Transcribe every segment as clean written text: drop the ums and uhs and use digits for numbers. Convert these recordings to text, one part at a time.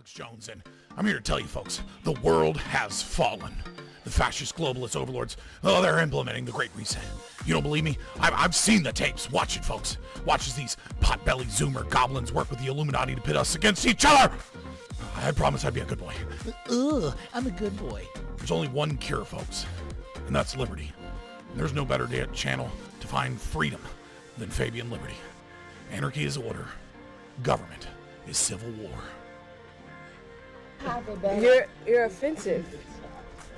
Alex Jones, and I'm here to tell you folks, the world has fallen. The fascist globalist overlords, oh, they're implementing the Great Reset. You don't believe me? I've seen the tapes. Watch it, folks. Watch as these pot-belly Zoomer goblins work with the Illuminati to pit us against each other. I promise I'd be a good boy. Ugh, I'm a good boy. There's only one cure, folks, and that's liberty. And there's no better channel to find freedom than Fabian Liberty. Anarchy is order. Government is civil war. You're offensive.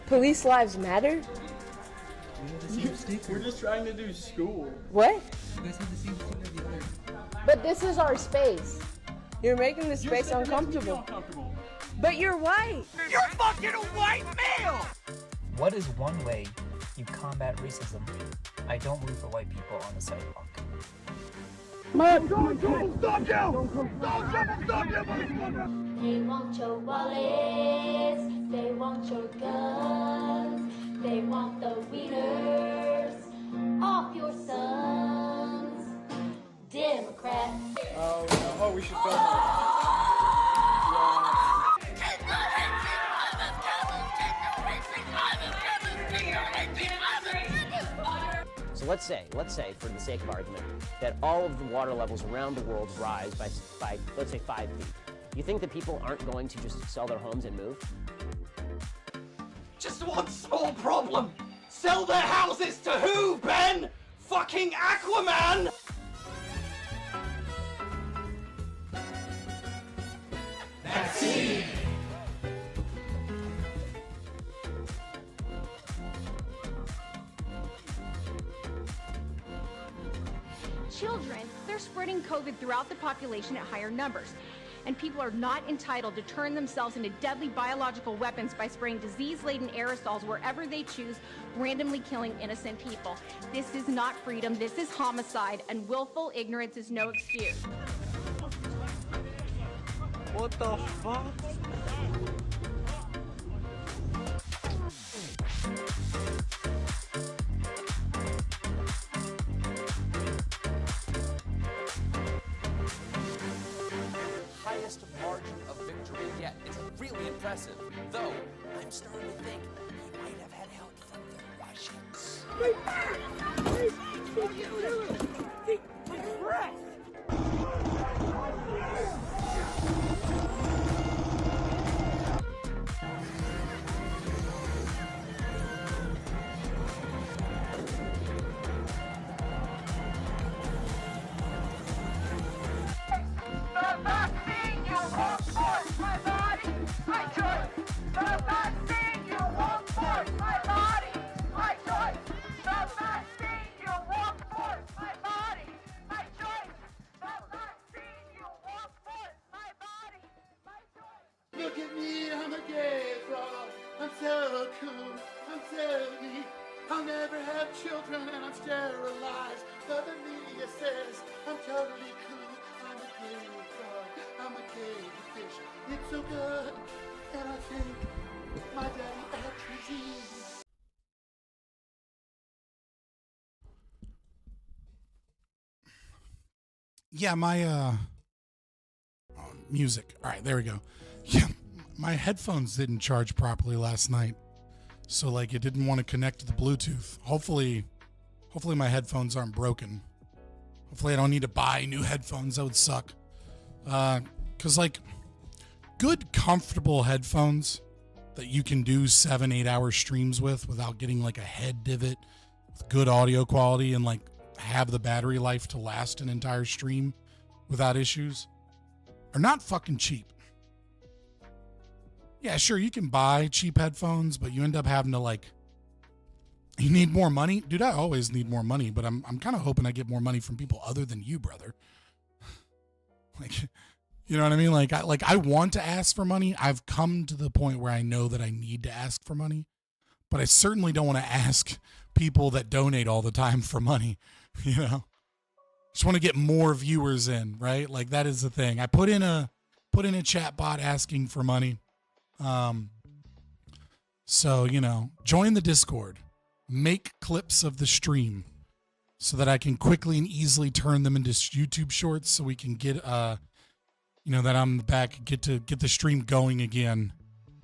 Police lives matter? We're just trying to do school. What? You guys have the same sticker the other. But this is our space. You're making the space uncomfortable. But you're white. You're fucking a white male! What is one way you combat racism? I don't root for white people on the sidewalk. They want your wallets, they want your guns, they want the wieners off your sons. Democrats. Oh, we should film So let's say, for the sake of argument, that all of the water levels around the world rise by let's say 5 feet. You think that people aren't going to just sell their homes and move? Just one small problem. Sell their houses to who, Ben? Fucking Aquaman! Vaccine! Children, they're spreading COVID throughout the population at higher numbers. And people are not entitled to turn themselves into deadly biological weapons by spraying disease-laden aerosols wherever they choose, randomly killing innocent people. This is not freedom, this is homicide, and willful ignorance is no excuse. What the fuck? Highest margin of victory yet. It's really impressive. Though, I'm starting to think he might have had help from the Russians. Look at me, I'm a gay frog. I'm so cool, I'm so neat. I'll never have children and I'm sterilized. But the media says I'm totally cool. I'm a gay frog, I'm a gay fish. It's so good, and I think my daddy actually is. Yeah, my music. All right, there we go. Yeah, my headphones didn't charge properly last night, so like it didn't want to connect to the Bluetooth. Hopefully my headphones aren't broken. Hopefully I don't need to buy new headphones. That would suck. 'Cause like good comfortable headphones that you can do 7-8 hour streams with without getting like a head divot, with good audio quality and like have the battery life to last an entire stream without issues, are not fucking cheap. Yeah, sure, you can buy cheap headphones, but you end up having to like, you need more money? Dude, I always need more money, but I'm kind of hoping I get more money from people other than you, brother. Like, you know what I mean? Like I want to ask for money. I've come to the point where I know that I need to ask for money, but I certainly don't want to ask people that donate all the time for money, you know? Just want to get more viewers in, right? Like that is the thing. I put in a chat bot asking for money. So, you know, join the Discord, make clips of the stream so that I can quickly and easily turn them into YouTube shorts so we can get that I'm back, get the stream going again,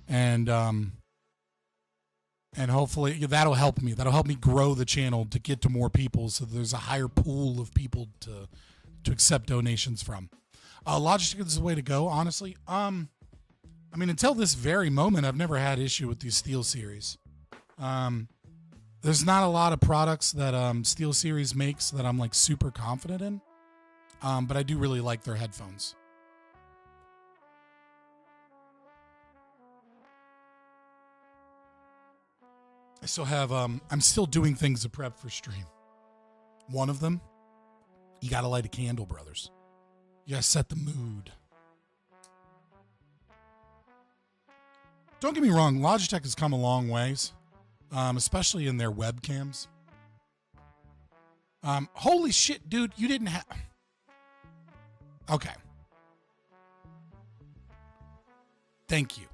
and hopefully that'll help me. That'll help me grow the channel to get to more people, so there's a higher pool of people to accept donations from. Logitech is the way to go, honestly. I mean, until this very moment, I've never had issue with these SteelSeries. There's not a lot of products that SteelSeries makes that I'm like super confident in, but I do really like their headphones. I still have, I'm still doing things to prep for stream. One of them, you gotta light a candle, brothers. You gotta set the mood. Don't get me wrong, Logitech has come a long ways, especially in their webcams. Holy shit, dude, you didn't have... Okay. Thank you.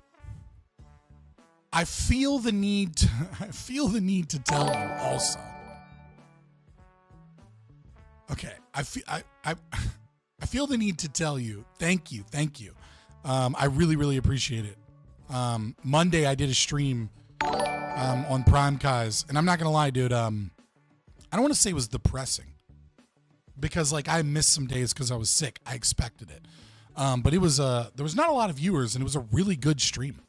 I feel the need to tell you also. Okay, I feel the need to tell you. Thank you. I really appreciate it. Monday I did a stream on Prime Kai's, and I'm not gonna lie, dude. I don't want to say it was depressing, because like I missed some days because I was sick. I expected it, but it was there was not a lot of viewers, and it was a really good stream.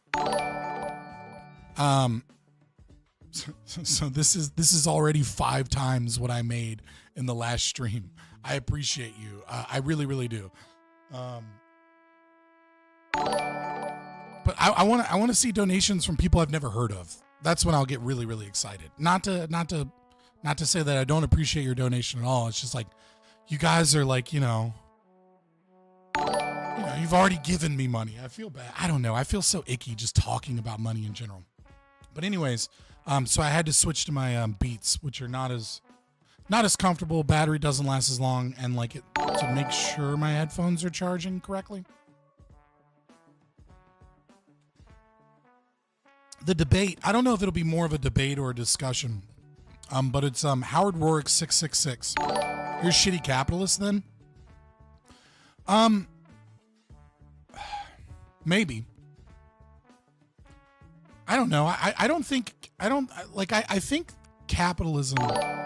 So this is already 5 times what I made in the last stream. I appreciate you. I really do. But I want to see donations from people I've never heard of. That's when I'll get really excited. Not to say that I don't appreciate your donation at all. It's just like, you guys are like, you've already given me money. I feel bad. I don't know. I feel so icky just talking about money in general. But anyways, so I had to switch to my Beats, which are not as comfortable. Battery doesn't last as long, and like it to make sure my headphones are charging correctly. The debate, I don't know if it'll be more of a debate or a discussion, but it's Howard Rourke 666. You're a shitty capitalist then? Maybe. I don't know. I think capitalism,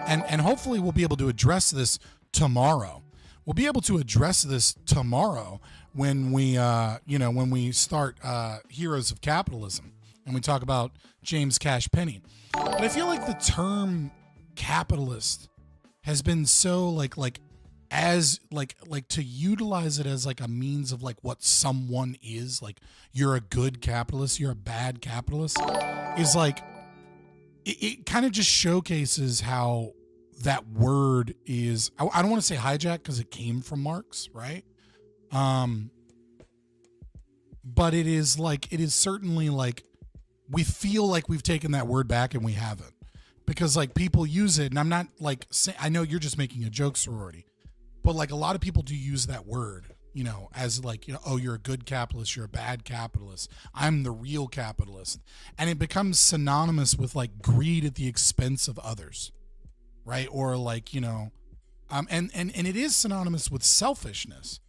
and hopefully we'll be able to address this tomorrow. We'll be able to address this tomorrow when we start Heroes of Capitalism, and we talk about James Cash Penney. But I feel like the term capitalist has been so like to utilize it as like a means of like what someone is, like you're a good capitalist, you're a bad capitalist, is like it kind of just showcases how that word is, I don't want to say hijacked because it came from Marx, right? But it is certainly like we feel like we've taken that word back, and we haven't, because like people use it, and I'm not like I know you're just making a joke, sorority, but like a lot of people do use that word, as like, oh, you're a good capitalist, you're a bad capitalist, I'm the real capitalist, and it becomes synonymous with like greed at the expense of others, right? Or like, and it is synonymous with selfishness,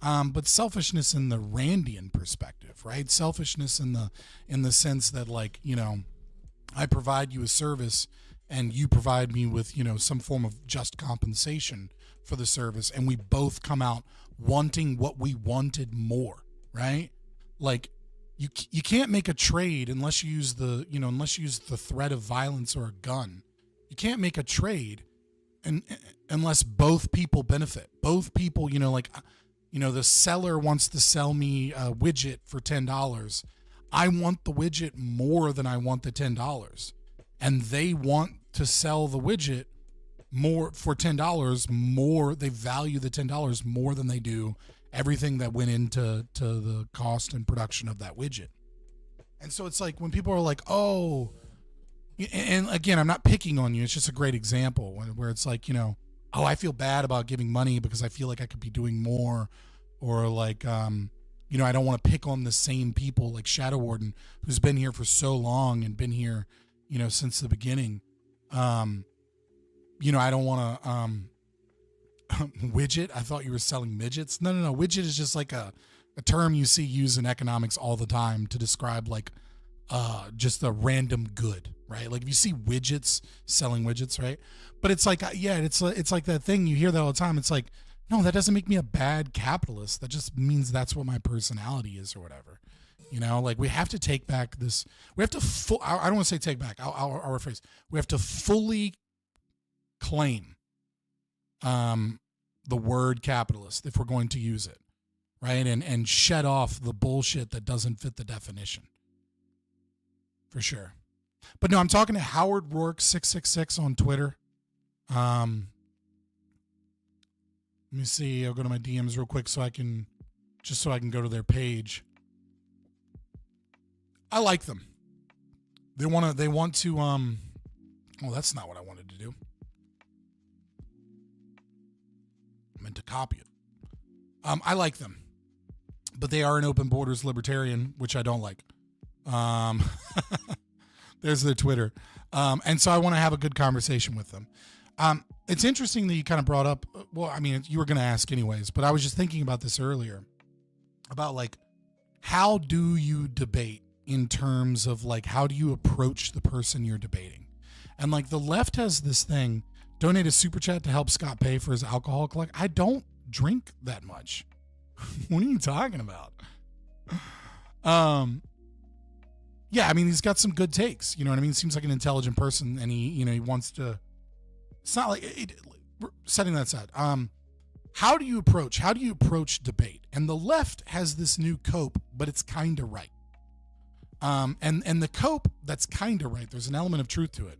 but selfishness in the Randian perspective, right? Selfishness in the sense that like, I provide you a service and you provide me with, some form of just compensation for the service, and we both come out wanting what we wanted more, right? Like you can't make a trade unless you use the threat of violence or a gun. You can't make a trade unless both people benefit. Both people, the seller wants to sell me a widget for $10. I want the widget more than I want the $10. And they want to sell the widget more for $10 more. They value the $10 more than they do everything that went into the cost and production of that widget. And so it's like when people are like, oh, and again, I'm not picking on you, it's just a great example where it's like, oh, I feel bad about giving money because I feel like I could be doing more, or like, I don't want to pick on the same people like Shadow Warden, who's been here for so long and been here, since the beginning. I don't want to, widget. I thought you were selling midgets. No. Widget is just like a a term you see used in economics all the time to describe like just a random good, right? Like if you see widgets, selling widgets, right? But it's like, yeah, it's like that thing, you hear that all the time. It's like, no, that doesn't make me a bad capitalist. That just means that's what my personality is or whatever. You know, like we have to take back this, we have to, I don't want to say take back, I'll rephrase. We have to fully claim the word capitalist if we're going to use it, right? And shed off the bullshit that doesn't fit the definition. For sure. But no, I'm talking to Howard Rourke 666 on Twitter. Let me see. I'll go to my DMs real quick so I can go to their page. I like them. They want to well, that's not what I wanted to do. I meant to copy it. I like them. But they are an open borders libertarian, which I don't like. There's their Twitter. And so I want to have a good conversation with them. It's interesting that you kind of brought up, well, I mean, you were going to ask anyways, but I was just thinking about this earlier about like, how do you debate in terms of like, how do you approach the person you're debating? And like the left has this thing, donate a super chat to help Scott pay for his alcohol collect. I don't drink that much. What are you talking about? Yeah, I mean, he's got some good takes. You know what I mean? Seems like an intelligent person, and he wants to. It's not like setting that aside. How do you approach debate? And the left has this new cope, but it's kind of right. And the cope that's kind of right, there's an element of truth to it,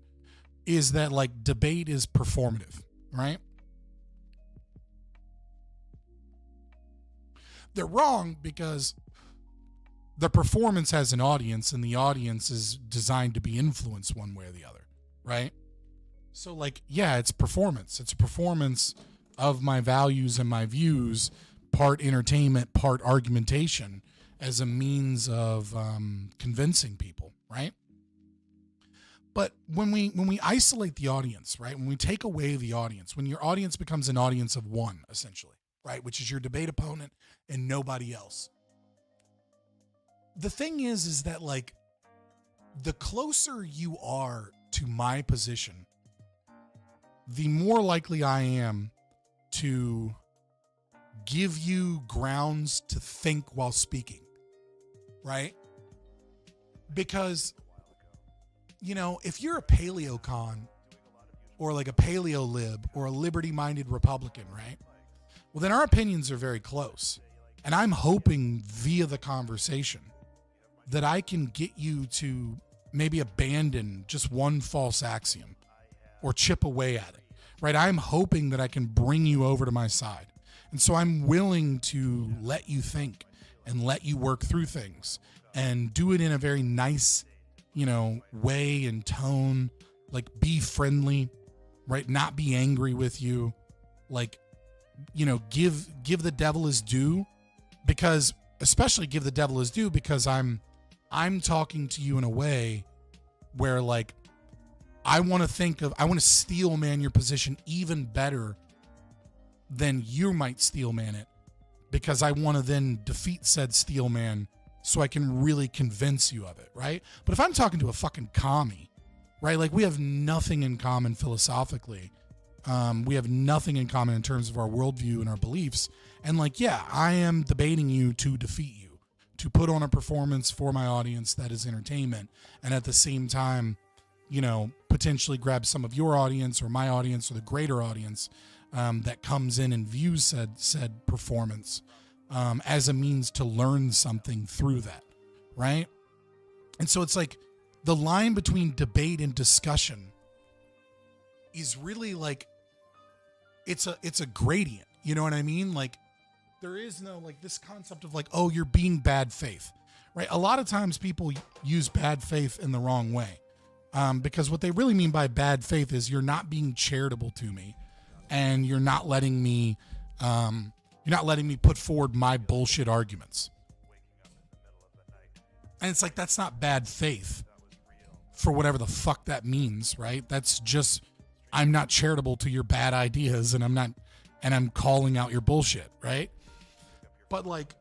is that like debate is performative, right? They're wrong because the performance has an audience, and the audience is designed to be influenced one way or the other, right? So like, yeah, it's performance. It's a performance of my values and my views, part entertainment, part argumentation, as a means of convincing people, right? But when we isolate the audience, right? When we take away the audience, when your audience becomes an audience of one, essentially, right? Which is your debate opponent and nobody else. The thing is that like, the closer you are to my position, the more likely I am to give you grounds to think while speaking, right? Because, you know, if you're a paleocon or like a paleo lib or a liberty-minded Republican, right? Well, then our opinions are very close. And I'm hoping via the conversation that I can get you to maybe abandon just one false axiom or chip away at it, right? I'm hoping that I can bring you over to my side. And so I'm willing to let you think and let you work through things and do it in a very nice, you know, way and tone, like be friendly, right? Not be angry with you. Like, you know, give the devil his due, because especially give the devil his due because I'm talking to you in a way where like, I want to steel man your position even better than you might steel man it, because I want to then defeat said steel man so I can really convince you of it, right? But if I'm talking to a fucking commie, right? Like we have nothing in common philosophically. We have nothing in common in terms of our worldview and our beliefs. And like, yeah, I am debating you to defeat you, to put on a performance for my audience that is entertainment. And at the same time, you know, potentially grab some of your audience or my audience or the greater audience that comes in and views said performance as a means to learn something through that, right? And so it's like the line between debate and discussion is really like, it's a gradient, you know what I mean? Like there is no like this concept of like, oh, you're being bad faith, right? A lot of times people use bad faith in the wrong way. Because what they really mean by bad faith is you're not being charitable to me, and you're not letting me put forward my bullshit arguments. And it's like, that's not bad faith for whatever the fuck that means, right? That's just, I'm not charitable to your bad ideas, and I'm calling out your bullshit, right? But like,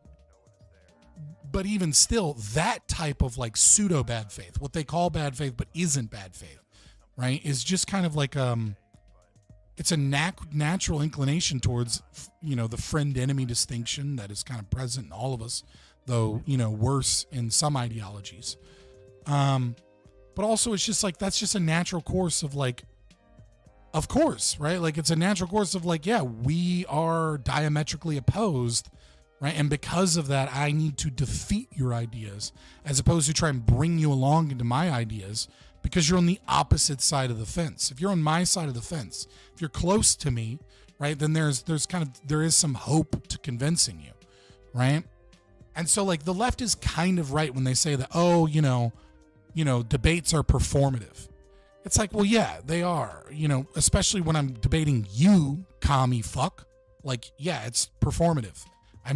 but even still, that type of like pseudo bad faith, what they call bad faith but isn't bad faith, right, is just kind of like it's a natural inclination towards, the friend-enemy distinction that is kind of present in all of us, though, worse in some ideologies. But also it's just like, that's just a natural course of like, of course, right? Like it's a natural course of like, yeah, we are diametrically opposed, right? And because of that, I need to defeat your ideas as opposed to try and bring you along into my ideas because you're on the opposite side of the fence. If you're on my side of the fence, if you're close to me, right, then there is some hope to convincing you, right? And so like the left is kind of right when they say that, oh, debates are performative. It's like, well, yeah, they are, especially when I'm debating you, commie fuck. Like, yeah, it's performative. I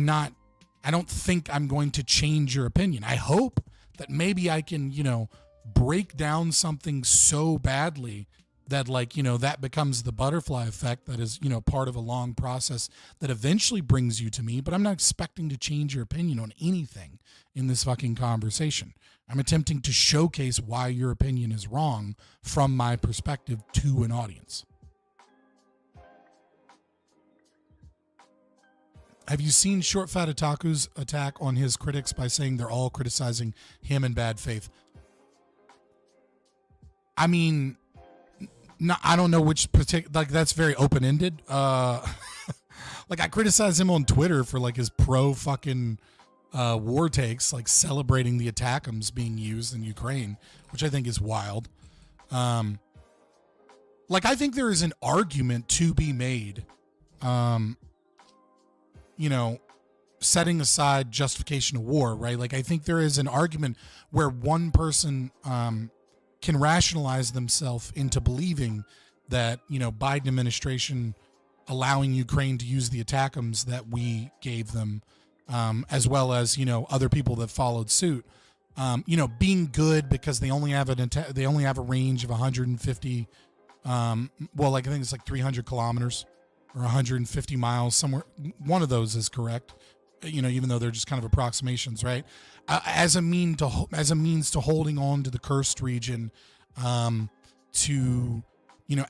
don't think I'm going to change your opinion. I hope that maybe I can, break down something so badly that like, that becomes the butterfly effect that is, part of a long process that eventually brings you to me. But I'm not expecting to change your opinion on anything in this fucking conversation. I'm attempting to showcase why your opinion is wrong from my perspective to an audience. Have you seen Short Fat Otaku's attack on his critics by saying they're all criticizing him in bad faith? I mean, no, I don't know which particular, like that's very open-ended. Like I criticize him on Twitter for like his pro fucking war takes, like celebrating the attackums being used in Ukraine, which I think is wild. Like I think there is an argument to be made, setting aside justification of war, right? Like I think there is an argument where one person can rationalize themselves into believing that, Biden administration allowing Ukraine to use the attackums that we gave them, as well as, other people that followed suit, being good because they only have a range of 150, I think it's like 300 kilometers or 150 miles somewhere. One of those is correct, even though they're just kind of approximations, right? As a means to holding on to the cursed region, to,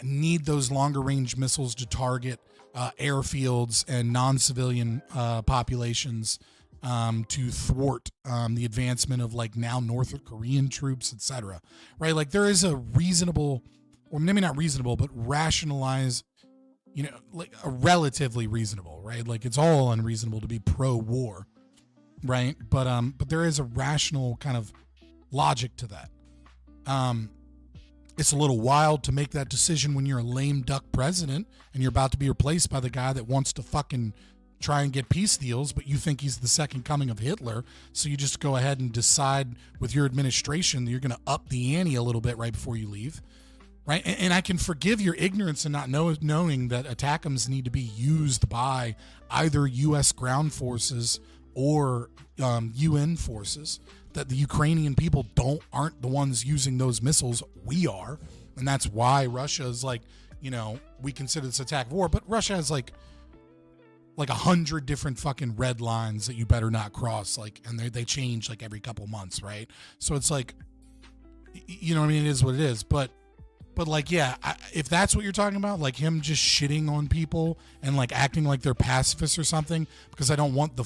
need those longer range missiles to target airfields and non-civilian populations, to thwart the advancement of like now North Korean troops, etc. Right? Like there is a reasonable, or maybe not reasonable, but rationalize, like a relatively reasonable, right? Like it's all unreasonable to be pro-war, right? But there is a rational kind of logic to that. It's a little wild to make that decision when you're a lame duck president and you're about to be replaced by the guy that wants to fucking try and get peace deals, but you think he's the second coming of Hitler. So you just go ahead and decide with your administration that you're going to up the ante a little bit right before you leave. Right. And I can forgive your ignorance and not knowing that attackums need to be used by either U.S. ground forces or UN forces, that the Ukrainian people aren't the ones using those missiles. We are. And that's why Russia is like, we consider this attack war. But Russia has like 100 different fucking red lines that you better not cross. Like, and they change like every couple months. Right. So it's like, it is what it is. But like, yeah, if that's what you're talking about, like him just shitting on people and like acting like they're pacifists or something, because I don't want the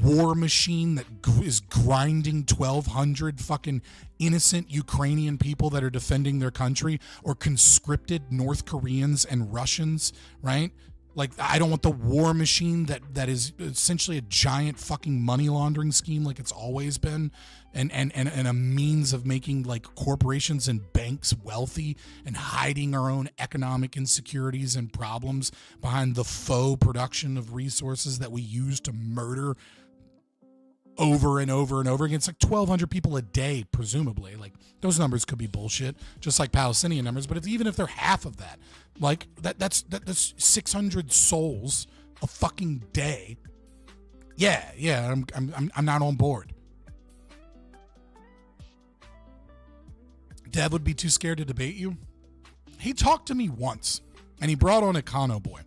war machine that is grinding 1,200 fucking innocent Ukrainian people that are defending their country, or conscripted North Koreans and Russians, right? Like, I don't want the war machine that is essentially a giant fucking money laundering scheme like it's always been, and a means of making like corporations and banks wealthy and hiding our own economic insecurities and problems behind the faux production of resources that we use to murder over and over and over again. It's like 1,200 people a day, presumably. Like, those numbers could be bullshit, just like Palestinian numbers. But even if they're half of that, like that's 600 souls a fucking day. Yeah, I'm not on board. Dev would be too scared to debate you. He talked to me once, and he brought on Econo Boy,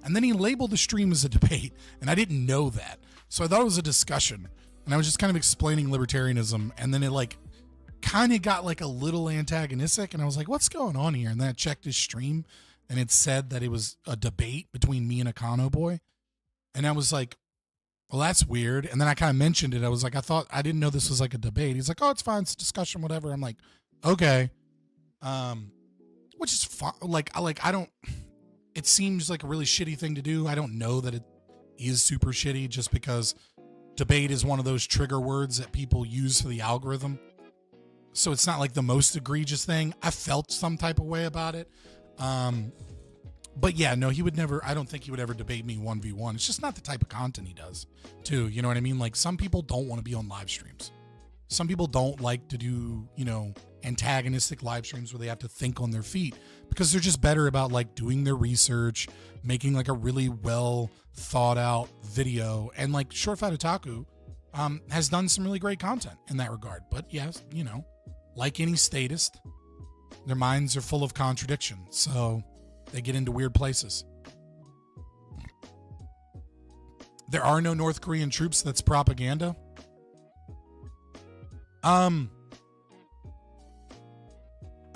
and then he labeled the stream as a debate, and I didn't know that. So I thought it was a discussion, and I was just kind of explaining libertarianism, and then it like kind of got like a little antagonistic, and I was like, what's going on here? And then I checked his stream, and it said that it was a debate between me and a Kano boy, and I was like, well, that's weird. And then I kind of mentioned it. I was like, I didn't know this was like a debate. He's like, oh, it's fine, it's a discussion, whatever. I'm like, okay. Which is fine. Like I don't, it seems like a really shitty thing to do. I don't know that it is super shitty, just because debate is one of those trigger words that people use for the algorithm. So it's not like the most egregious thing. I felt some type of way about it. But yeah, no, he would never, I don't think he would ever debate me 1v1. It's just not the type of content he does too. You know what I mean? Like, some people don't want to be on live streams. Some people don't like to do, you know, antagonistic live streams where they have to think on their feet, because they're just better about like doing their research, making like a really well thought out video. And like Short Fat Otaku has done some really great content in that regard. But yes, you know, like any statist, their minds are full of contradiction. So they get into weird places. There are no North Korean troops. That's propaganda. I mean,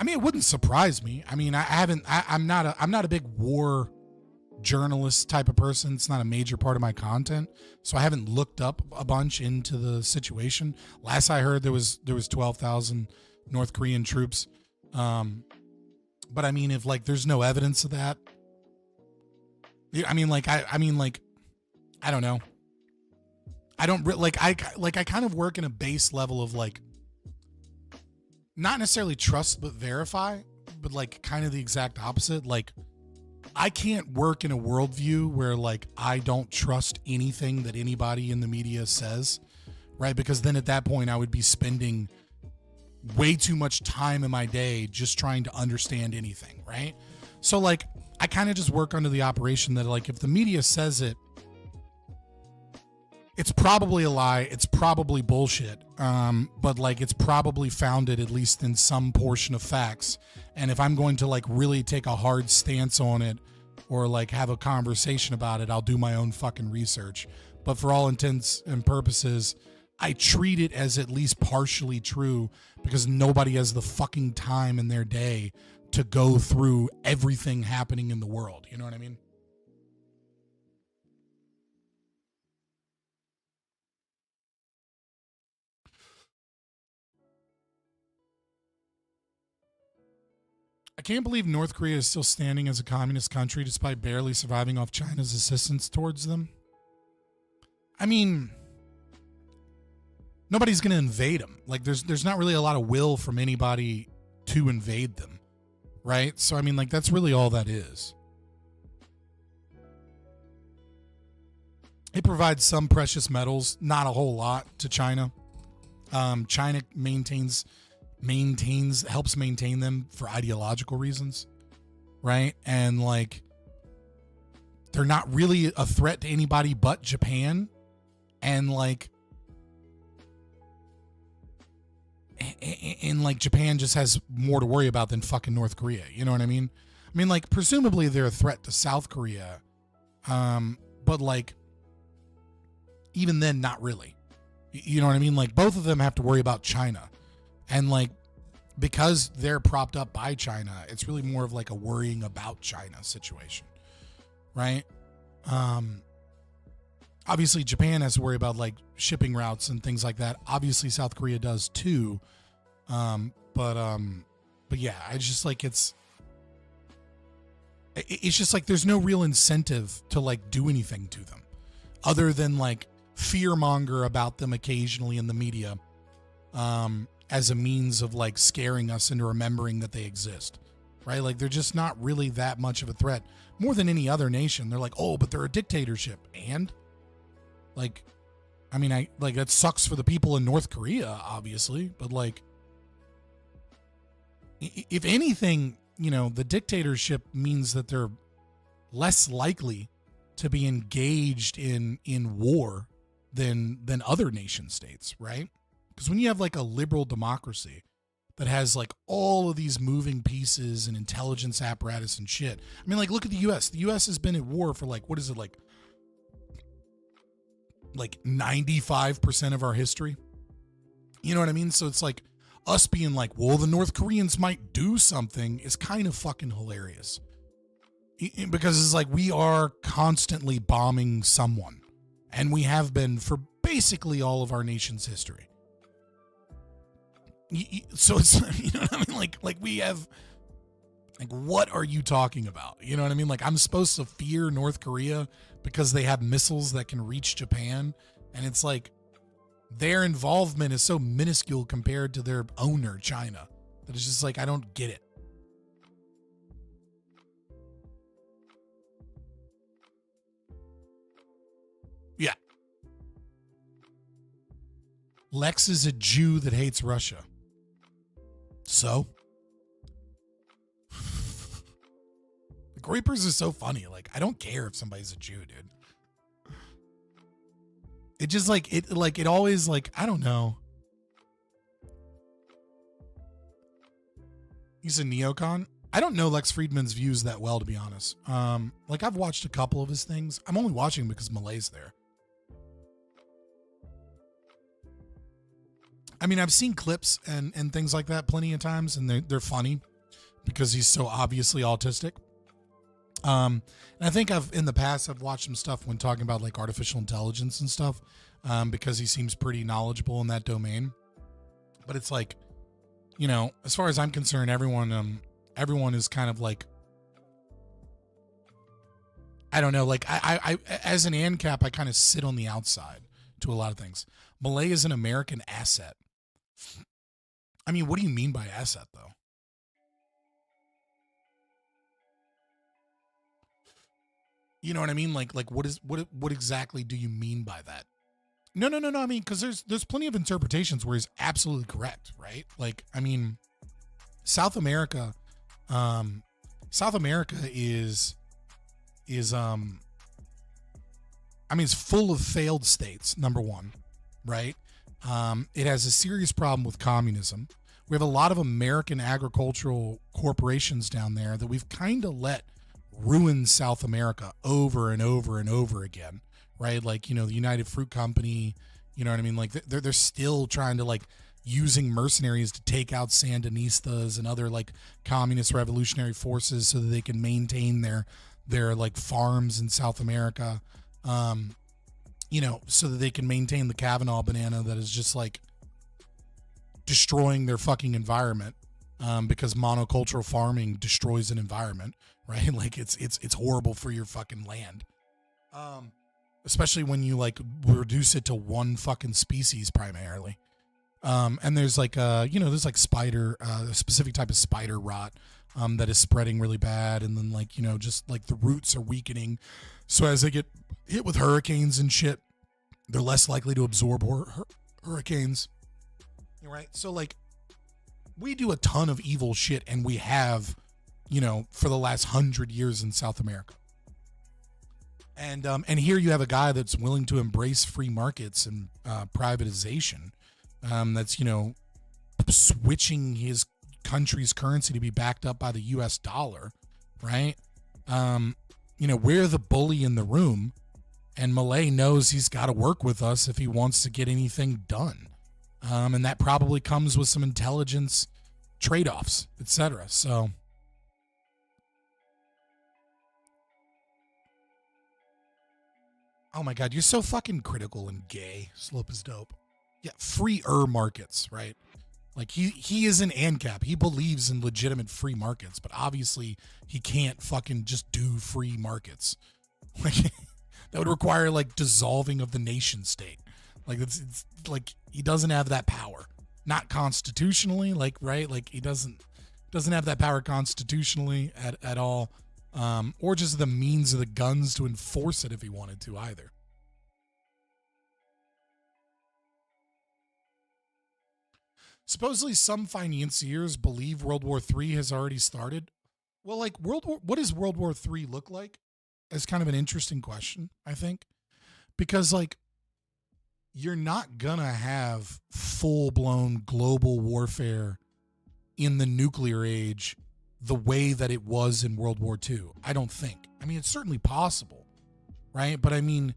it wouldn't surprise me. I mean, I'm not a big war journalist type of person. It's not a major part of my content. So I haven't looked up a bunch into the situation. Last I heard, there was 12,000 North Korean troops. But I mean, if like there's no evidence of that, I mean, I don't know. I don't I kind of work in a base level of like, not necessarily trust but verify, but like kind of the exact opposite. Like, I can't work in a worldview where like I don't trust anything that anybody in the media says, right? Because then at that point I would be spending way too much time in my day just trying to understand anything, right? So like I kind of just work under the operation that like if the media says it, it's probably a lie, it's probably bullshit, but like it's probably founded at least in some portion of facts. And if I'm going to like really take a hard stance on it or like have a conversation about it, I'll do my own fucking research. But for all intents and purposes, I treat it as at least partially true, because nobody has the fucking time in their day to go through everything happening in the world. You know what I mean? I can't believe North Korea is still standing as a communist country despite barely surviving off China's assistance towards them. I mean, nobody's going to invade them. Like, there's not really a lot of will from anybody to invade them, right? So, I mean, like, that's really all that is. It provides some precious metals, not a whole lot, to China. China helps maintain them for ideological reasons, right? And like, they're not really a threat to anybody but Japan. And like, Japan just has more to worry about than fucking North Korea. You know what I mean? I mean, like, presumably they're a threat to South Korea. But like, even then, not really. You know what I mean? Like, both of them have to worry about China. And like, because they're propped up by China, it's really more of like a worrying about China situation, right? Obviously Japan has to worry about like shipping routes and things like that. Obviously South Korea does too. But yeah, I just like, it's just like, there's no real incentive to like do anything to them other than like fearmonger about them occasionally in the media. As a means of like scaring us into remembering that they exist, right? Like, they're just not really that much of a threat more than any other nation. They're like, oh, but they're a dictatorship. And like, I mean, that sucks for the people in North Korea, obviously, but like, if anything, you know, the dictatorship means that they're less likely to be engaged in war than other nation states, right? Because when you have like a liberal democracy that has like all of these moving pieces and intelligence apparatus and shit. I mean, like, look at the U.S. The U.S. has been at war for like, what is it, like like 95% of our history. You know what I mean? So it's like us being like, well, the North Koreans might do something is kind of fucking hilarious. Because it's like we are constantly bombing someone, and we have been for basically all of our nation's history. So it's, you know what I mean? Like we have, like, what are you talking about? You know what I mean? Like, I'm supposed to fear North Korea because they have missiles that can reach Japan, and it's like their involvement is so minuscule compared to their owner, China, that it's just like, I don't get it. Yeah. Lex is a Jew that hates Russia. So? The Creepers is so funny. Like, I don't care if somebody's a Jew, dude. It just it always, like, I don't know. He's a neocon. I don't know Lex Friedman's views that well, to be honest. Like, I've watched a couple of his things. I'm only watching because Milei's there. I mean, I've seen clips and things like that plenty of times, and they're funny because he's so obviously autistic. And I think in the past I've watched some stuff when talking about like artificial intelligence and stuff, because he seems pretty knowledgeable in that domain. But it's like, you know, as far as I'm concerned, everyone is kind of like, I don't know, like I as an Ancap, I kind of sit on the outside to a lot of things. Milei is an American asset. I mean, what do you mean by asset, though? You know what I mean? Like what exactly do you mean by that? No. I mean, because there's plenty of interpretations where he's absolutely correct, right? Like, I mean, South America is I mean, it's full of failed states, number one, right? It has a serious problem with communism. We have a lot of American agricultural corporations down there that we've kind of let ruin South America over and over and over again, right? Like, you know, the United Fruit Company, you know what I mean? Like, they're still trying to, like, using mercenaries to take out Sandinistas and other, like, communist revolutionary forces so that they can maintain their like farms in South America. You know, so that they can maintain the Kavanaugh banana that is just like destroying their fucking environment, because monocultural farming destroys an environment, right? Like it's horrible for your fucking land. Especially when you like reduce it to one fucking species primarily. And there's like, there's like a specific type of spider rot, that is spreading really bad. And then like, you know, just like the roots are weakening. So as they get hit with hurricanes and shit, they're less likely to absorb hurricanes. Right? So like, we do a ton of evil shit, and we have, you know, for the last 100 years in South America. And here you have a guy that's willing to embrace free markets and privatization, that's, you know, switching his country's currency to be backed up by the US dollar, right? You know, we're the bully in the room, and Milei knows he's got to work with us if he wants to get anything done. And that probably comes with some intelligence trade-offs, etc. So, oh my God, you're so fucking critical and gay. Slope is dope. Yeah, freer markets, right? Like he is an Ancap. He believes in legitimate free markets, but obviously he can't fucking just do free markets. Like that would require like dissolving of the nation state. Like it's like he doesn't have that power. Not constitutionally, like, right? Like he doesn't have that power constitutionally at all. Or just the means of the guns to enforce it if he wanted to either. Supposedly some financiers believe World War III has already started. Well, like what does World War III look like? Is kind of an interesting question, I think. Because like you're not gonna have full-blown global warfare in the nuclear age the way that it was in World War II. I don't think. I mean, it's certainly possible, right? But I mean,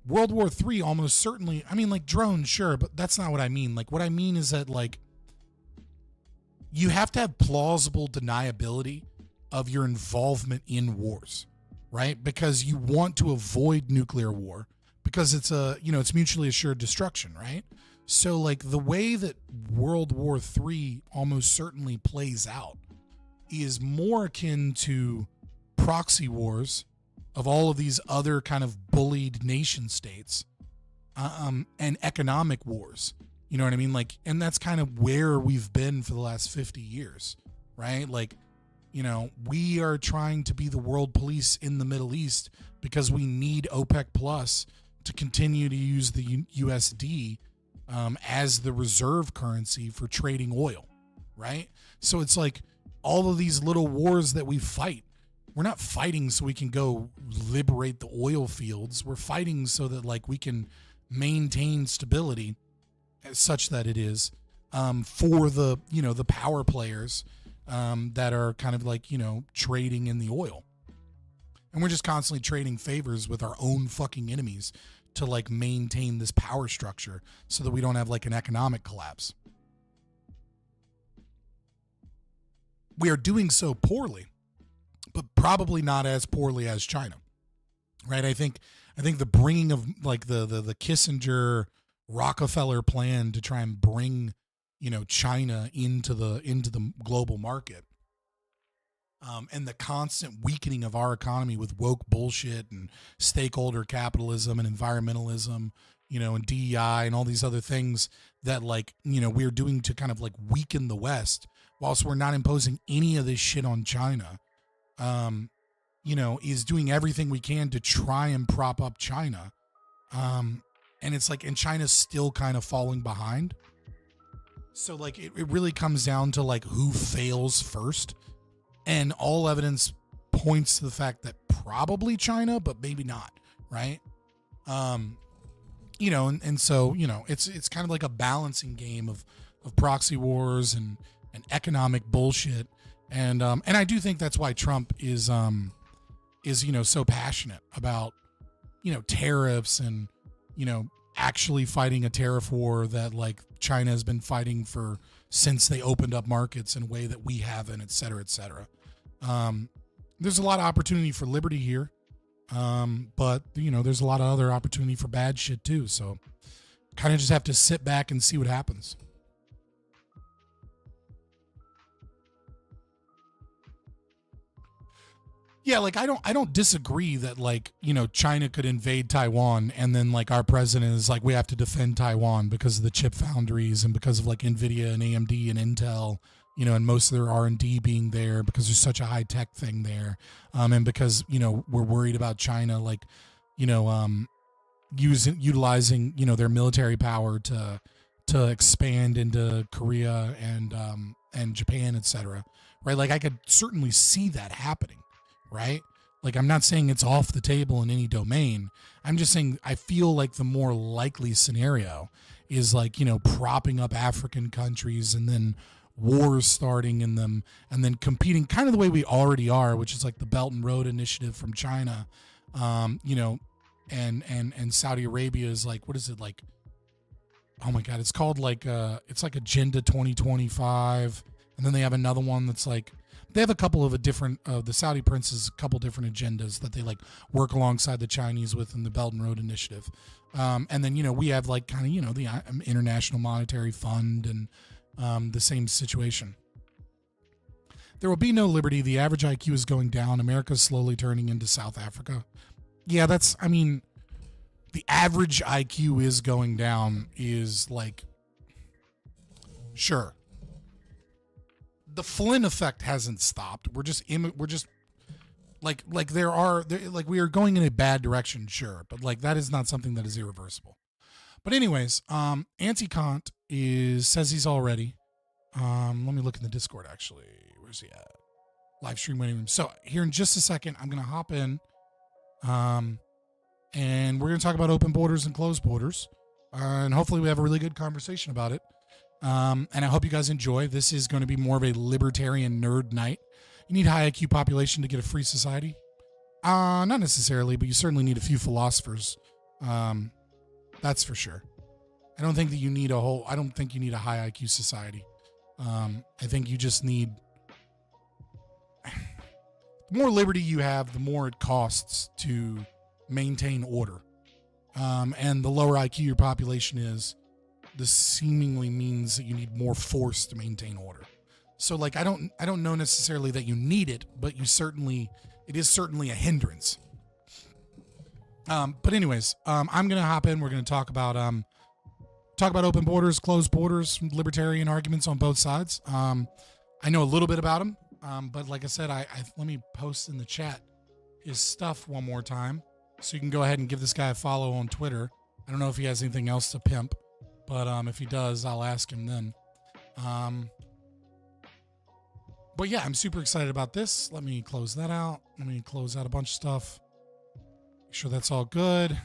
World War III almost certainly, I mean, like drones, sure, but that's not what I mean. Like what I mean is that like you have to have plausible deniability of your involvement in wars, right? Because you want to avoid nuclear war because it's it's mutually assured destruction, right? So like the way that World War III almost certainly plays out is more akin to proxy wars of all of these other kind of bullied nation states, and economic wars. You know what I mean? Like, and that's kind of where we've been for the last 50 years, right? Like, we are trying to be the world police in the Middle East because we need OPEC Plus to continue to use the USD as the reserve currency for trading oil, right? So it's like all of these little wars that we fight, we're not fighting so we can go liberate the oil fields. We're fighting so that like we can maintain stability such that it is for the the power players that are kind of like trading in the oil, and we're just constantly trading favors with our own fucking enemies to like maintain this power structure so that we don't have like an economic collapse. We are doing so poorly, but probably not as poorly as China, right? I think the bringing of like the Kissinger Rockefeller plan to try and bring China into the global market, and the constant weakening of our economy with woke bullshit and stakeholder capitalism and environmentalism, and DEI and all these other things that like we're doing to kind of like weaken the West, whilst we're not imposing any of this shit on China, is doing everything we can to try and prop up China. And it's like, and China's still kind of falling behind. So like, it really comes down to like who fails first. And all evidence points to the fact that probably China, but maybe not, right? And so, it's kind of like a balancing game of proxy wars and economic bullshit. And I do think that's why Trump is so passionate about, tariffs and, actually fighting a tariff war that like China has been fighting for since they opened up markets in a way that we haven't, et cetera, et cetera. There's a lot of opportunity for liberty here. But there's a lot of other opportunity for bad shit too. So kind of just have to sit back and see what happens. Yeah, like I don't disagree that like, China could invade Taiwan and then like our president is like, we have to defend Taiwan because of the chip foundries and because of like NVIDIA and AMD and Intel, and most of their R&D being there because there's such a high tech thing there. And because, we're worried about China, like, utilizing, their military power to expand into Korea and Japan, et cetera. Right. Like I could certainly see that happening. Right? Like, I'm not saying it's off the table in any domain. I'm just saying I feel like the more likely scenario is like, propping up African countries and then wars starting in them and then competing kind of the way we already are, which is like the Belt and Road Initiative from China, and Saudi Arabia is like, what is it like? Oh my God, it's called like, it's like Agenda 2025. And then they have another one that's like, they have a couple of the Saudi princes, a couple different agendas that they like work alongside the Chinese with in the Belt and Road Initiative. And then, we have like kind of, the International Monetary Fund and the same situation. There will be no liberty. The average IQ is going down. America's slowly turning into South Africa. Yeah, the average IQ is going down is like, sure. The Flynn effect hasn't stopped. We're just like we are going in a bad direction, sure, but like that is not something that is irreversible. But anyways, Anti-Kant says he's all ready. Let me look in the Discord actually. Where's he at? Live stream waiting room. So here in just a second, I'm gonna hop in, and we're gonna talk about open borders and closed borders, and hopefully we have a really good conversation about it. And I hope you guys enjoy. This is going to be more of a libertarian nerd night. You need high IQ population to get a free society? Not necessarily, but you certainly need a few philosophers That's for sure. I don't think that you need I don't think you need a high IQ society. I think you just need, the more liberty you have, the more it costs to maintain order. And the lower IQ your population is, this seemingly means that you need more force to maintain order. So like, I don't know necessarily that you need it, but it is certainly a hindrance. But anyways, I'm going to hop in. We're going to talk about open borders, closed borders, libertarian arguments on both sides. I know a little bit about them. But like I said, let me post in the chat his stuff one more time, so you can go ahead and give this guy a follow on Twitter. I don't know if he has anything else to pimp, but if he does, I'll ask him then. But yeah, I'm super excited about this. Let me close that out. Let me close out a bunch of stuff. Make sure that's all good.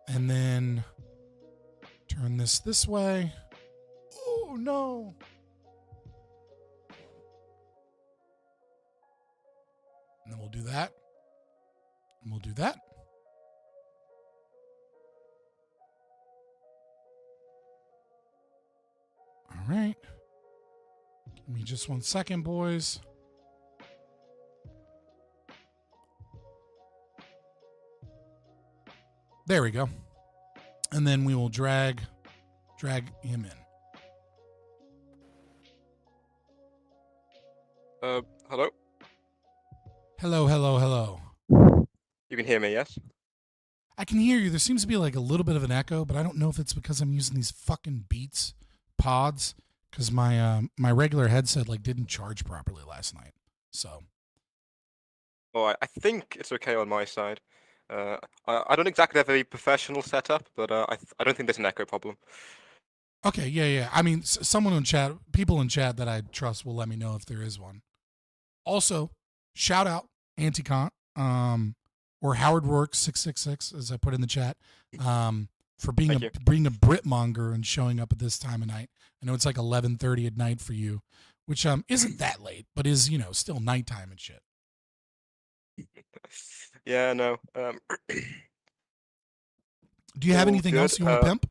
And then turn this way. Oh, no. And then we'll do that. And we'll do that. All right. Give me just 1 second, boys. There we go. And then we will drag him in. Hello? Hello. You can hear me, yes? I can hear you. There seems to be like a little bit of an echo, but I don't know if it's because I'm using these fucking Beats pods, because my regular headset like didn't charge properly last night. So. Oh, I think it's okay on my side. I don't exactly have a professional setup, but I don't think there's an echo problem. Okay, yeah. I mean, someone in chat, people in chat that I trust will let me know if there is one. Also, shout out Anticont, or Howard Works 666, as I put in the chat, for being a Britmonger and showing up at this time of night. I know it's like 11:30 at night for you, which isn't that late, but is, still nighttime and shit. Yeah, no. Do you have anything else you want to pimp?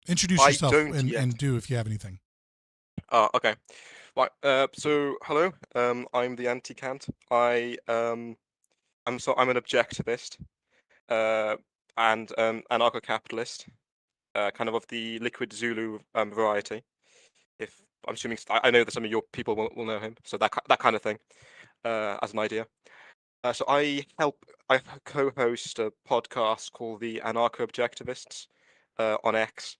Introduce yourself and do if you have anything. Oh, okay. Right. So hello. I'm the Anti-Cant. I'm an objectivist, and anarcho-capitalist, kind of the Liquid Zulu variety. If I'm assuming, I know that some of your people will know him, so that kind of thing, as an idea. So I co-host a podcast called the Anarcho-Objectivists on X.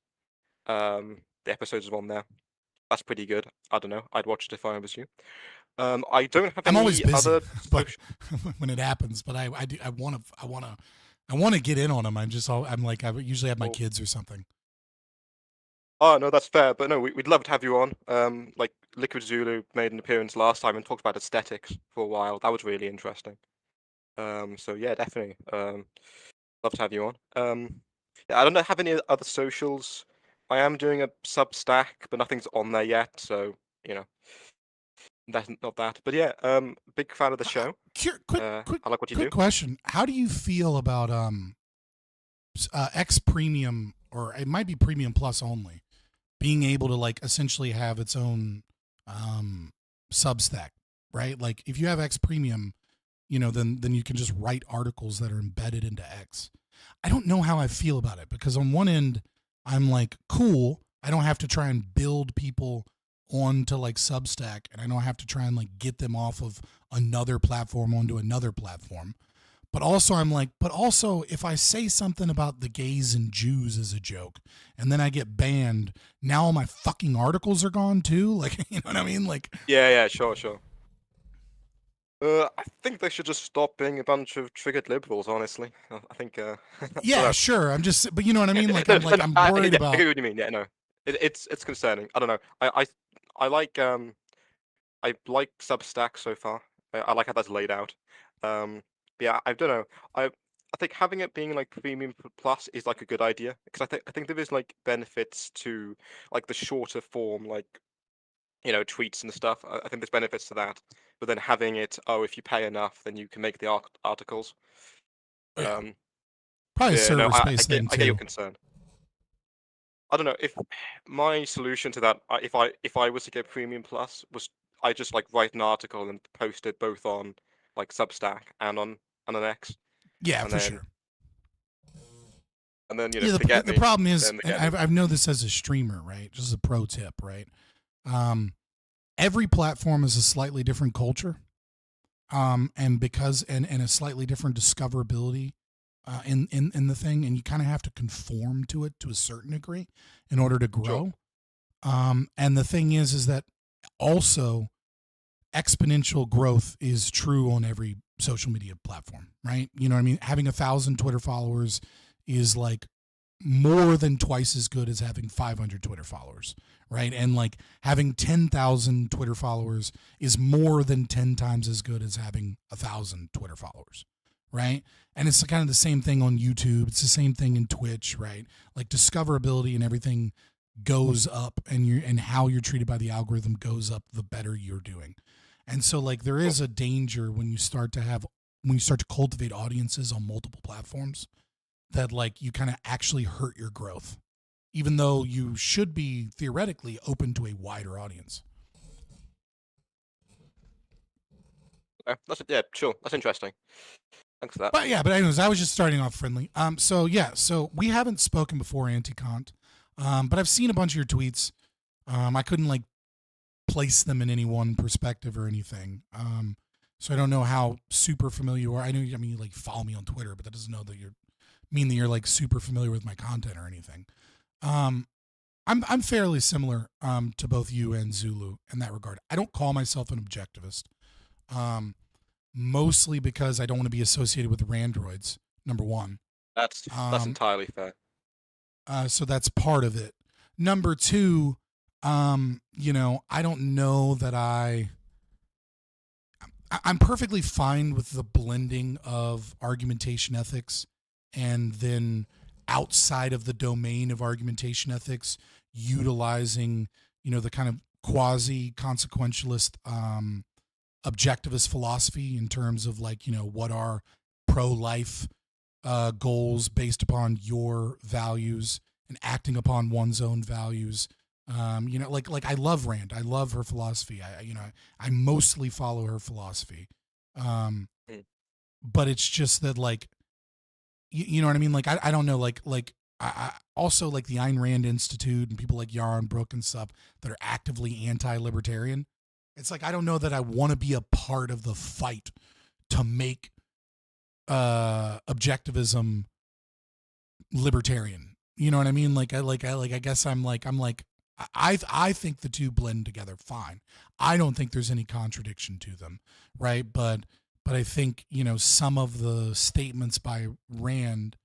The episodes are on there. That's pretty good. I don't know. I'd watch it if I was you. I don't have any always busy, other but when it happens, but I want to get in on them. I usually have my kids or something. Oh no, that's fair. But no, we'd love to have you on. Like Liquid Zulu made an appearance last time and talked about aesthetics for a while. That was really interesting. So yeah, definitely. Love to have you on. Yeah, I don't have any other socials. I am doing a Substack, but nothing's on there yet, so that's not that. But yeah, big fan of the show. I like what you do. Quick question: how do you feel about X Premium, or it might be Premium Plus only, being able to like essentially have its own Substack, right? Like if you have X Premium, then you can just write articles that are embedded into X. I don't know how I feel about it, because on one end, I'm like, cool, I don't have to try and build people onto like Substack, and I don't have to try and like get them off of another platform onto another platform. But also I'm like, if I say something about the gays and Jews as a joke and then I get banned, now all my fucking articles are gone too? Like, you know what I mean? Like, yeah, sure. I think they should just stop being a bunch of triggered liberals, honestly. I think yeah, sure. I'm just, but you know what I mean? Like, I'm worried about. I get what you mean. Yeah, no. It's concerning. I don't know. I like Substack so far. I like how that's laid out. Yeah, I don't know. I think having it being like Premium Plus is like a good idea, because I think there is like benefits to like the shorter form, like tweets and stuff. I think there's benefits to that. But then having it, if you pay enough, then you can make the articles. Yeah. Probably a Yeah, no, server space thing I get your too. concern. I don't know if my solution to that, if I was to get Premium Plus, was I just like write an article and post it both on like Substack and on an X, Yeah, and for then sure. if Yeah, they get the me, problem is, then they get and me. I've known this as a streamer, right? Just as a pro tip, right? Every platform is a slightly different culture, and because and a slightly different discoverability in the thing, and you kind of have to conform to it to a certain degree in order to grow. Sure. And the thing is that also exponential growth is true on every social media platform, right? You know what I mean? Having 1,000 Twitter followers is like more than twice as good as having 500 Twitter followers, right? And like having 10,000 Twitter followers is more than 10 times as good as having 1,000 Twitter followers, right? And it's kind of the same thing on YouTube. It's the same thing in Twitch, right? Like discoverability and everything goes up, and how you're treated by the algorithm goes up the better you're doing. And so like there is a danger when you start to cultivate audiences on multiple platforms, that like you kind of actually hurt your growth, even though you should be theoretically open to a wider audience. Okay. Yeah, sure. That's interesting. Thanks for that. But anyways, I was just starting off friendly. So we haven't spoken before, Anti-Kant, but I've seen a bunch of your tweets. I couldn't like place them in any one perspective or anything. So I don't know how super familiar you are. I mean, you like follow me on Twitter, but that doesn't mean that you're like super familiar with my content or anything. I'm fairly similar to both you and Zulu in that regard. I don't call myself an objectivist, mostly because I don't want to be associated with Randroids. Number one, that's entirely fair. So that's part of it. Number two, I don't know that I'm perfectly fine with the blending of argumentation ethics, and then outside of the domain of argumentation ethics, utilizing, the kind of quasi-consequentialist objectivist philosophy in terms of like, what are pro-life goals based upon your values and acting upon one's own values. Like I love Rand. I love her philosophy. I mostly follow her philosophy. But it's just that like, you know what I mean? Like, I don't know, I also like the Ayn Rand Institute and people like Yaron Brook and stuff that are actively anti-libertarian. It's like, I don't know that I want to be a part of the fight to make objectivism libertarian. You know what I mean? I guess I think the two blend together fine. I don't think there's any contradiction to them, right? But I think, some of the statements by Rand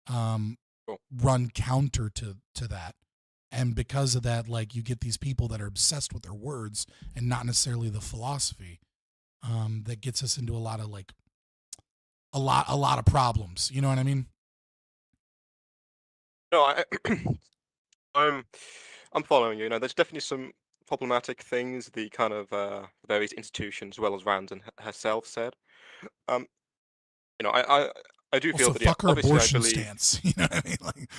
run counter to that. And because of that, like, you get these people that are obsessed with their words and not necessarily the philosophy, that gets us into a lot of problems. You know what I mean? No, I'm following you. There's definitely some problematic things the kind of various institutions, as well as Rand and herself, said. I do feel also, that fuck her obviously abortion I believe. stance. You know what I mean? Like,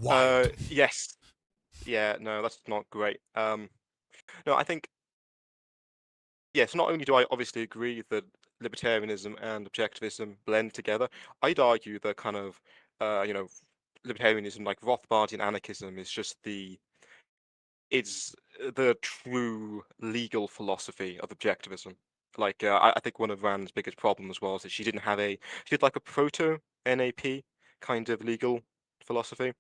wild. Yes. Yeah. No, that's not great. No, I think. Yes. Not only do I obviously agree that libertarianism and objectivism blend together, I'd argue that kind of, libertarianism, like Rothbardian anarchism, is just it's the true legal philosophy of objectivism. Like, I think one of Rand's biggest problems was that she had like a proto NAP kind of legal philosophy,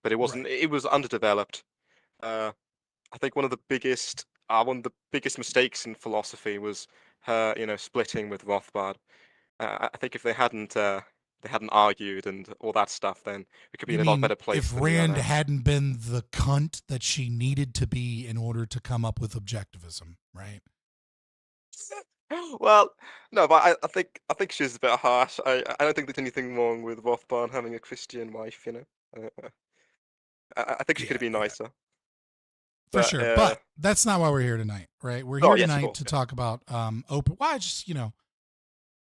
but it wasn't. Right. It was underdeveloped. I think one of the biggest mistakes in philosophy was her, splitting with Rothbard. I think if they hadn't argued and all that stuff, then we could be You in a lot mean better place if than we are Rand now. hadn't been the cunt that she needed to be in order to come up with objectivism, right? Well, no, but I think she's a bit harsh. I don't think there's anything wrong with Rothbard having a Christian wife. I think she could have been nicer. For But, sure. But that's not why we're here tonight, right? We're Oh, here yes, of tonight course, to yeah. talk about open. Why just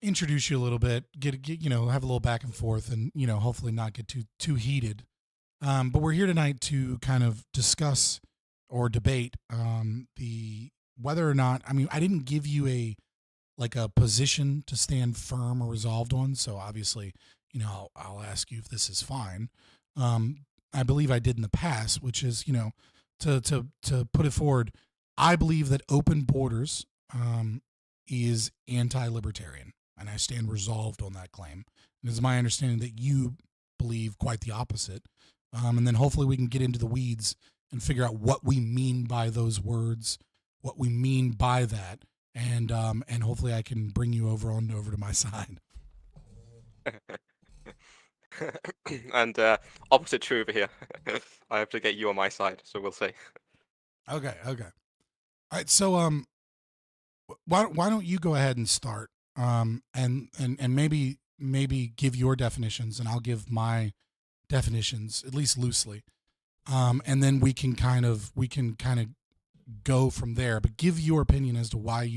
introduce you a little bit, get have a little back and forth, and hopefully not get too heated. But we're here tonight to kind of discuss or debate the whether or not. I mean, I didn't give you a position to stand firm or resolved on, so obviously, I'll ask you if this is fine. I believe I did in the past, which is to put it forward. I believe that open borders is anti-libertarian, and I stand resolved on that claim. And it's my understanding that you believe quite the opposite. And then hopefully we can get into the weeds and figure out what we mean by those words, what we mean by that, and hopefully I can bring you over to my side. And opposite true over here. I have to get you on my side, so we'll see. Okay. All right. So why don't you go ahead and start? And maybe give your definitions, and I'll give my definitions, at least loosely. And then we can kind of go from there. But give your opinion as to why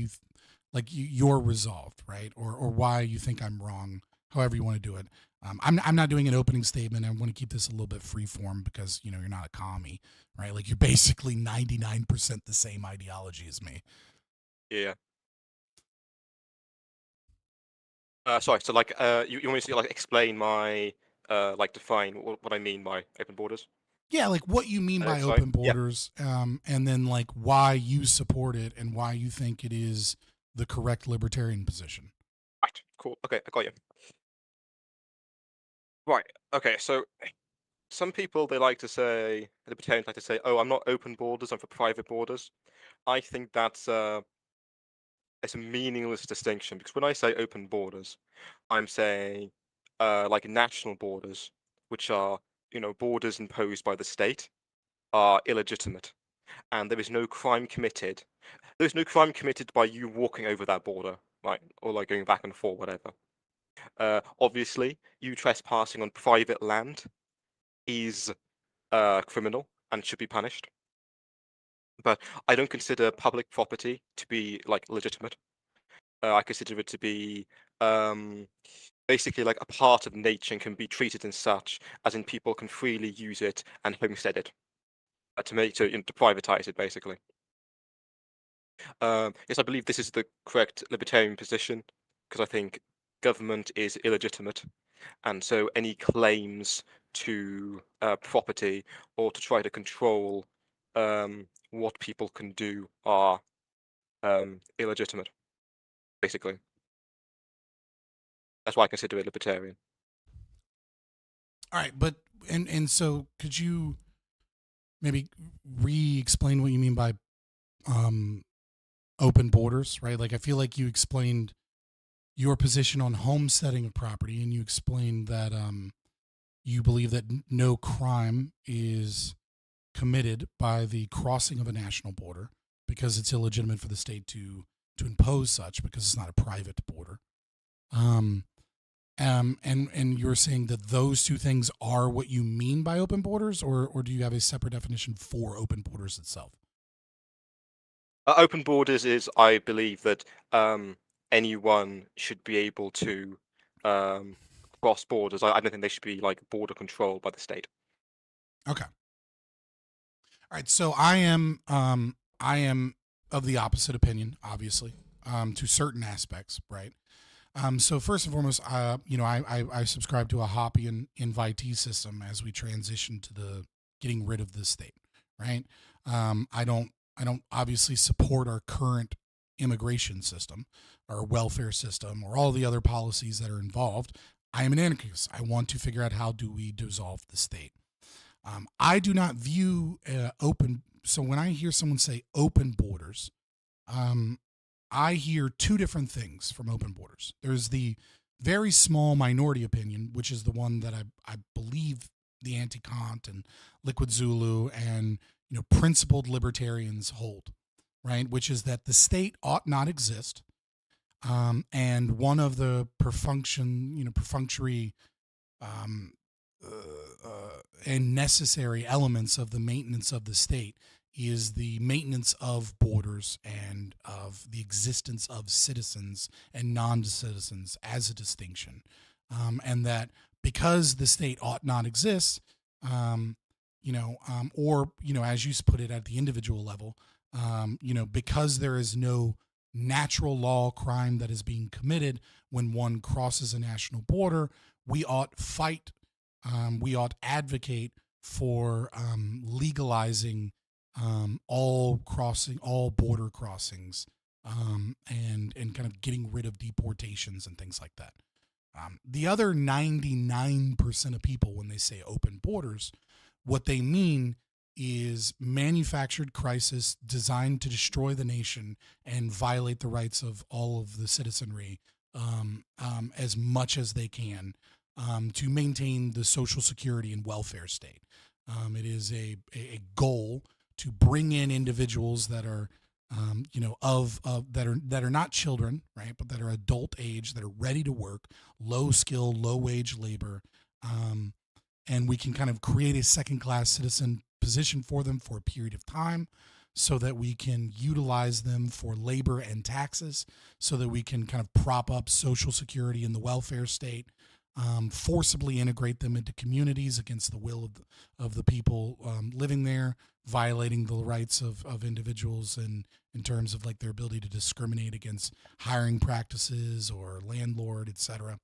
you're resolved, right? Or why you think I'm wrong. However you want to do it. I'm not doing an opening statement. I want to keep this a little bit free form because you're not a commie, right? Like you're basically 99% the same ideology as me. Yeah. Sorry. So you want me to explain my define what I mean by open borders? Yeah, like what you mean by open borders, and then why you support it and why you think it is the correct libertarian position. Right. Cool. Okay, I got you. Right. Okay. So some people libertarians like to say, "Oh, I'm not open borders. I'm for private borders." I think that's it's a meaningless distinction because when I say open borders, I'm saying national borders, which are borders imposed by the state, are illegitimate, and there is no crime committed. There's no crime committed by you walking over that border, right, or going back and forth, whatever. Obviously, you trespassing on private land is criminal and should be punished. But I don't consider public property to be legitimate. I consider it to be basically a part of nature and can be treated as such, as in people can freely use it and homestead it to privatize it, basically. Yes, I believe this is the correct libertarian position because I think government is illegitimate, and so any claims to property or to try to control what people can do are illegitimate, basically. That's why I consider it libertarian. All right, but and so could you maybe re-explain what you mean by open borders, right? Like I feel like you explained your position on homesteading of property, and you explained that you believe that no crime is committed by the crossing of a national border because it's illegitimate for the state to impose such because it's not a private border. And you're saying that those two things are what you mean by open borders, or do you have a separate definition for open borders itself? Open borders is, I believe that anyone should be able to cross borders. I don't think they should be border controlled by the state. Okay. All right. So I am of the opposite opinion, obviously, to certain aspects, right? So first and foremost, I subscribe to a Hoppean invitee system as we transition to the getting rid of this state, right? I don't obviously support our current immigration system, our welfare system, or all the other policies that are involved. I am an anarchist. I want to figure out how do we dissolve the state. I do not view open. So when I hear someone say open borders, I hear two different things from open borders. There's the very small minority opinion, which is the one that I believe the anti-Kant and Liquid Zulu and principled libertarians hold, right? Which is that the state ought not exist, and one of the perfunctory and necessary elements of the maintenance of the state is the maintenance of borders and of the existence of citizens and non-citizens as a distinction, and that because the state ought not exist, or as you put it at the individual level, because there is no natural law crime that is being committed when one crosses a national border, we ought fight, we ought advocate for legalizing all border crossings, and kind of getting rid of deportations and things like that. The other 99% of people, when they say open borders, what they mean is manufactured crisis designed to destroy the nation and violate the rights of all of the citizenry as much as they can to maintain the social security and welfare state. It is a goal to bring in individuals that are that are not children, right, but that are adult age, that are ready to work, low skill, low wage labor, and we can kind of create a second class citizen position for them for a period of time, so that we can utilize them for labor and taxes, so that we can kind of prop up social security and the welfare state, forcibly integrate them into communities against the will of the people living there, violating the rights of individuals in terms of like their ability to discriminate against hiring practices or landlord, etc.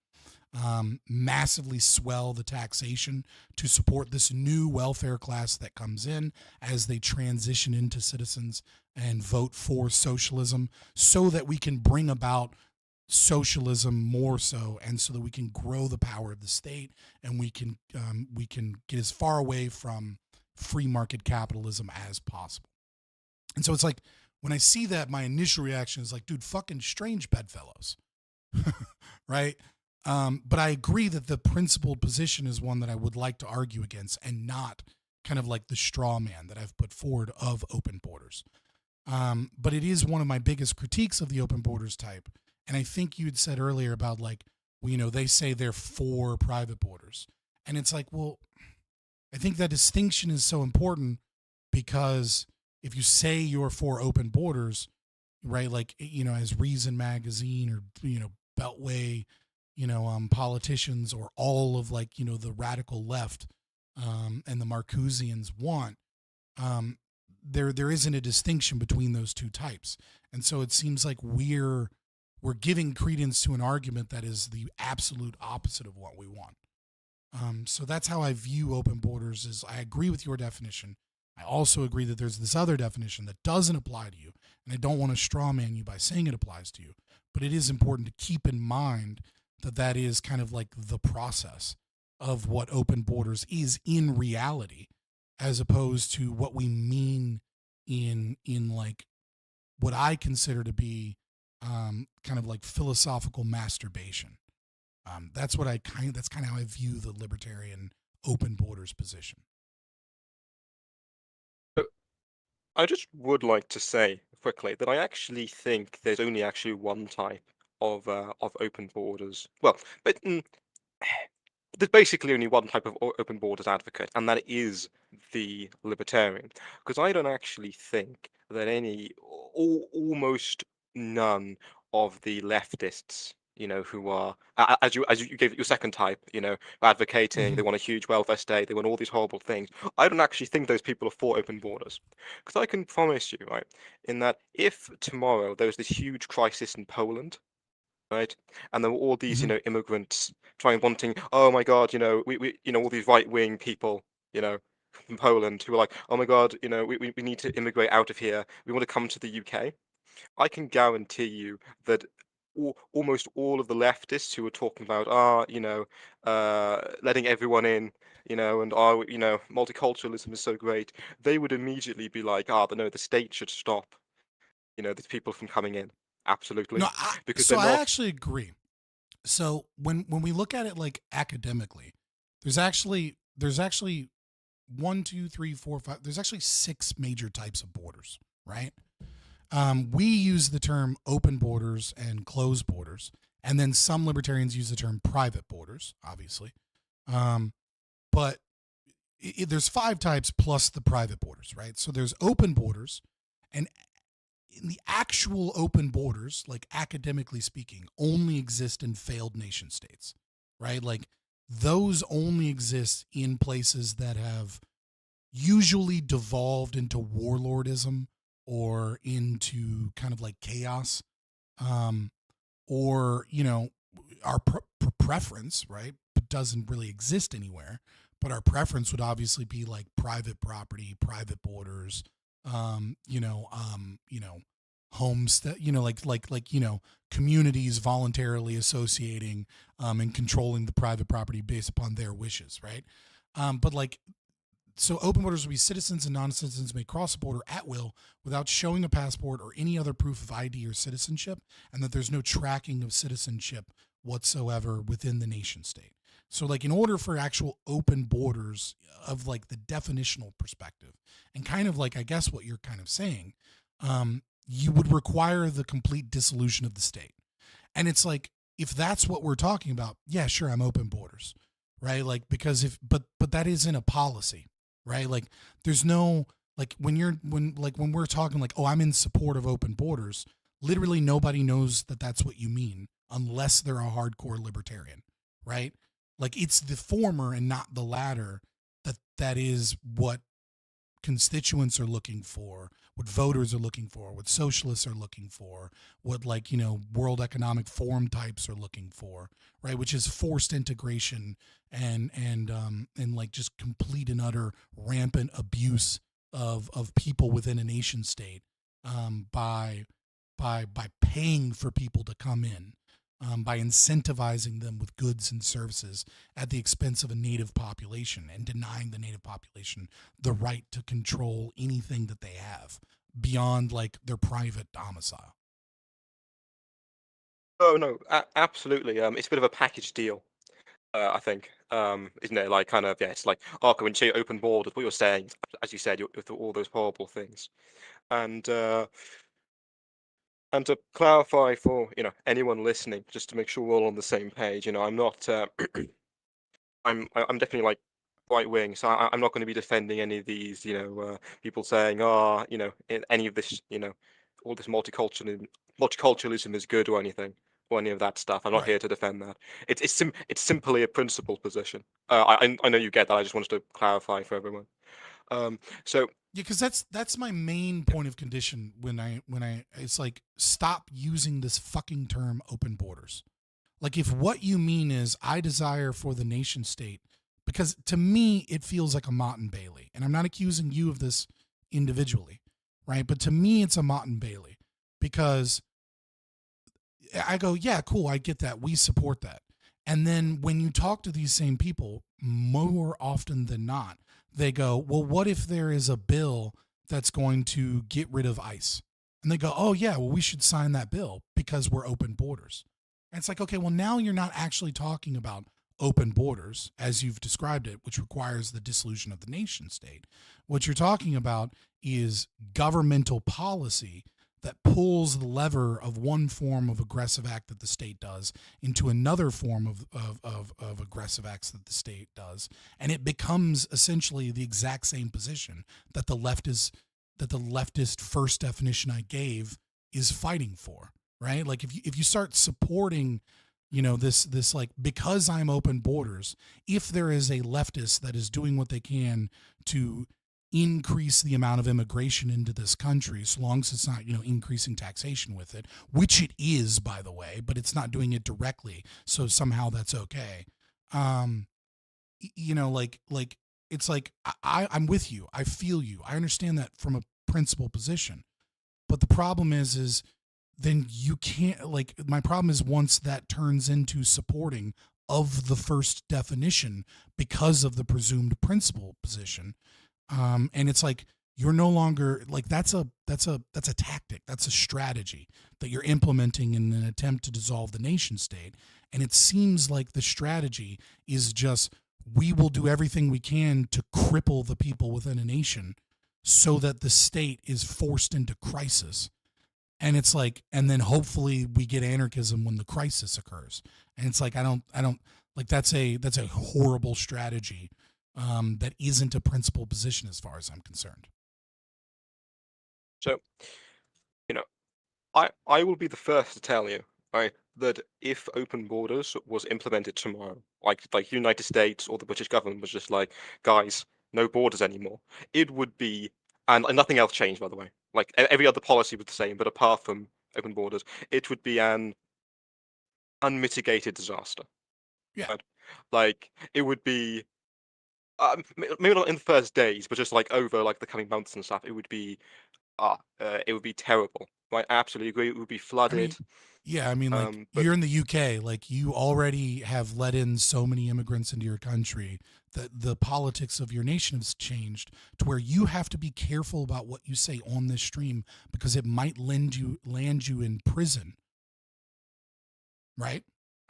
Massively swell the taxation to support this new welfare class that comes in as they transition into citizens and vote for socialism, so that we can bring about socialism more so, and so that we can grow the power of the state, and we can get as far away from free market capitalism as possible. And so it's like, when I see that, my initial reaction is like, dude, fucking strange bedfellows. Right? But I agree that the principled position is one that I would like to argue against, and not kind of like the straw man that I've put forward of open borders. But it is one of my biggest critiques of the open borders type. And I think you had said earlier about like, well, they say they're for private borders. And it's like, well, I think that distinction is so important, because if you say you're for open borders, right, like, as Reason Magazine or, Beltway, politicians, or all of like, the radical left and the Marcusians want, there isn't a distinction between those two types. And so it seems like we're giving credence to an argument that is the absolute opposite of what we want. So that's how I view open borders. Is I agree with your definition. I also agree that there's this other definition that doesn't apply to you, and I don't want to straw man you by saying it applies to you, but it is important to keep in mind that that is kind of like the process of what open borders is in reality, as opposed to what we mean in like what I consider to be kind of like philosophical masturbation. That's kind of how I view the libertarian open borders position. I just would like to say quickly that I actually think there's only actually one type of open borders. Well, but there's basically only one type of open borders advocate, and that is the libertarian. Because I don't actually think that almost none of the leftists, who are, as you gave your second type, advocating, they want a huge welfare state, they want all these horrible things. I don't actually think those people are for open borders. Because I can promise you, right, in that if tomorrow there was this huge crisis in Poland, right, and there were all these, immigrants wanting, oh my God, we all these right-wing people, from Poland who are like, oh my God, we need to immigrate out of here, we want to come to the UK. I can guarantee you that almost all of the leftists who are talking about, letting everyone in, and multiculturalism is so great, they would immediately be like, no, the state should stop, these people from coming in. Absolutely. No, because I actually agree. So when we look at it like academically, there's actually 1, 2, 3, 4, 5. There's actually 6 major types of borders, right? We use the term open borders and closed borders, and then some libertarians use the term private borders, obviously. But there's 5 types plus the private borders, right? So there's open borders, and in the actual open borders, like academically speaking, only exist in failed nation states, right? Like those only exist in places that have usually devolved into warlordism or into kind of like chaos, or, you know, our preference, right, doesn't really exist anywhere, but our preference would obviously be like private property, private borders, homestead, communities voluntarily associating and controlling the private property based upon their wishes, right? But like, so open borders would be citizens and non-citizens may cross the border at will without showing a passport or any other proof of ID or citizenship, and that there's no tracking of citizenship whatsoever within the nation state. So like in order for actual open borders of like the definitional perspective, and kind of like, I guess what you're kind of saying, you would require the complete dissolution of the state. And it's like, if that's what we're talking about, yeah, sure, I'm open borders, right? Like, because but that isn't a policy, right? Like there's no, like when we're talking like, oh, I'm in support of open borders, literally nobody knows that that's what you mean unless they're a hardcore libertarian, right? Like it's the former and not the latter that is what constituents are looking for, what voters are looking for, what socialists are looking for, what World Economic Forum types are looking for, right? Which is forced integration and like just complete and utter rampant abuse of people within a nation state by paying for people to come in. By incentivizing them with goods and services at the expense of a native population and denying the native population the right to control anything that they have beyond like their private domicile. Oh no, absolutely. It's a bit of a package deal, I think, isn't it? Like kind of, yeah, it's like, oh, when you say open borders, what you're saying, as you said, with all those horrible things, and to clarify for anyone listening, just to make sure we're all on the same page, I'm not, I'm definitely like right wing, so I'm not going to be defending any of these, people saying, any of this, all this multiculturalism is good or anything, or any of that stuff. I'm not here to defend that. It's simply a principled position. I know you get that. I just wanted to clarify for everyone. So yeah, because that's my main point of condition when I it's like, stop using this fucking term open borders. Like if what you mean is I desire for the nation state, because to me it feels like a Mott and Bailey, and I'm not accusing you of this individually, right? But to me it's a Mott and Bailey, because I go, yeah, cool, I get that, we support that. And then when you talk to these same people, more often than not, they go, well, what if there is a bill that's going to get rid of ICE? And they go, oh yeah, well, we should sign that bill because we're open borders. And it's like, okay, well, now you're not actually talking about open borders as you've described it, which requires the dissolution of the nation state. What you're talking about is governmental policy that pulls the lever of one form of aggressive act that the state does into another form of aggressive acts that the state does. And it becomes essentially the exact same position that the leftist first definition I gave is fighting for, right? Like if you start supporting, this like, because I'm open borders, if there is a leftist that is doing what they can to increase the amount of immigration into this country, so long as it's not, increasing taxation with it, which it is, by the way, but it's not doing it directly, so somehow that's okay. Like it's like, I'm with you. I feel you. I understand that from a principal position. But the problem is then you can't, like, my problem is once that turns into supporting of the first definition because of the presumed principal position, and it's like, you're no longer like, that's a tactic, that's a strategy that you're implementing in an attempt to dissolve the nation state. And it seems like the strategy is just, we will do everything we can to cripple the people within a nation so that the state is forced into crisis. And it's like, and then hopefully we get anarchism when the crisis occurs. And it's like, I don't like, that's a horrible strategy that isn't a principled position as far as I'm concerned. So, I will be the first to tell you, right, that if open borders was implemented tomorrow, like United States or the British government was just like, guys, no borders anymore, it would be, and nothing else changed, by the way. Like every other policy was the same, but apart from open borders, it would be an unmitigated disaster. Yeah. Right? Like it would be, maybe not in the first days, but just like over like the coming months and stuff, it would be terrible. Right? I absolutely agree. It would be flooded. I mean, like But you're in the UK, like you already have let in so many immigrants into your country that the politics of your nation has changed to where you have to be careful about what you say on this stream because it might land you in prison. Right?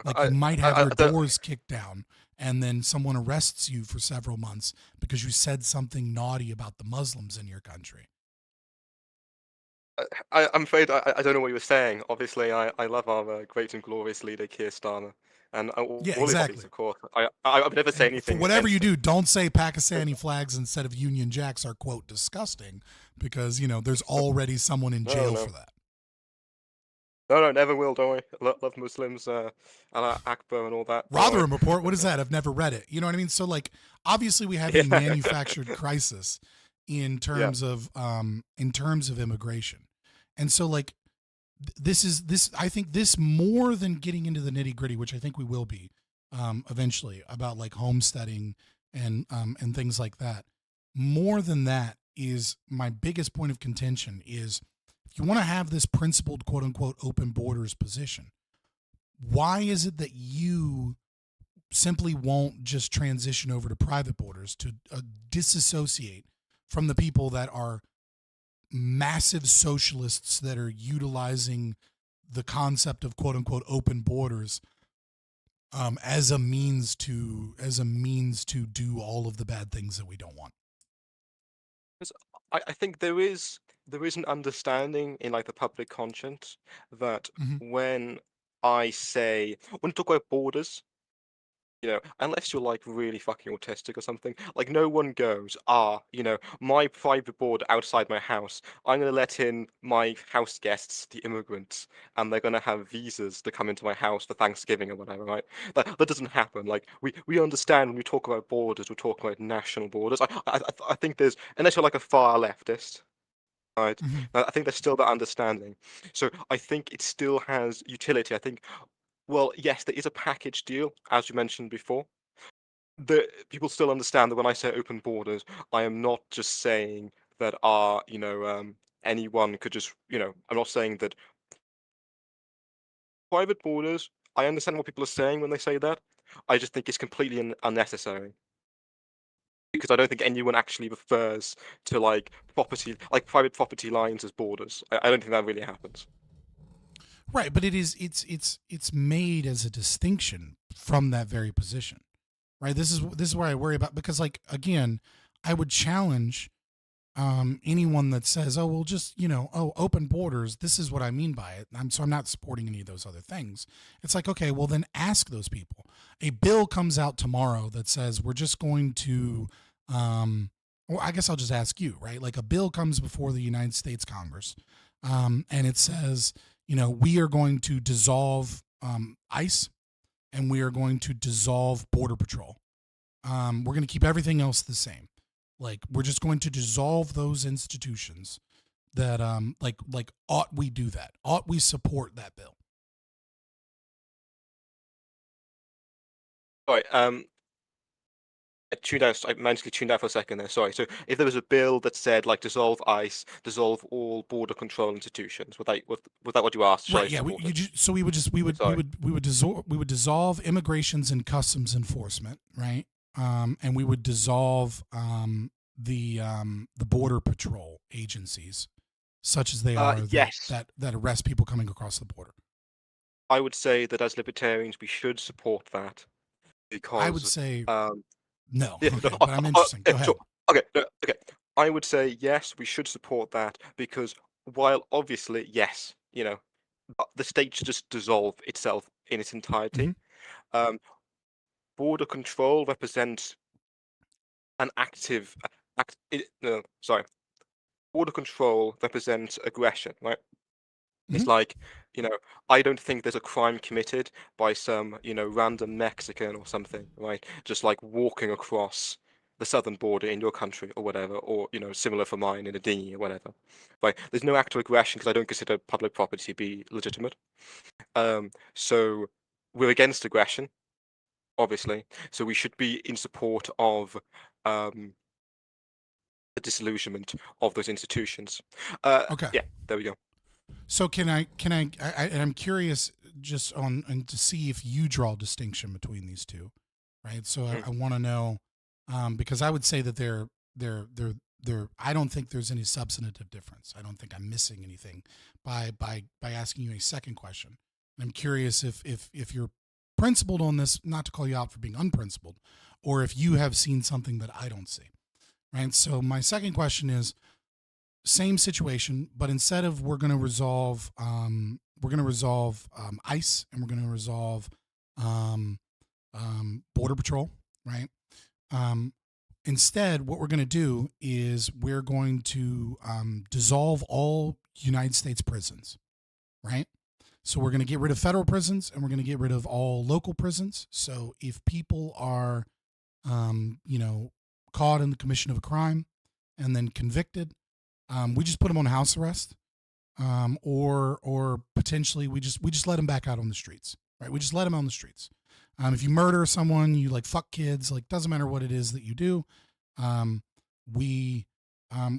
Like you might have your doors kicked down and then someone arrests you for several months because you said something naughty about the Muslims in your country. I'm afraid I don't know what you were saying. Obviously, I love our great and glorious leader Keir Starmer, and all Yeah, his exactly. hobbies, of course. I would never say anything. For whatever you against do, don't say Pakistani flags instead of Union Jacks are quote disgusting, because there's already someone in jail for that. No, never will. Don't worry. Love Muslims, Allah Akbar, and all that. Rotherham Report. What is that? I've never read it. You know what I mean? So like, obviously, we have a manufactured crisis in terms of immigration, and so like, this. I think this more than getting into the nitty gritty, which I think we will be eventually about like homesteading and things like that. More than that is my biggest point of contention is if you want to have this principled quote unquote open borders position, why is it that you simply won't just transition over to private borders to disassociate from the people that are massive socialists that are utilizing the concept of quote unquote open borders as a means to do all of the bad things that we don't want? I think there is an understanding in like the public conscience that when I talk about borders, unless you're like really fucking autistic or something, like no one goes, my private border outside my house, I'm gonna let in my house guests, the immigrants, and they're gonna have visas to come into my house for Thanksgiving or whatever, right? That doesn't happen. Like we understand when we talk about borders, we're talking about national borders. I think there's, unless you're like a far leftist, right? I think there's still that understanding. So I think it still has utility. I think, well, yes, there is a package deal, as you mentioned before. The people still understand that when I say open borders, I am not just saying that anyone could just, I'm not saying that private borders. I understand what people are saying when they say that. I just think it's completely unnecessary. Because I don't think anyone actually refers to like private property lines as borders. I don't think that really happens. Right, but it's made as a distinction from that very position, right? This is where I worry about, because like again, I would challenge anyone that says, oh well, just open borders. This is what I mean by it. I'm not supporting any of those other things. It's like, okay, well then ask those people. A bill comes out tomorrow that says we're just going to, well, I guess I'll just ask you, right? Like a bill comes before the United States Congress, and it says, we are going to dissolve ICE and we are going to dissolve Border Patrol. We're going to keep everything else the same. Like, we're just going to dissolve those institutions that, ought we do that? Ought we support that bill? Sorry, I mentally tuned out for a second there. Sorry. So if there was a bill that said like dissolve ICE, dissolve all border control institutions, was that what you asked? Right. Yeah. We would dissolve immigrations and customs enforcement, right? And we would dissolve the border patrol agencies, such as they are that arrest people coming across the border. I would say that as libertarians, we should support that because I would say no. Yeah, okay, but I'm interested. Go ahead. Sure. Okay. I would say yes, we should support that because while obviously yes, the state should just dissolve itself in its entirety. Border control represents an active, sorry, border control represents aggression, right? It's like, I don't think there's a crime committed by some, random Mexican or something, right? Just like walking across the southern border in your country or whatever, or, similar for mine in a dinghy or whatever, right? There's no act of aggression because I don't consider public property to be legitimate. So we're against aggression, obviously. So we should be in support of the disillusionment of those institutions. Okay. Yeah, there we go. So I'm curious just on and to see if you draw a distinction between these two, right? So I want to know, because I would say that they're I don't think there's any substantive difference. I don't think I'm missing anything by asking you a second question. I'm curious if you're principled on this, not to call you out for being unprincipled, or if you have seen something that I don't see, right? So my second question is, same situation, but instead of we're going to resolve ICE and we're going to resolve border patrol, right? Instead, what we're going to do is we're going to dissolve all United States prisons, right? So we're going to get rid of federal prisons and we're going to get rid of all local prisons. So if people are, caught in the commission of a crime and then convicted, we just put them on house arrest, or potentially we just let them back out on the streets, right? We just let them on the streets. If you murder someone, you like fuck kids, like doesn't matter what it is that you do, we're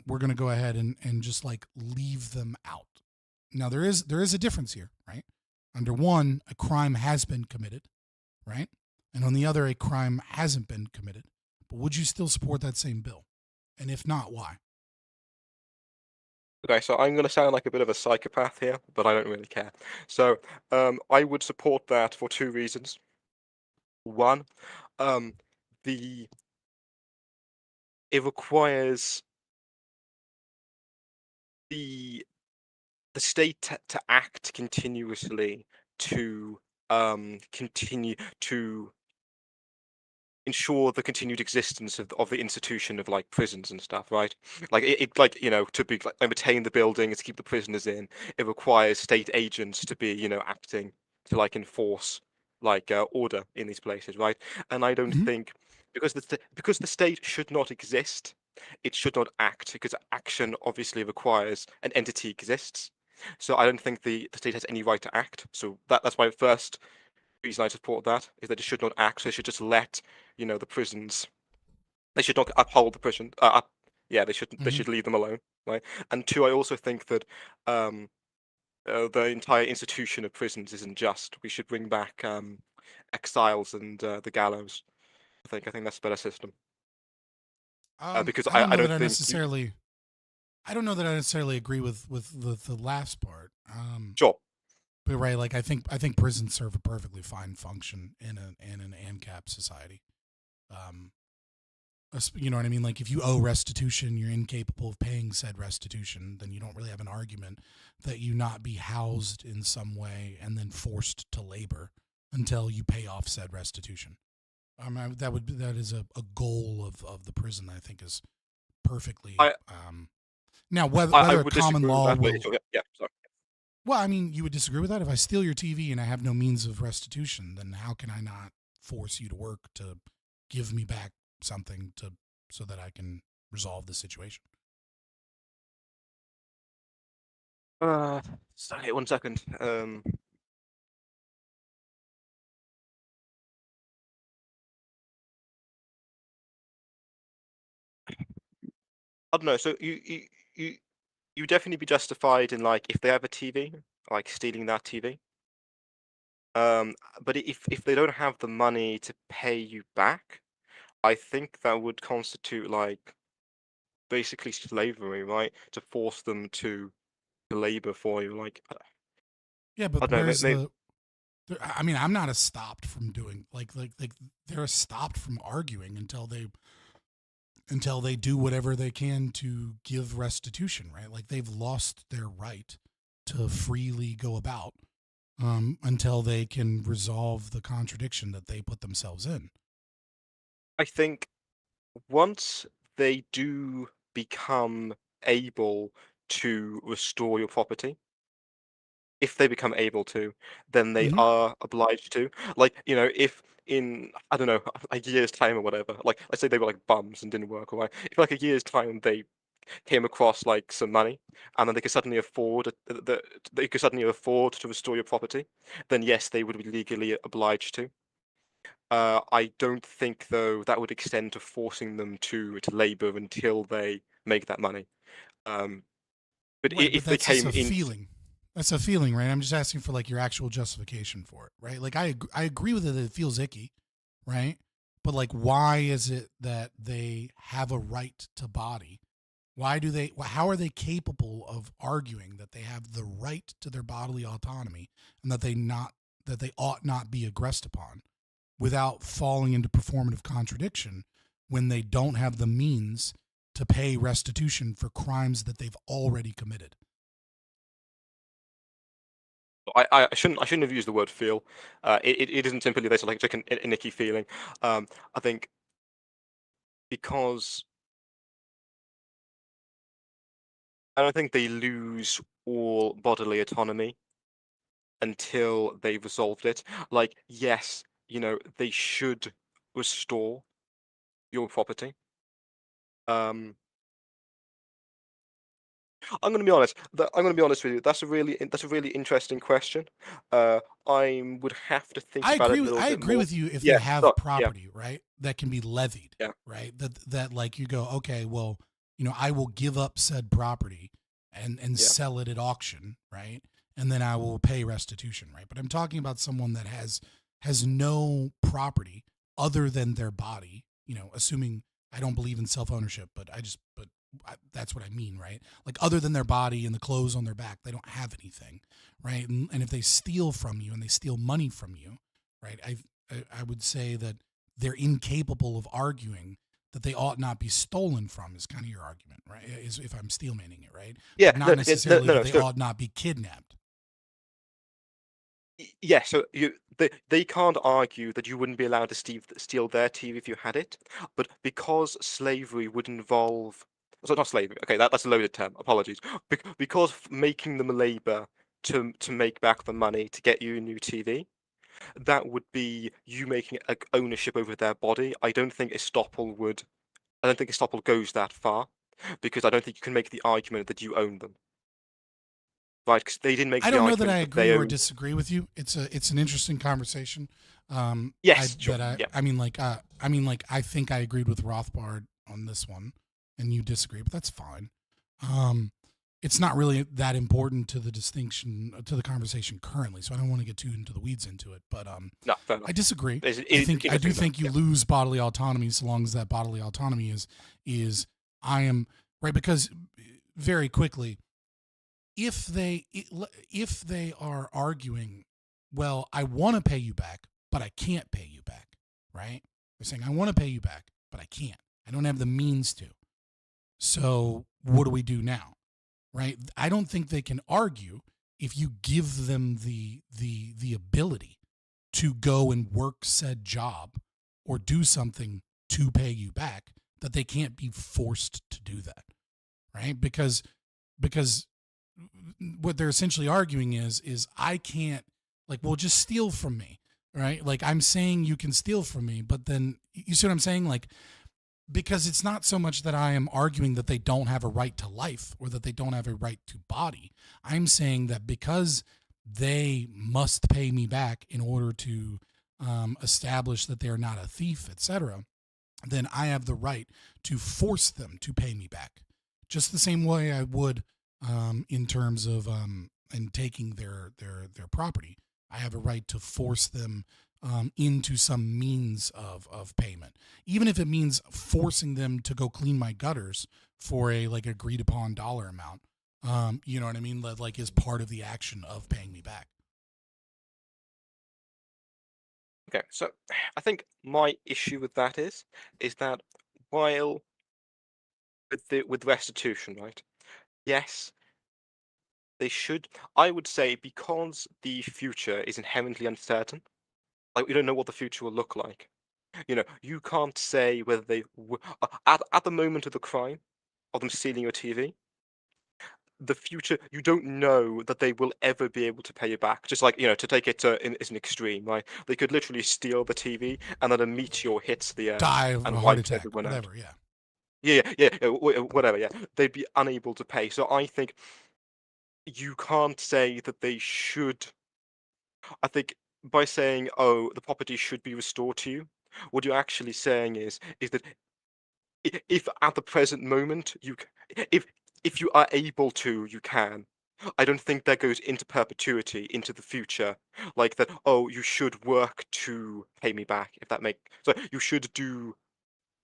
gonna go ahead and just like leave them out. Now there is a difference here, right? Under one, a crime has been committed, right? And on the other, a crime hasn't been committed. But would you still support that same bill? And if not, why? Okay, so I'm going to sound like a bit of a psychopath here, but I don't really care. So I would support that for two reasons. One, it requires the state to act continuously to continue to ensure the continued existence of the institution of like prisons and stuff, right? Like it like to be like maintain the building and to keep the prisoners in. It requires state agents to be acting to like enforce like order in these places, right? And I don't think because the state should not exist, it should not act because action obviously requires an entity exists. So I don't think the state has any right to act. So that's my first reason I support that is that it should not act. So it should just let the prisons. They should not uphold the prison. They should leave them alone, right? And two, I also think that the entire institution of prisons isn't just. We should bring back exiles and the gallows. I think that's a better system. Because I don't know I don't that I think necessarily. I don't know that I necessarily agree with the last part. Sure. But right, like I think prisons serve a perfectly fine function in an Ancap society. You know what I mean? Like if you owe restitution, you're incapable of paying said restitution, then you don't really have an argument that you not be housed in some way and then forced to labor until you pay off said restitution. That is a goal of the prison that I think is perfectly. Now whether common law will. Yeah, sorry. Well, I mean, you would disagree with that? If I steal your TV and I have no means of restitution, then how can I not force you to work to give me back something so that I can resolve the situation? Sorry, 1 second. I don't know. So you definitely be justified in like if they have a TV, like stealing that TV. But if they don't have the money to pay you back, I think that would constitute like basically slavery, right? To force them to labor for you, like. Yeah, but I don't know, where's the? I mean, I'm not stopped from doing like they're stopped from arguing until they do whatever they can to give restitution, right? Like they've lost their right to freely go about until they can resolve the contradiction that they put themselves in. I think once they do become able to restore your property, if they become able to, then they are obliged to. Like, if in, I don't know, a year's time or whatever, like, let's say they were like bums and didn't work, or if like a year's time they came across like some money and then they could suddenly afford they could suddenly afford to restore your property, then yes, they would be legally obliged to. I don't think though that would extend to forcing them to labor until they make that money. But Right, if but they that's just came a in, feeling. That's a feeling, right? I'm just asking for like your actual justification for it, right? Like I agree with it that it feels icky, right? But like, why is it that they have a right to body? Why do they? How are they capable of arguing that they have the right to their bodily autonomy and that they ought not be aggressed upon, without falling into performative contradiction when they don't have the means to pay restitution for crimes that they've already committed? I shouldn't have used the word feel. It isn't simply this like just an icky feeling. I think because I don't think they lose all bodily autonomy until they've resolved it. Like, yes, they should restore your property. I'm going to be honest. I'm going to be honest with you. That's a really interesting question. I would have to think about it a little I bit agree more. with you if they Yeah. have So, yeah. property, right, that can be levied, Yeah. right? That like you go, okay, well, I will give up said property and Yeah. sell it at auction, right? And then I will pay restitution, right? But I'm talking about someone that has no property other than their body, assuming I don't believe in self-ownership, but that's what I mean, right? Like other than their body and the clothes on their back, they don't have anything, right? And if they steal from you and they steal money from you, right? I would say that they're incapable of arguing that they ought not be stolen from, is kind of your argument, right? Is if I'm steel manning it, right? Yeah. But not necessarily No, that they so, ought not be kidnapped. yeah. So they can't argue that you wouldn't be allowed to steal their TV if you had it, but because slavery would involve, so not slavery. Okay, that's a loaded term. Apologies. Because making them labor to make back the money to get you a new TV, that would be you making ownership over their body. I don't think Estoppel goes that far, because I don't think you can make the argument that you own them. Right? Because they didn't make I the don't know that argument I that they agree or own. disagree with you. It's an interesting conversation. Yes, sure. Yeah. I mean, I think I agreed with Rothbard on this one, and you disagree, but that's fine. It's not really that important to the distinction to the conversation currently, so I don't want to get too into the weeds into it. But No, fair enough. I disagree. I do think you lose bodily autonomy so long as that bodily autonomy is I am right, because very quickly, if they are arguing, well, I want to pay you back, but I can't pay you back, right? They're saying I want to pay you back, but I can't. I don't have the means to. So what do we do now? Right? I don't think they can argue if you give them the ability to go and work said job or do something to pay you back, that they can't be forced to do that, right? Because what they're essentially arguing is I can't, like, well, just steal from me, right? Like, I'm saying you can steal from me, but then you see what I'm saying? Like, because it's not so much that I am arguing that they don't have a right to life or that they don't have a right to body. I'm saying that because they must pay me back in order to establish that they are not a thief, etc., then I have the right to force them to pay me back, just the same way I would in terms of in taking their property. I have a right to force them into some means of payment, even if it means forcing them to go clean my gutters for a like agreed upon dollar amount. You know what I mean? That like is part of the action of paying me back. Okay, so I think my issue with that is that while with restitution, right? Yes, they should. I would say because the future is inherently uncertain, like we don't know what the future will look like. You can't say whether they at the moment of the crime of them stealing your TV. The future, you don't know that they will ever be able to pay you back. Just like, to take it as an extreme, right? They could literally steal the TV and then a meteor hits the Earth Die of and a heart wipes attack, everyone out. whatever. Yeah. Yeah, whatever. Yeah, they'd be unable to pay. So I think you can't say that they should. I think by saying, "Oh, the property should be restored to you," what you're actually saying is that if at the present moment if you are able to, you can. I don't think that goes into perpetuity into the future, like that. Oh, you should work to pay me back. If that make so, you should do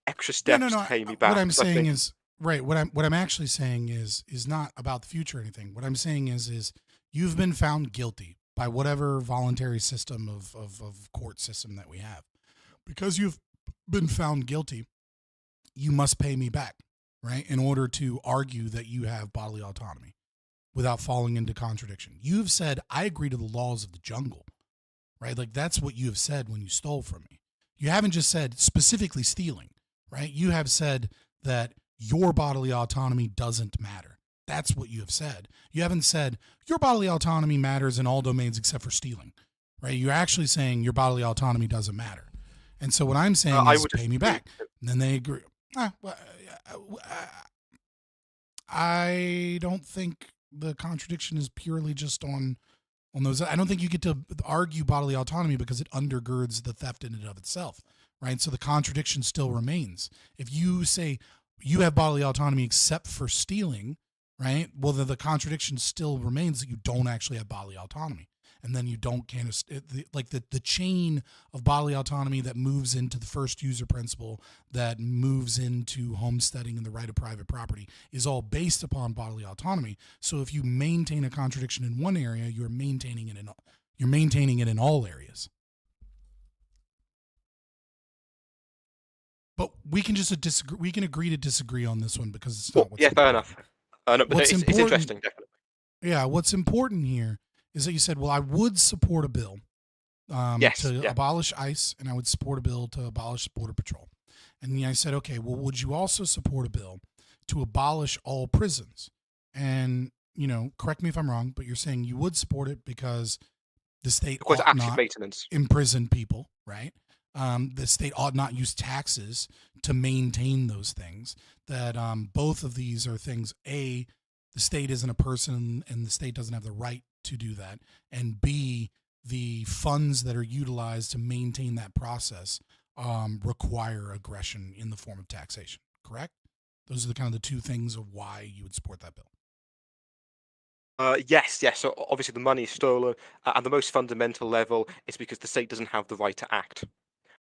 extra steps No. to pay me What back. I'm 'cause I saying think is right. What I'm actually saying is not about the future or anything. What I'm saying is you've been found guilty by whatever voluntary system of court system that we have. Because you've been found guilty, you must pay me back, right? In order to argue that you have bodily autonomy without falling into contradiction. You've said, I agree to the laws of the jungle, right? Like that's what you have said when you stole from me. You haven't just said specifically stealing, right? You have said that your bodily autonomy doesn't matter. That's what you have said. You haven't said your bodily autonomy matters in all domains except for stealing, right? You're actually saying your bodily autonomy doesn't matter. And so what I'm saying is pay me back. And then they agree. I don't think the contradiction is purely just on those. I don't think you get to argue bodily autonomy because it undergirds the theft in and of itself, right? So the contradiction still remains. If you say you have bodily autonomy except for stealing, right? Well, the contradiction still remains that you don't actually have bodily autonomy. And then you don't the chain of bodily autonomy that moves into the first user principle, that moves into homesteading and the right of private property is all based upon bodily autonomy. So if you maintain a contradiction in one area, you're maintaining it in all areas. But we can just disagree. We can agree to disagree on this one because it's not what's fair enough. No, but it's interesting, definitely. Yeah, what's important here is that you said, well, I would support a bill to abolish ICE, and I would support a bill to abolish Border Patrol. And I said, okay, well, would you also support a bill to abolish all prisons? And, correct me if I'm wrong, but you're saying you would support it because the state ought not maintenance. Imprison people, right? The state ought not use taxes to maintain those things. That both of these are things, A, the state isn't a person and the state doesn't have the right to do that, and B, the funds that are utilized to maintain that process require aggression in the form of taxation. Correct? Those are the two things of why you would support that bill. Yes. So obviously the money is stolen. At the most fundamental level, it's because the state doesn't have the right to act.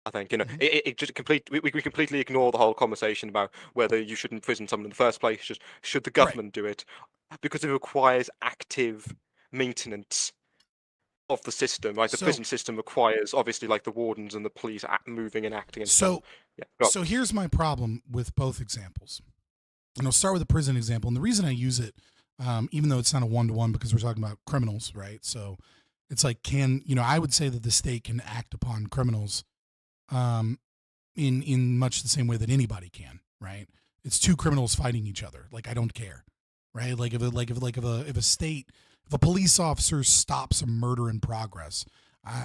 I think it just we completely ignore the whole conversation about whether you should imprison someone in the first place. Just should the government do it, because it requires active maintenance of the system, right? The prison system requires obviously like the wardens and the police moving and acting. And so here's my problem with both examples, and I'll start with the prison example. And the reason I use it, even though it's not a one-to-one, because we're talking about criminals, right? So it's like, I would say that the state can act upon criminals in much the same way that anybody can, right? It's two criminals fighting each other. Like, I don't care, right? Like if a police officer stops a murder in progress,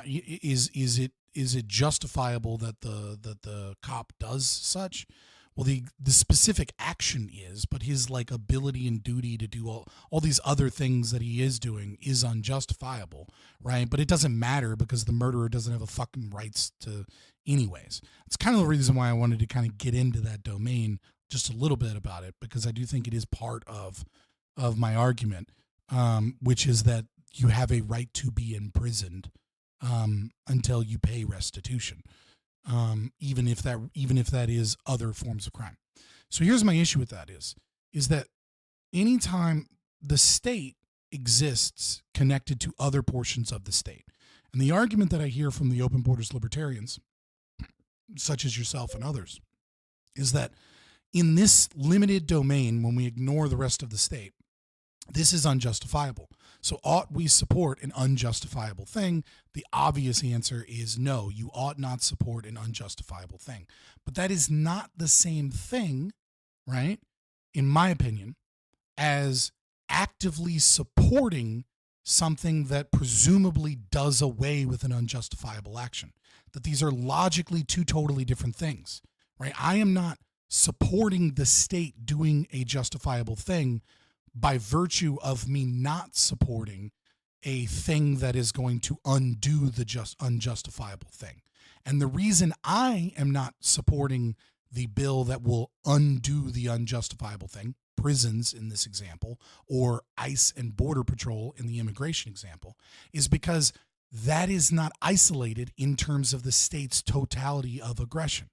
is it justifiable that the cop does such? Well, the specific action is, but his ability and duty to do all these other things that he is doing is unjustifiable, right? But it doesn't matter because the murderer doesn't have a fucking rights to anyways. It's kind of the reason why I wanted to kind of get into that domain just a little bit about it, because I do think it is part of my argument, which is that you have a right to be imprisoned until you pay restitution. Even if that is other forms of crime. So here's my issue with that is that anytime the state exists connected to other portions of the state, and the argument that I hear from the open borders libertarians, such as yourself and others, is that in this limited domain, when we ignore the rest of the state, this is unjustifiable. So ought we support an unjustifiable thing? The obvious answer is no, you ought not support an unjustifiable thing. But that is not the same thing, right, in my opinion, as actively supporting something that presumably does away with an unjustifiable action. That these are logically two totally different things, right? I am not supporting the state doing a justifiable thing by virtue of me not supporting a thing that is going to undo the unjustifiable thing. And the reason I am not supporting the bill that will undo the unjustifiable thing, prisons in this example, or ICE and Border Patrol in the immigration example, is because that is not isolated in terms of the state's totality of aggression.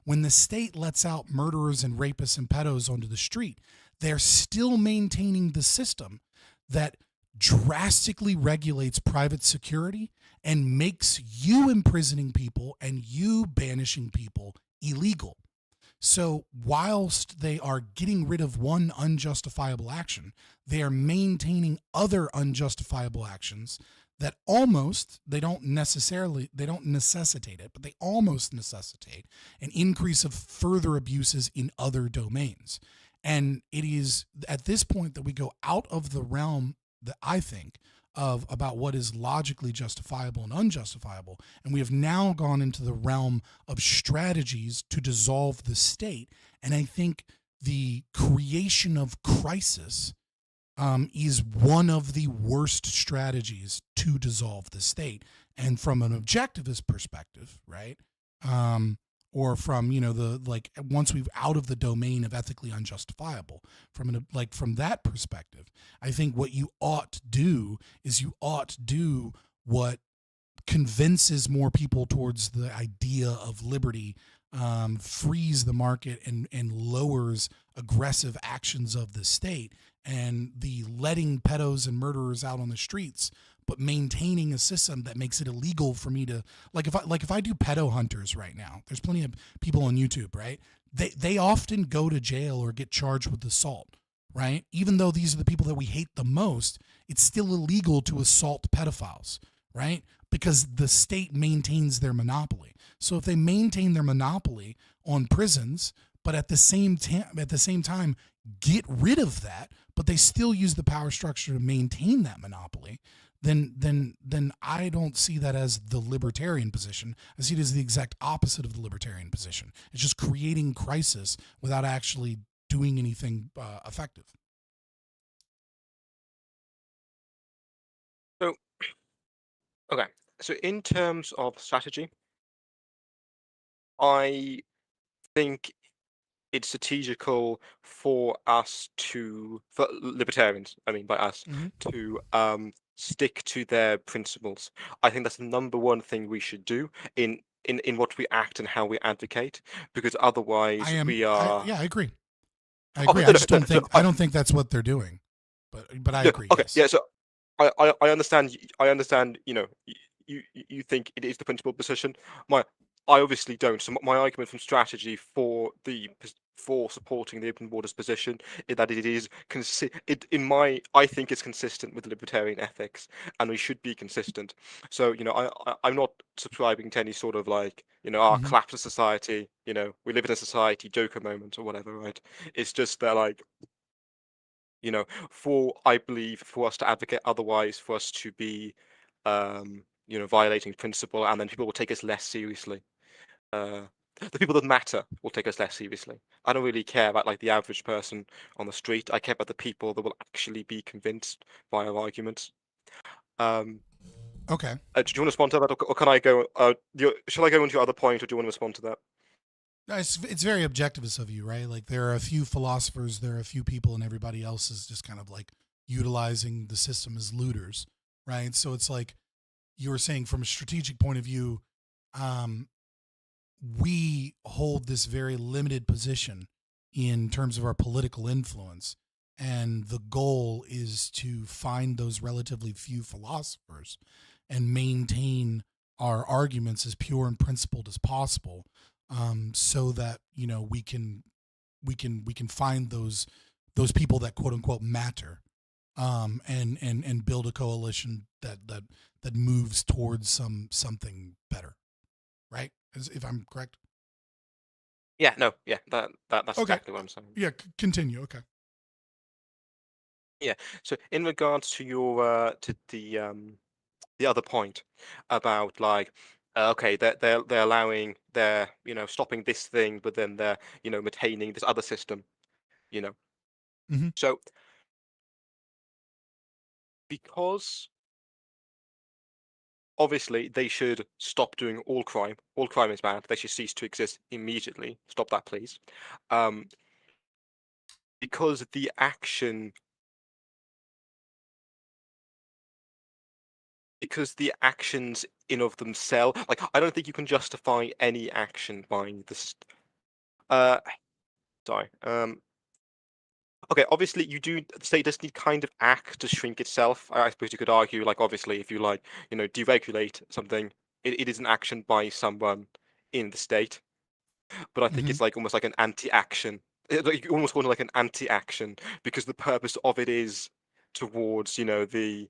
When the state lets out murderers and rapists and pedos onto the street, they're still maintaining the system that drastically regulates private security and makes you imprisoning people and you banishing people illegal. So whilst they are getting rid of one unjustifiable action, they are maintaining other unjustifiable actions that they don't necessitate it, but they almost necessitate an increase of further abuses in other domains. And it is at this point that we go out of the realm that I think of about what is logically justifiable and unjustifiable. And we have now gone into the realm of strategies to dissolve the state. And I think the creation of crisis is one of the worst strategies to dissolve the state. And from an objectivist perspective, right? Or from, once we've out of the domain of ethically unjustifiable, from that perspective, I think what you ought to do is you ought to do what convinces more people towards the idea of liberty, frees the market and lowers aggressive actions of the state, and the letting pedos and murderers out on the streets, but maintaining a system that makes it illegal for me to, if I do pedo hunters right now, there's plenty of people on YouTube, right? They often go to jail or get charged with assault, right? Even though these are the people that we hate the most, it's still illegal to assault pedophiles, right? Because the state maintains their monopoly. So if they maintain their monopoly on prisons, but at the same time get rid of that, but they still use the power structure to maintain that monopoly, then I don't see that as the libertarian position. I see it as the exact opposite of the libertarian position. It's just creating crisis without actually doing anything effective. So, okay. So in terms of strategy, I think it's strategical for libertarians, I mean by us, to stick to their principles. I think that's the number one thing we should do in what we act and how we advocate, because otherwise I agree. I don't think that's what they're doing, but I agree. Okay, yes. yeah. So I understand. You think it is the principal position. I obviously don't. So my argument from strategy for supporting the open borders position is that it is I think it's consistent with libertarian ethics, and we should be consistent. So I'm not subscribing to any sort of collapse of society. We live in a society, Joker moment or whatever, right? It's just that I believe for us to advocate otherwise, for us to be violating principle, and then people will take us less seriously. The people that matter will take us less seriously. I don't really care about the average person on the street. I care about the people that will actually be convinced by our arguments. Okay. Do you want to respond to that, or can I go? Shall I go into your other point, or do you want to respond to that? It's very objectivist of you, right? There are a few philosophers, there are a few people, and everybody else is just kind of utilizing the system as looters, right? So it's you were saying from a strategic point of view, we hold this very limited position in terms of our political influence, and the goal is to find those relatively few philosophers and maintain our arguments as pure and principled as possible, so that we can find those people that quote unquote matter, and build a coalition that moves towards something better, right? If I'm correct. Yeah, no, yeah, that's Okay. exactly what I'm saying. Yeah, continue. Okay. Yeah. So in regards to your to the other point about like okay, they're allowing they're stopping this thing, but then they're maintaining this other system, you know. Mm-hmm. So because obviously they should stop doing all crime. All crime is bad. They should cease to exist immediately. Stop that, please. Because the action because the actions in of themselves, like I don't think you can justify any action by this. Sorry. Okay, obviously you do. The state does need kind of act to shrink itself. I suppose you could argue, like obviously, if you like, deregulate something, it is an action by someone in the state. But I think Mm-hmm. it's like almost like an anti-action. Like, you almost call it like an anti-action because the purpose of it is towards, the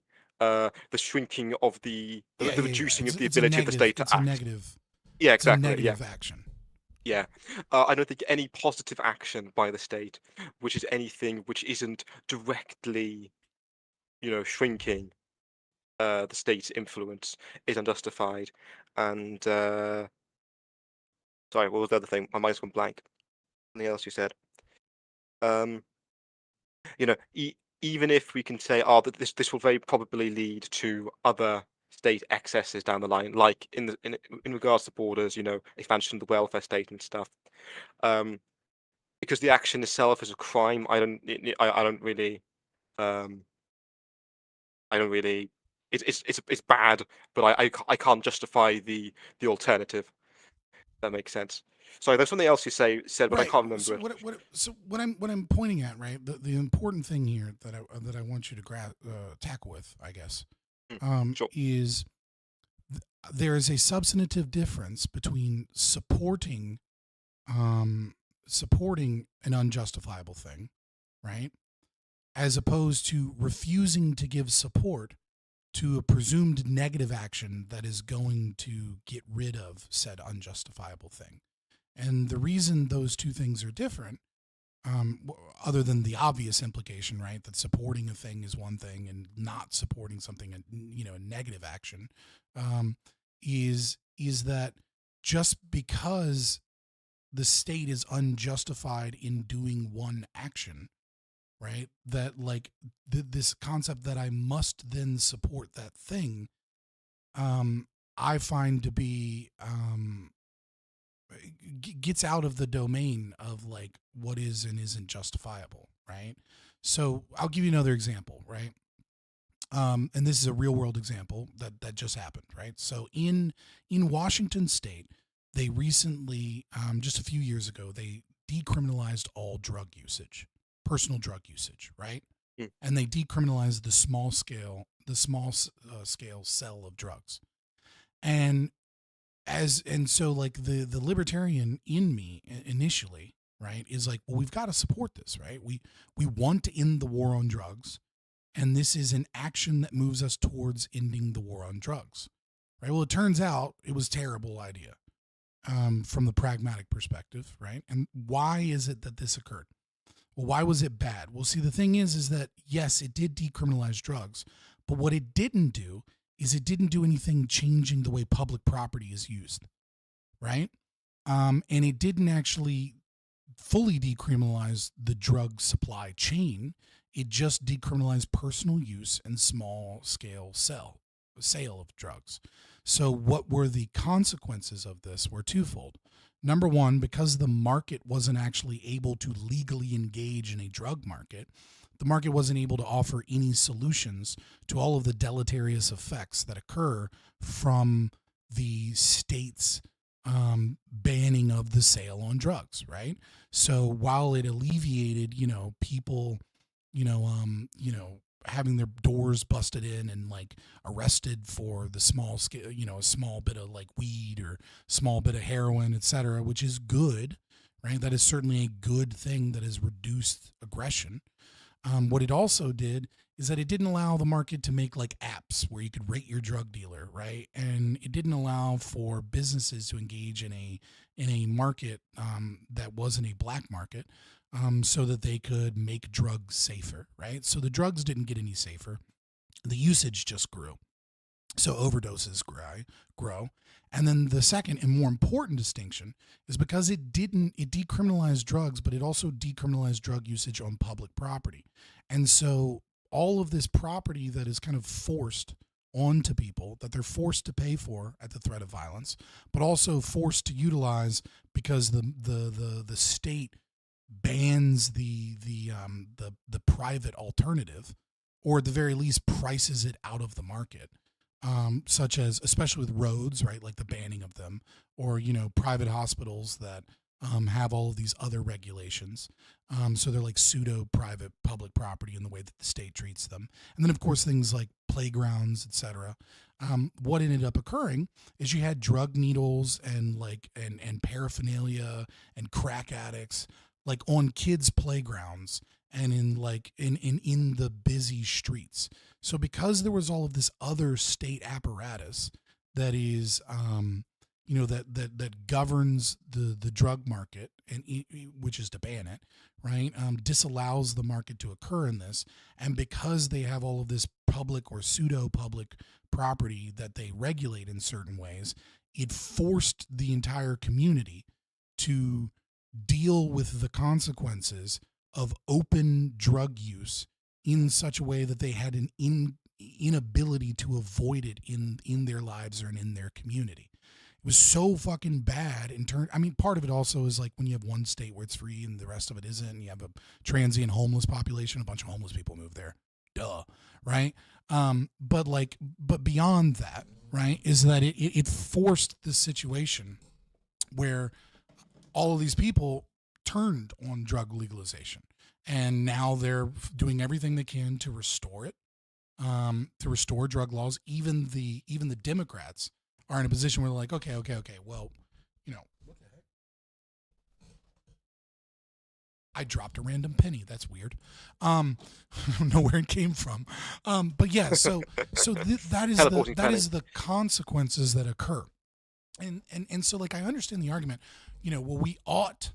shrinking of the reducing of the It's a ability of the negative. state to It's a act. negative. Yeah, It's a exactly. Yeah. negative action. Yeah, I don't think any positive action by the state, which is anything which isn't directly, shrinking the state's influence, is unjustified. And sorry, what was the other thing? My mind's gone blank. Something else you said. Um, even if we can say, oh, that this will very probably lead to other state excesses down the line, like in regards to borders, expansion of the welfare state and stuff. Because the action itself is a crime, I don't really, um, I don't really. It's bad, but I can't justify the alternative. That makes sense. Sorry, there's something else you said, but I Right. can't remember So what I'm pointing at, right? The important thing here that I want you to tackle with, I guess, Sure. is there is a substantive difference between supporting an unjustifiable thing, right, as opposed to refusing to give support to a presumed negative action that is going to get rid of said unjustifiable thing. And the reason those two things are different, other than the obvious implication, right, that supporting a thing is one thing and not supporting something, a negative action, is that just because the state is unjustified in doing one action, right, that like this concept that I must then support that thing, I find to be gets out of the domain of like what is and isn't justifiable, right? So I'll give you another example, right? And this is a real world example that just happened, right? So in Washington State, they recently, just a few years ago, they decriminalized all drug usage, personal drug usage, right? And they decriminalized the small scale sale of drugs, and so like the libertarian in me initially, right, is like, well, we've got to support this, right? We want to end the war on drugs, and this is an action that moves us towards ending the war on drugs, right? Well, it turns out it was a terrible idea from the pragmatic perspective, right? And why is it that this occurred? Well, why was it bad? Well, see, the thing is that yes, it did decriminalize drugs, but what it didn't do is it didn't do anything changing the way public property is used, right? And it didn't actually fully decriminalize the drug supply chain. It just decriminalized personal use and small scale sale of drugs. So what were the consequences of this were twofold. Number one, because the market wasn't actually able to legally engage in a drug market, the market wasn't able to offer any solutions to all of the deleterious effects that occur from the state's banning of the sale on drugs, right? So while it alleviated, people, having their doors busted in and like arrested for the small scale, a small bit of like weed or small bit of heroin, etc., which is good, right? That is certainly a good thing that has reduced aggression. What it also did is that it didn't allow the market to make like apps where you could rate your drug dealer, right? And it didn't allow for businesses to engage in a market that wasn't a black market, so that they could make drugs safer, right? So the drugs didn't get any safer. The usage just grew. So overdoses grow. And then the second and more important distinction is because it decriminalized drugs, but it also decriminalized drug usage on public property. And so all of this property that is kind of forced onto people, that they're forced to pay for at the threat of violence, but also forced to utilize because the state bans the private alternative, or at the very least prices it out of the market. Such as, especially with roads, right, like the banning of them, or, private hospitals that have all of these other regulations. So they're like pseudo-private public property in the way that the state treats them. And then, of course, things like playgrounds, etc. What ended up occurring is you had drug needles and paraphernalia and crack addicts like on kids' playgrounds and in the busy streets. So because there was all of this other state apparatus that is, that governs the drug market, and which is to ban it, right? Disallows the market to occur in this, and because they have all of this public or pseudo-public property that they regulate in certain ways, it forced the entire community to deal with the consequences of open drug use in such a way that they had an inability to avoid it in their lives or in their community. It was so fucking bad part of it also is like when you have one state where it's free and the rest of it isn't, and you have a transient homeless population, a bunch of homeless people move there. Duh. Right? But beyond that, right, is that it forced this situation where all of these people turned on drug legalization, and now they're doing everything they can to restore it, to restore drug laws. Even the Democrats are in a position where they're like, okay, well, what the heck? I dropped a random penny. That's weird. I don't know where it came from. But yeah, so that is the consequences that occur. And so like I understand the argument, well, we ought,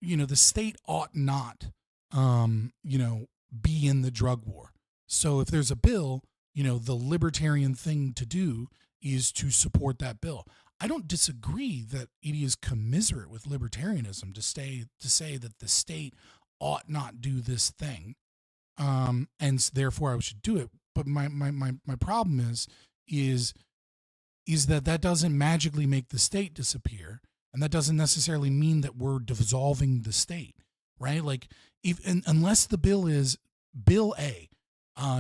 the state ought not be in the drug war. So if there's a bill, the libertarian thing to do is to support that bill. I don't disagree that it is commiserate with libertarianism to say that the state ought not do this thing, and therefore I should do it. But my problem is that doesn't magically make the state disappear, and that doesn't necessarily mean that we're dissolving the state, right? Like, unless the bill is Bill A,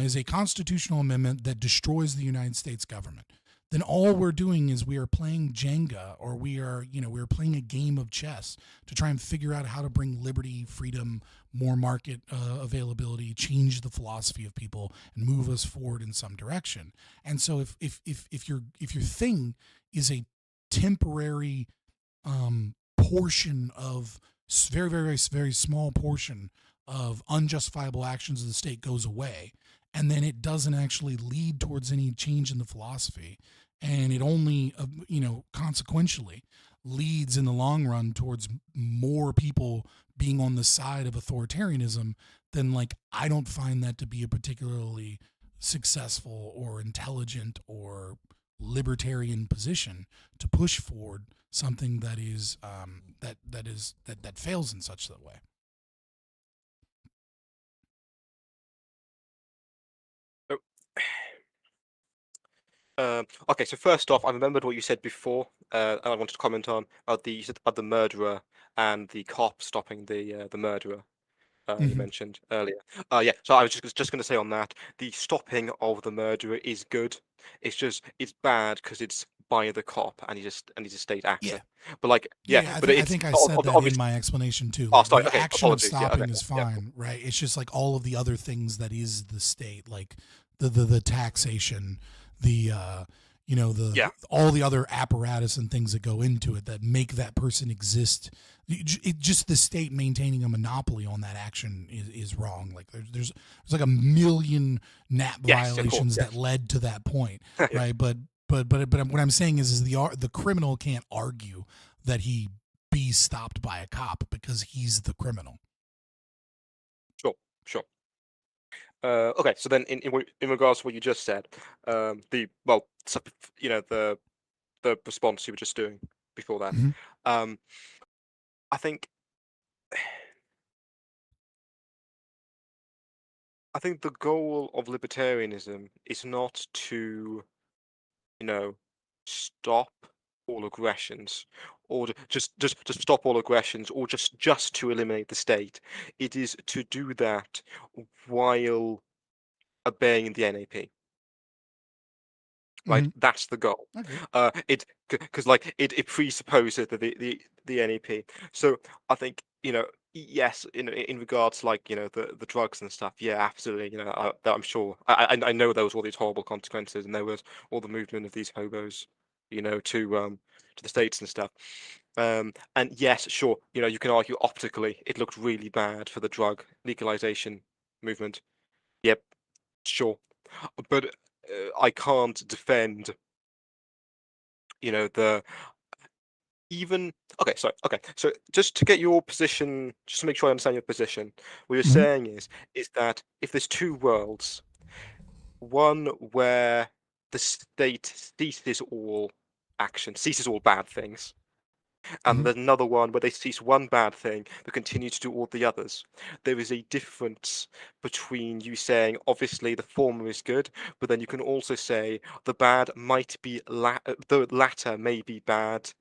is a constitutional amendment that destroys the United States government, then all we're doing is we are playing Jenga, or we're playing a game of chess to try and figure out how to bring liberty, freedom, more market availability, change the philosophy of people, and move us forward in some direction. And so if your thing is a temporary portion of very, very, very small portion of unjustifiable actions of the state goes away, and then it doesn't actually lead towards any change in the philosophy, and it only, consequentially leads in the long run towards more people being on the side of authoritarianism, then like I don't find that to be a particularly successful or intelligent or libertarian position to push forward something that is that fails in such a way. Okay, so first off, I remembered what you said before, and I wanted to comment on about the murderer and the cop stopping the murderer. You mentioned earlier. Yeah. So I was just going to say on that, the stopping of the murderer is good. It's bad because it's by the cop, and he's a state actor. Yeah. But like, I think I said that in my explanation too. Oh, sorry. The Okay. action of Apologies. stopping is fine, right? It's just like all of the other things that is the state, like the taxation, the you know, all the other apparatus and things that go into it that make that person exist. Just the state maintaining a monopoly on that action is wrong. Like there's like a million NAP violations that led to that point, right? But what I'm saying is the criminal can't argue that he be stopped by a cop because he's the criminal. Sure. Okay, so then in regards to what you just said, the response you were just doing before that, I think the goal of libertarianism is not to, stop all aggressions, or just stop all aggressions, or just to eliminate the state. It is to do that while obeying the NAP. Right, that's the goal. Because it presupposes that the NAP. So I think yes, in regards to the drugs and stuff. Yeah, absolutely. I'm sure. I know there was all these horrible consequences, and there was all the movement of these hobos, to the states and stuff. And yes, sure. You can argue optically it looked really bad for the drug legalization movement. Yep, sure, but I can't defend, the even. Okay, so just to get your position, just to make sure I understand your position, what you're saying is that if there's two worlds, one where the state ceases all action, ceases all bad things, and there's another one where they cease one bad thing but continue to do all the others. There is a difference between you saying obviously the former is good, but then you can also say the bad might be the latter may be bad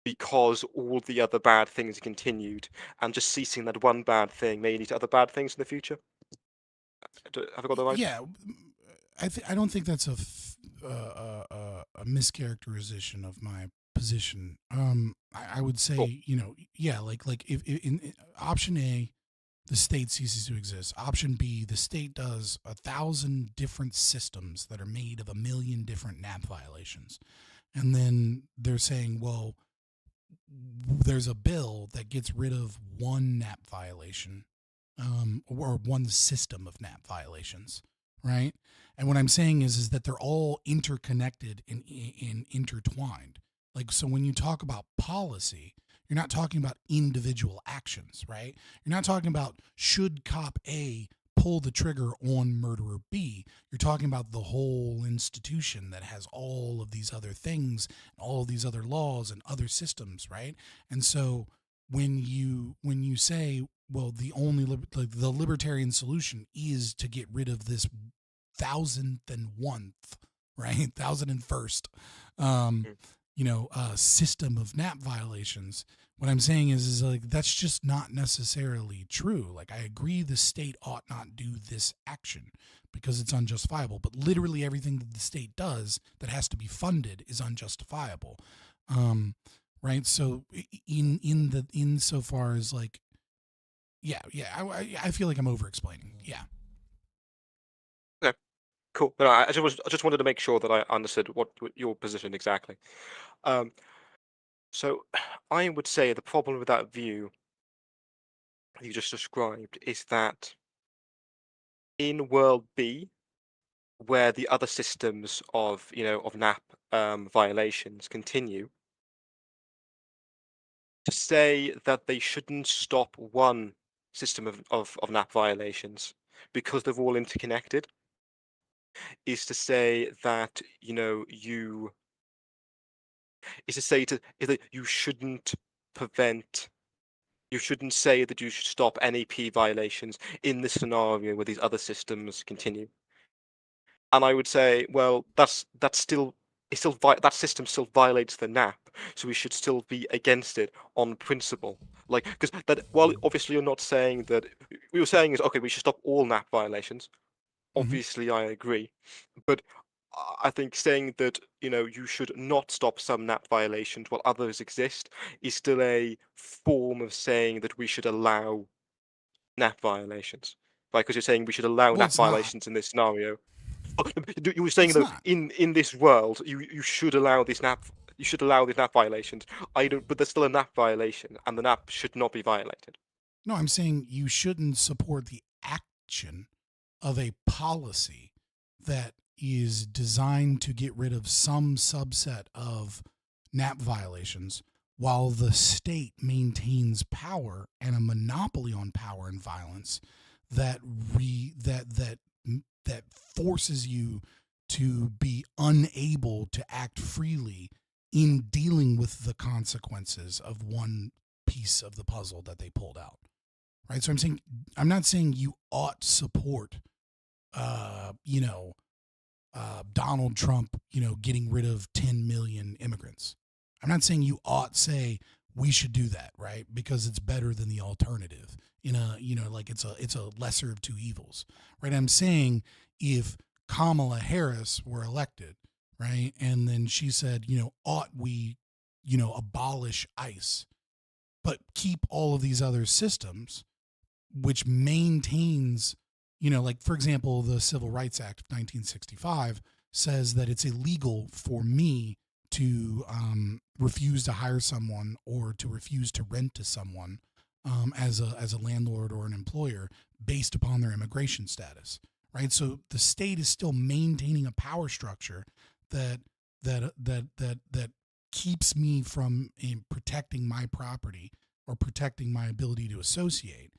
because all the other bad things continued, and just ceasing that one bad thing may lead to other bad things in the future. Have I got that right? Yeah, I don't think that's a mischaracterization of my position. I would say, like if in option A, the state ceases to exist. Option B, the state does 1,000 different systems that are made of 1 million different NAP violations. And then they're saying, well, there's a bill that gets rid of one NAP violation, or one system of NAP violations, right? And what I'm saying is that they're all interconnected and intertwined. Like, so when you talk about policy, you're not talking about individual actions, right? You're not talking about should cop A pull the trigger on murderer B. You're talking about the whole institution that has all of these other things, all of these other laws and other systems, right? And so when you say, well, the only the libertarian solution is to get rid of this 1,001th, right? 1,001st, system of NAP violations. What I'm saying is like, that's just not necessarily true. Like, I agree the state ought not do this action because it's unjustifiable, but literally everything that the state does that has to be funded is unjustifiable. Right. So insofar as like, I feel like I'm over explaining. Yeah. Okay, cool. No, I just wanted to make sure that I understood what your position exactly. So I would say the problem with that view you just described is that in world B, where the other systems of NAP violations continue, to say that they shouldn't stop one system of NAP violations because they're all interconnected is to say that that you shouldn't say that you should stop NAP violations in this scenario where these other systems continue. And I would say, well, that system still violates the NAP, so we should still be against it on principle. Like, because while obviously you're not saying that, what you're saying is, okay, we should stop all NAP violations. Obviously, I agree, but I think saying that you should not stop some NAP violations while others exist is still a form of saying that we should allow NAP violations, right? Because you're saying we should allow NAP violations in this scenario. You were saying It's though, not. in this world, you should allow this NAP. You should allow these NAP violations. I don't, but there's still a NAP violation, and the NAP should not be violated. No, I'm saying you shouldn't support the action of a policy that is designed to get rid of some subset of NAP violations while the state maintains power and a monopoly on power and violence that forces you to be unable to act freely in dealing with the consequences of one piece of the puzzle that they pulled out. Right? So I'm not saying you ought support Donald Trump, getting rid of 10 million immigrants. I'm not saying you ought say we should do that, right? Because it's better than the alternative it's a lesser of two evils, right? I'm saying if Kamala Harris were elected, right? And then she said, ought we, abolish ICE, but keep all of these other systems, which maintains, for example, the Civil Rights Act of 1965 says that it's illegal for me to refuse to hire someone or to refuse to rent to someone as a landlord or an employer based upon their immigration status, right? So the state is still maintaining a power structure that keeps me from protecting my property or protecting my ability to associate.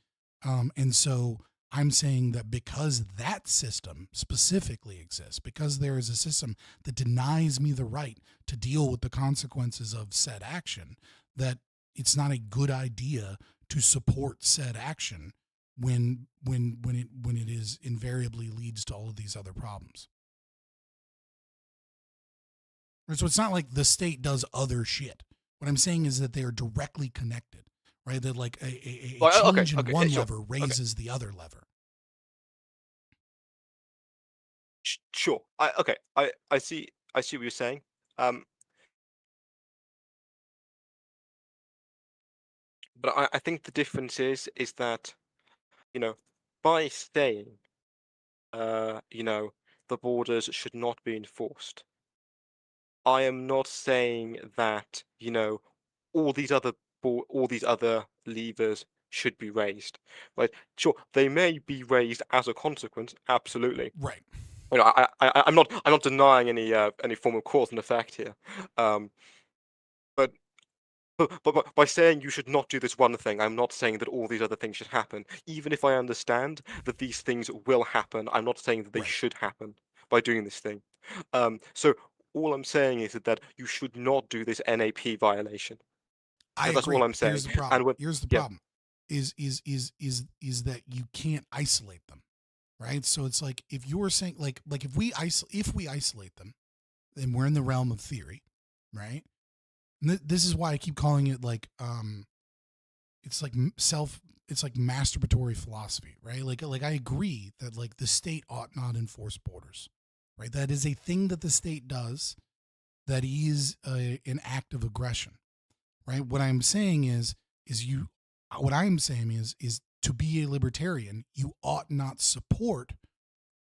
And so I'm saying that because that system specifically exists, because there is a system that denies me the right to deal with the consequences of said action, that it's not a good idea to support said action when it is invariably leads to all of these other problems. So it's not like the state does other shit. What I'm saying is that they are directly connected, right? That like a change in one lever raises the other lever. Sure. I see what you're saying. But I think the difference is that, by saying, the borders should not be enforced, I am not saying that, all these other levers should be raised. Right? Sure, they may be raised as a consequence. Absolutely. Right. I'm not denying any form of cause and effect here. But by saying you should not do this one thing, I'm not saying that all these other things should happen. Even if I understand that these things will happen, I'm not saying that they should happen by doing this thing. So all I'm saying is that you should not do this NAP violation. That's agree. all I'm saying. Here's the problem. Here's the problem. Is that you can't isolate them, right? So it's like if you're saying like if we isolate them, then we're in the realm of theory, right? And this is why I keep calling it like it's like masturbatory philosophy, right? Like I agree that like the state ought not enforce borders, right? That is a thing that the state does that is an act of aggression, right? What I'm saying is to be a libertarian, you ought not support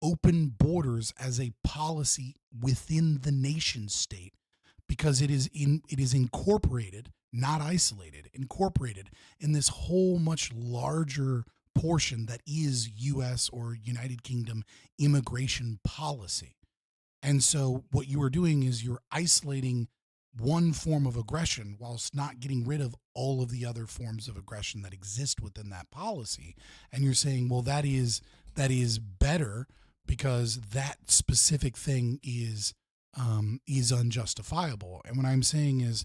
open borders as a policy within the nation state, because it is incorporated, not isolated, incorporated in this whole much larger portion that is U.S. or United Kingdom immigration policy. And so what you are doing is you're isolating one form of aggression whilst not getting rid of all of the other forms of aggression that exist within that policy. And you're saying, well, that is better because that specific thing is unjustifiable. And what I'm saying is,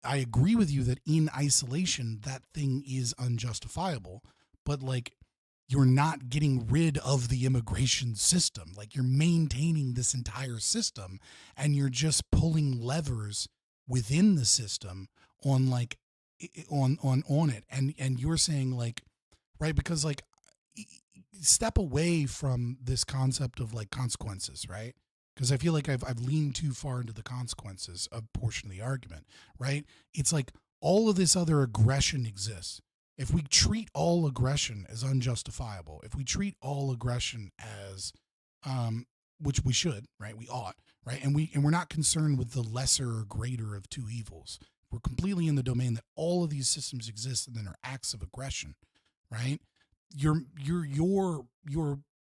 I agree with you that in isolation, that thing is unjustifiable, but like, you're not getting rid of the immigration system. Like, you're maintaining this entire system and you're just pulling levers within the system on like on it. And you're saying like, right, because like step away from this concept of like consequences, right? Because I feel like I've leaned too far into the consequences of portion of the argument, right? It's like all of this other aggression exists. If we treat all aggression as unjustifiable, if we treat all aggression as which we should, right? We ought, right? And we're not concerned with the lesser or greater of two evils. We're completely in the domain that all of these systems exist and then are acts of aggression, right? You're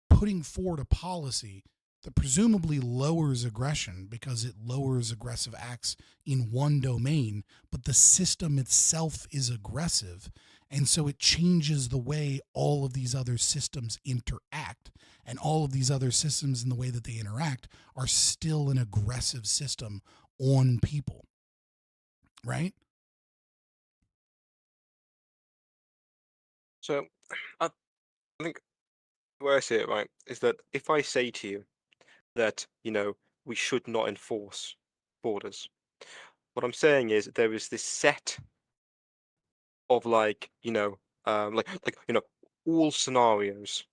putting forward a policy that presumably lowers aggression because it lowers aggressive acts in one domain, but the system itself is aggressive. And so it changes the way all of these other systems interact. And all of these other systems and the way that they interact are still an aggressive system on people. Right? So I think where I see it, right, is that if I say to you that, we should not enforce borders, what I'm saying is there is this set of all scenarios,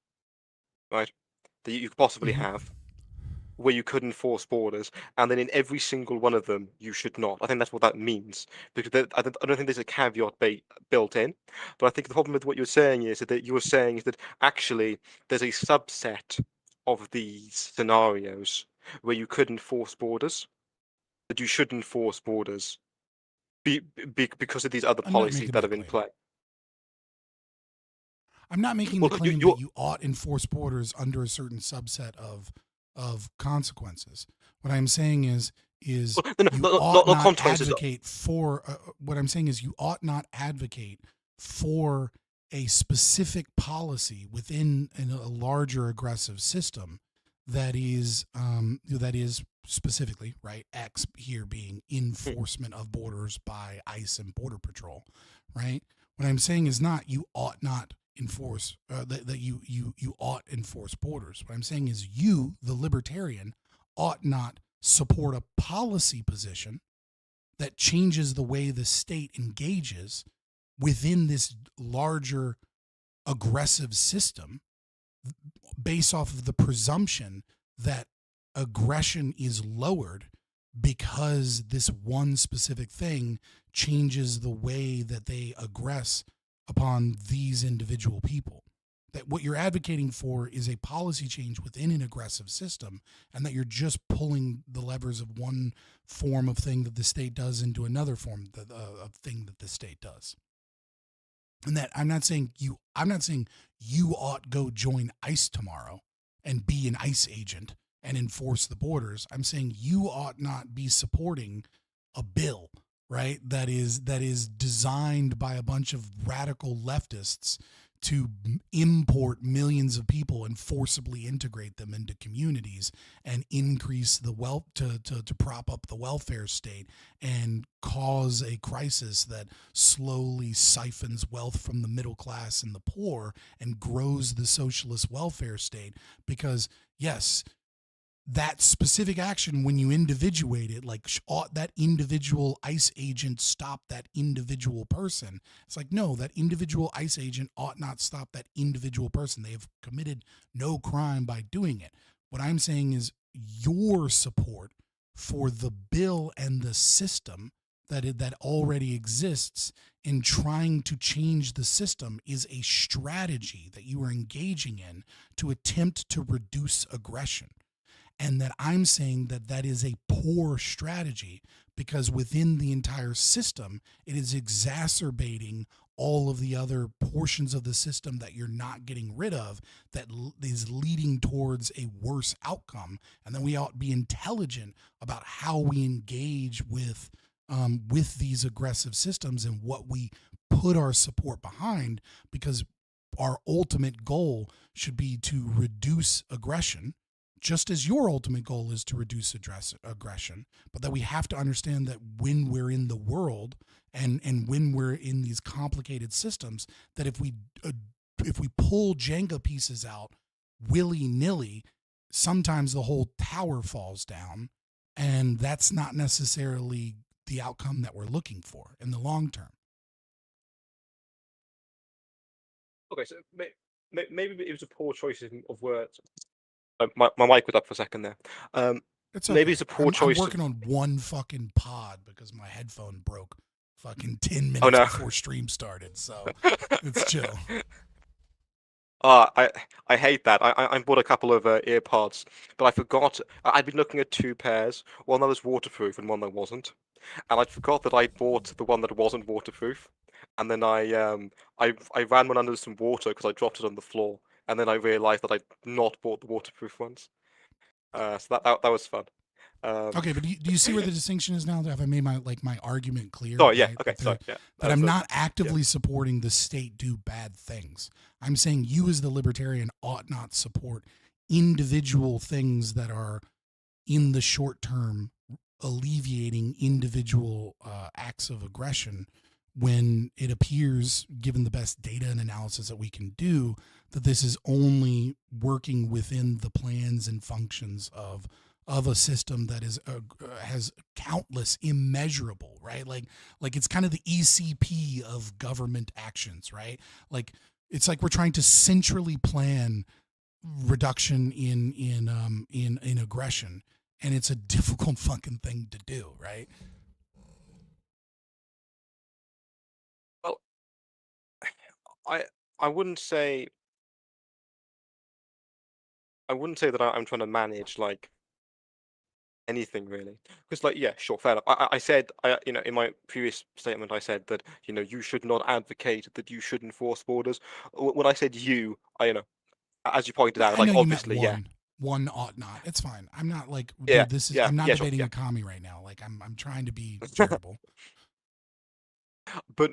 right, that you could possibly have where you could enforce borders, and then in every single one of them you should not. I think that's what that means, because I don't think there's a caveat built in. But I think the problem with what you're saying is that actually there's a subset of these scenarios where you could enforce borders, that you should enforce borders because of these other policies that are in play. I'm not making the claim that you ought enforce borders under a certain subset of consequences. What I'm saying is you ought not advocate for. What I'm saying is you ought not advocate for a specific policy within a larger aggressive system that is specifically, right, X here being enforcement of borders by ICE and Border Patrol, right? What I'm saying is not you ought not enforce that you ought enforce borders. What I'm saying is you, the libertarian, ought not support a policy position that changes the way the state engages within this larger aggressive system based off of the presumption that aggression is lowered because this one specific thing changes the way that they aggress upon these individual people. That what you're advocating for is a policy change within an aggressive system, and that you're just pulling the levers of one form of thing that the state does into another form of thing that the state does. And that I'm not saying you ought go join ICE tomorrow and be an ICE agent and enforce the borders. I'm saying you ought not be supporting a bill, right, that is designed by a bunch of radical leftists to import millions of people and forcibly integrate them into communities and increase the wealth to prop up the welfare state and cause a crisis that slowly siphons wealth from the middle class and the poor and grows the socialist welfare state. Because yes, that specific action, when you individuate it, like ought that individual ICE agent stop that individual person? It's like, no, that individual ICE agent ought not stop that individual person. They have committed no crime by doing it. What I'm saying is your support for the bill and the system that already exists in trying to change the system is a strategy that you are engaging in to attempt to reduce aggression. And that I'm saying that is a poor strategy because within the entire system, it is exacerbating all of the other portions of the system that you're not getting rid of that is leading towards a worse outcome. And then we ought to be intelligent about how we engage with these aggressive systems and what we put our support behind, because our ultimate goal should be to reduce aggression, just as your ultimate goal is to reduce aggression, but that we have to understand that when we're in the world and when we're in these complicated systems, that if we pull Jenga pieces out willy-nilly, sometimes the whole tower falls down, and that's not necessarily the outcome that we're looking for in the long term. Okay, so maybe it was a poor choice of words. My mic was up for a second there. It's okay. Maybe it's a poor choice. I'm working on one fucking pod because my headphone broke fucking 10 minutes before stream started, so it's chill. I hate that. I bought a couple of earpods, but I forgot. I'd been looking at two pairs. One that was waterproof and one that wasn't. And I forgot that I bought the one that wasn't waterproof. And then I ran one under some water because I dropped it on the floor. And then I realized that I'd not bought the waterproof ones. So that was fun. Okay, but do you see where the distinction is now? Have I made my argument clear? Oh yeah, right? okay, sorry, yeah. That I'm not actively supporting the state do bad things. I'm saying you as the libertarian ought not support individual things that are in the short term alleviating individual acts of aggression when it appears, given the best data and analysis that we can do, that this is only working within the plans and functions of a system that is has countless immeasurable, right? Like it's kind of the ECP of government actions, right? Like it's like we're trying to centrally plan reduction in aggression, and it's a difficult fucking thing to do, right? Well, I wouldn't say that I'm trying to manage like anything really, because like yeah, sure, fair enough. I said in my previous statement I said that you should not advocate that you should enforce borders. When I said as you pointed out, I like know obviously you meant yeah, one ought not. It's fine. I'm not like, dude, yeah, this is. yeah, I'm not yeah, sure, debating yeah. a commie right now. Like I'm trying to be charitable. But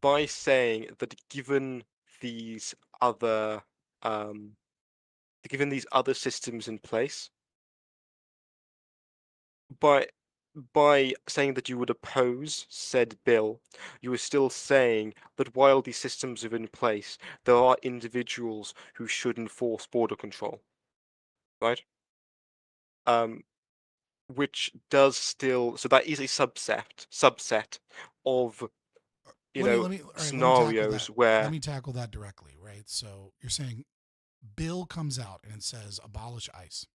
by saying that given these other systems in place, by saying that you would oppose said bill, you are still saying that while these systems are in place, there are individuals who should enforce border control, right? Which does still, so that is a subset of Let me scenarios where let me tackle that directly, right? So you're saying bill comes out and it says abolish ICE,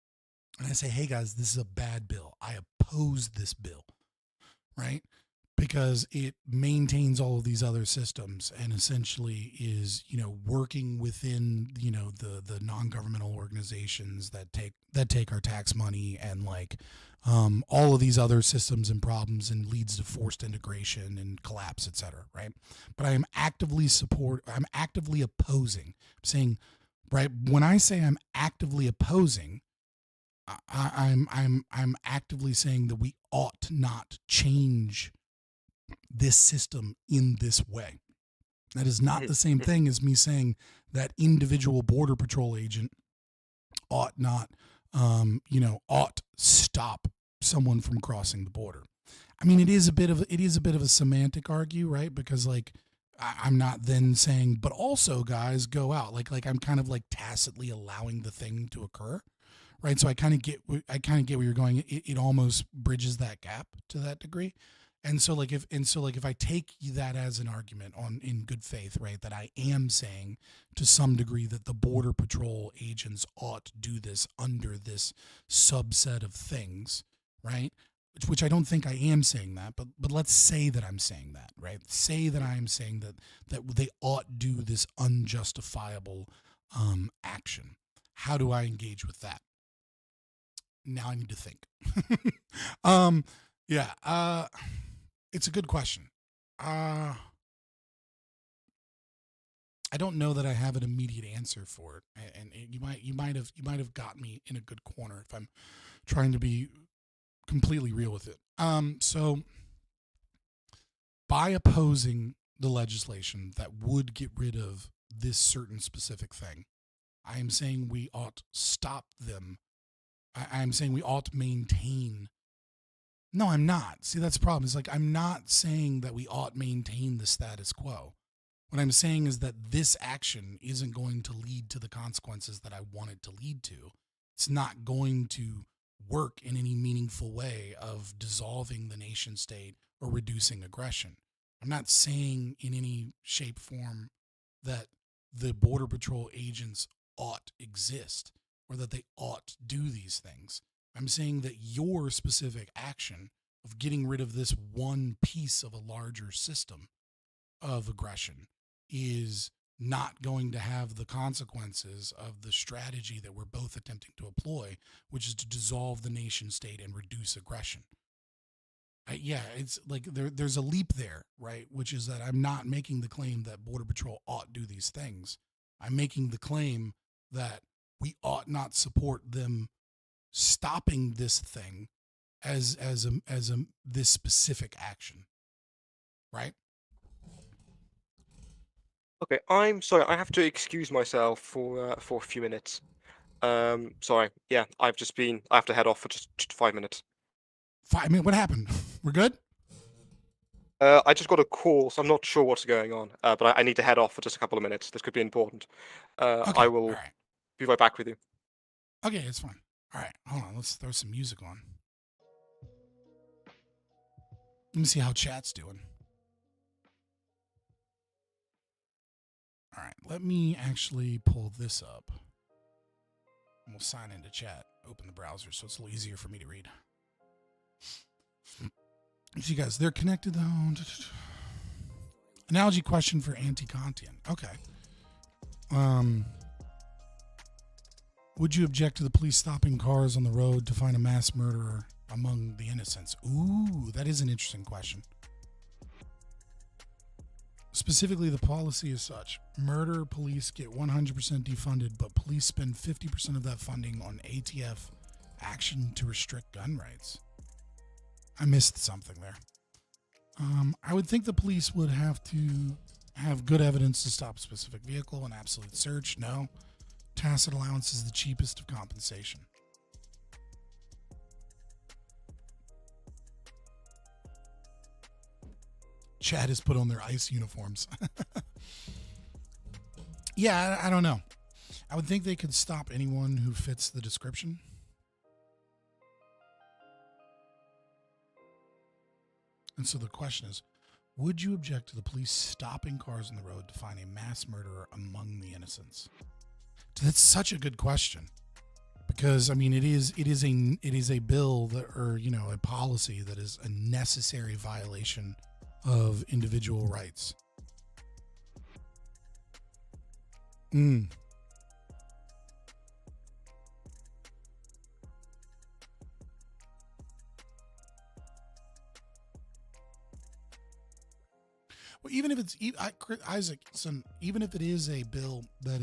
and I say, hey guys, this is a bad bill. I oppose this bill, right? Because it maintains all of these other systems and essentially is, working within, the non-governmental organizations that take our tax money and all of these other systems and problems and leads to forced integration and collapse, et cetera, right? But I'm actively opposing. I'm saying, right, when I say I'm actively opposing, I'm actively saying that we ought not change this system in this way. That is not the same thing as me saying that individual border patrol agent ought not, ought stop someone from crossing the border. I mean, it is a bit of a semantic argue, right? Because I'm not then saying, but also guys go out. Like I'm kind of like tacitly allowing the thing to occur. Right. So I kind of get where you're going. It almost bridges that gap to that degree. And so if I take that as an argument in good faith, right, that I am saying to some degree that the border patrol agents ought to do this under this subset of things, right? Which I don't think I am saying that, but let's say that I'm saying that, right? Say that I am saying that they ought do this unjustifiable action. How do I engage with that? Now I need to think. It's a good question. I don't know that I have an immediate answer for it, and you might have got me in a good corner if I'm trying to be completely real with it. So by opposing the legislation that would get rid of this certain specific thing, I am saying we ought stop them. I'm saying we ought to maintain. No, I'm not. See, that's the problem. It's like I'm not saying that we ought maintain the status quo. What I'm saying is that this action isn't going to lead to the consequences that I want it to lead to. It's not going to work in any meaningful way of dissolving the nation state or reducing aggression. I'm not saying in any shape, form that the Border Patrol agents ought exist or that they ought do these things. I'm saying that your specific action of getting rid of this one piece of a larger system of aggression is not going to have the consequences of the strategy that we're both attempting to employ, which is to dissolve the nation state and reduce aggression. Yeah, it's like there's a leap there, right? Which is that I'm not making the claim that Border Patrol ought to do these things. I'm making the claim that we ought not support them stopping this thing as this specific action, right? Okay, I'm sorry. I have to excuse myself for a few minutes. Sorry. Yeah, I have to head off for just 5 minutes. 5 minutes? What happened? We're good? I just got a call, so I'm not sure what's going on. But I need to head off for just a couple of minutes. This could be important. Okay, I will all right. be right back with you. Okay, it's fine. All right, hold on. Let's throw some music on. Let me see how chat's doing. All right, let me actually pull this up. And we'll sign into chat. Open the browser so it's a little easier for me to read. So you guys, they're connected though. Analogy question for anti-Kantian. Okay. Would you object to the police stopping cars on the road to find a mass murderer among the innocents? Ooh, that is an interesting question. Specifically, the policy is such. Murder police get 100% defunded, but police spend 50% of that funding on ATF action to restrict gun rights. I missed something there. I would think the police would have to have good evidence to stop a specific vehicle. An absolute search, no. Tacit allowance is the cheapest of compensation. Chad has put on their ICE uniforms. Yeah, I don't know. I would think they could stop anyone who fits the description. And so the question is, would you object to the police stopping cars on the road to find a mass murderer among the innocents? That's such a good question, because I mean, it is a bill that, or a policy that is a necessary violation of individual rights. Well, even if it's Isaacson, even if it is a bill that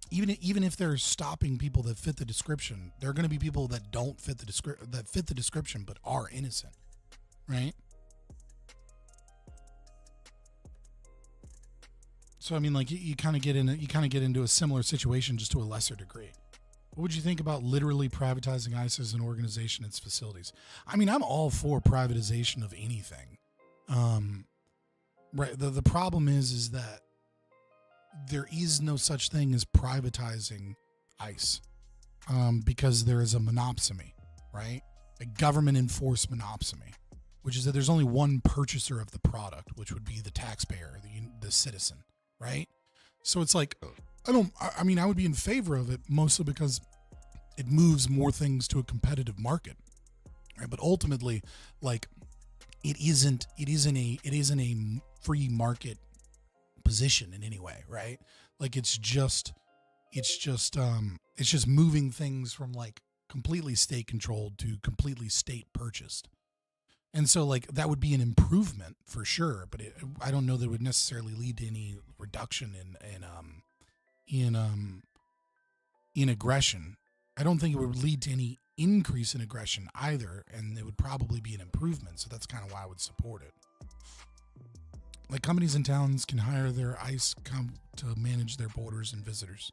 even if they're stopping people that fit the description, there are going to be people that don't fit the description but are innocent, right? So I mean, like you kind of get into a similar situation, just to a lesser degree. What would you think about literally privatizing ICE as an organization and its facilities? I mean, I'm all for privatization of anything. Right. The problem is that there is no such thing as privatizing ICE, because there is a monopsony, right? A government enforced monopsony, which is that there's only one purchaser of the product, which would be the taxpayer, the citizen, right? So it's like, I mean, I would be in favor of it mostly because it moves more things to a competitive market, right? But ultimately, like, it isn't a free market position in any way, right? Like it's just moving things from like completely state controlled to completely state purchased. And so like that would be an improvement for sure, but I don't know that it would necessarily lead to any reduction in aggression. I don't think it would lead to any increase in aggression either, and it would probably be an improvement. So that's kind of why I would support it. Like companies and towns can hire their ICE to manage their borders and visitors.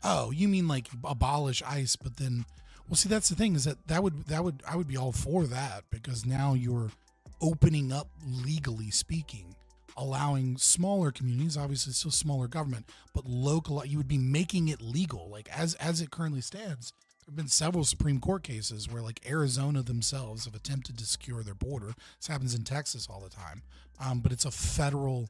Oh, you mean like abolish ICE, but then, well, see, that's the thing is that I would be all for that, because now you're opening up, legally speaking, allowing smaller communities, obviously still smaller government, but local, you would be making it legal. Like as it currently stands, there have been several Supreme Court cases where like Arizona themselves have attempted to secure their border. This happens in Texas all the time. But it's a federal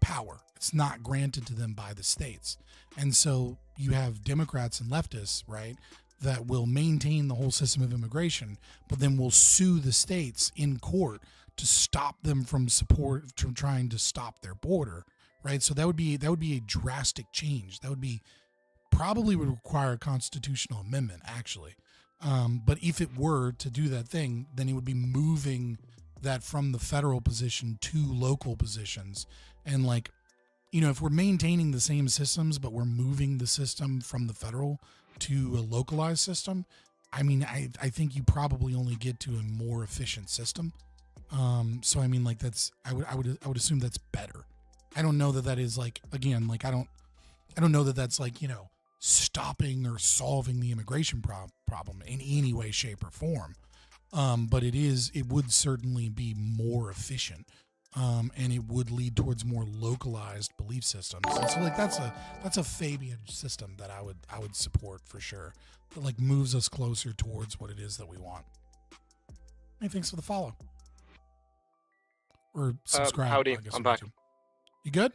power. It's not granted to them by the states. And so you have Democrats and leftists, right, that will maintain the whole system of immigration, but then will sue the states in court to stop them from trying to stop their border, right? So that would be a drastic change. That would be probably would require a constitutional amendment, actually. But if it were to do that thing, then it would be moving that from the federal position to local positions. And like, you know, if we're maintaining the same systems, but we're moving the system from the federal to a localized system, I mean, I think you probably only get to a more efficient system. So I mean, like I would assume that's better. I don't know that is like, again, like I don't know that that's like, you know, stopping or solving the immigration problem in any way, shape, or form. But it would certainly be more efficient. And it would lead towards more localized belief systems. And so like that's a Fabian system that I would support for sure. That like moves us closer towards what it is that we want. Hey, thanks for the follow. Or subscribe. Howdy, I'm back. You good?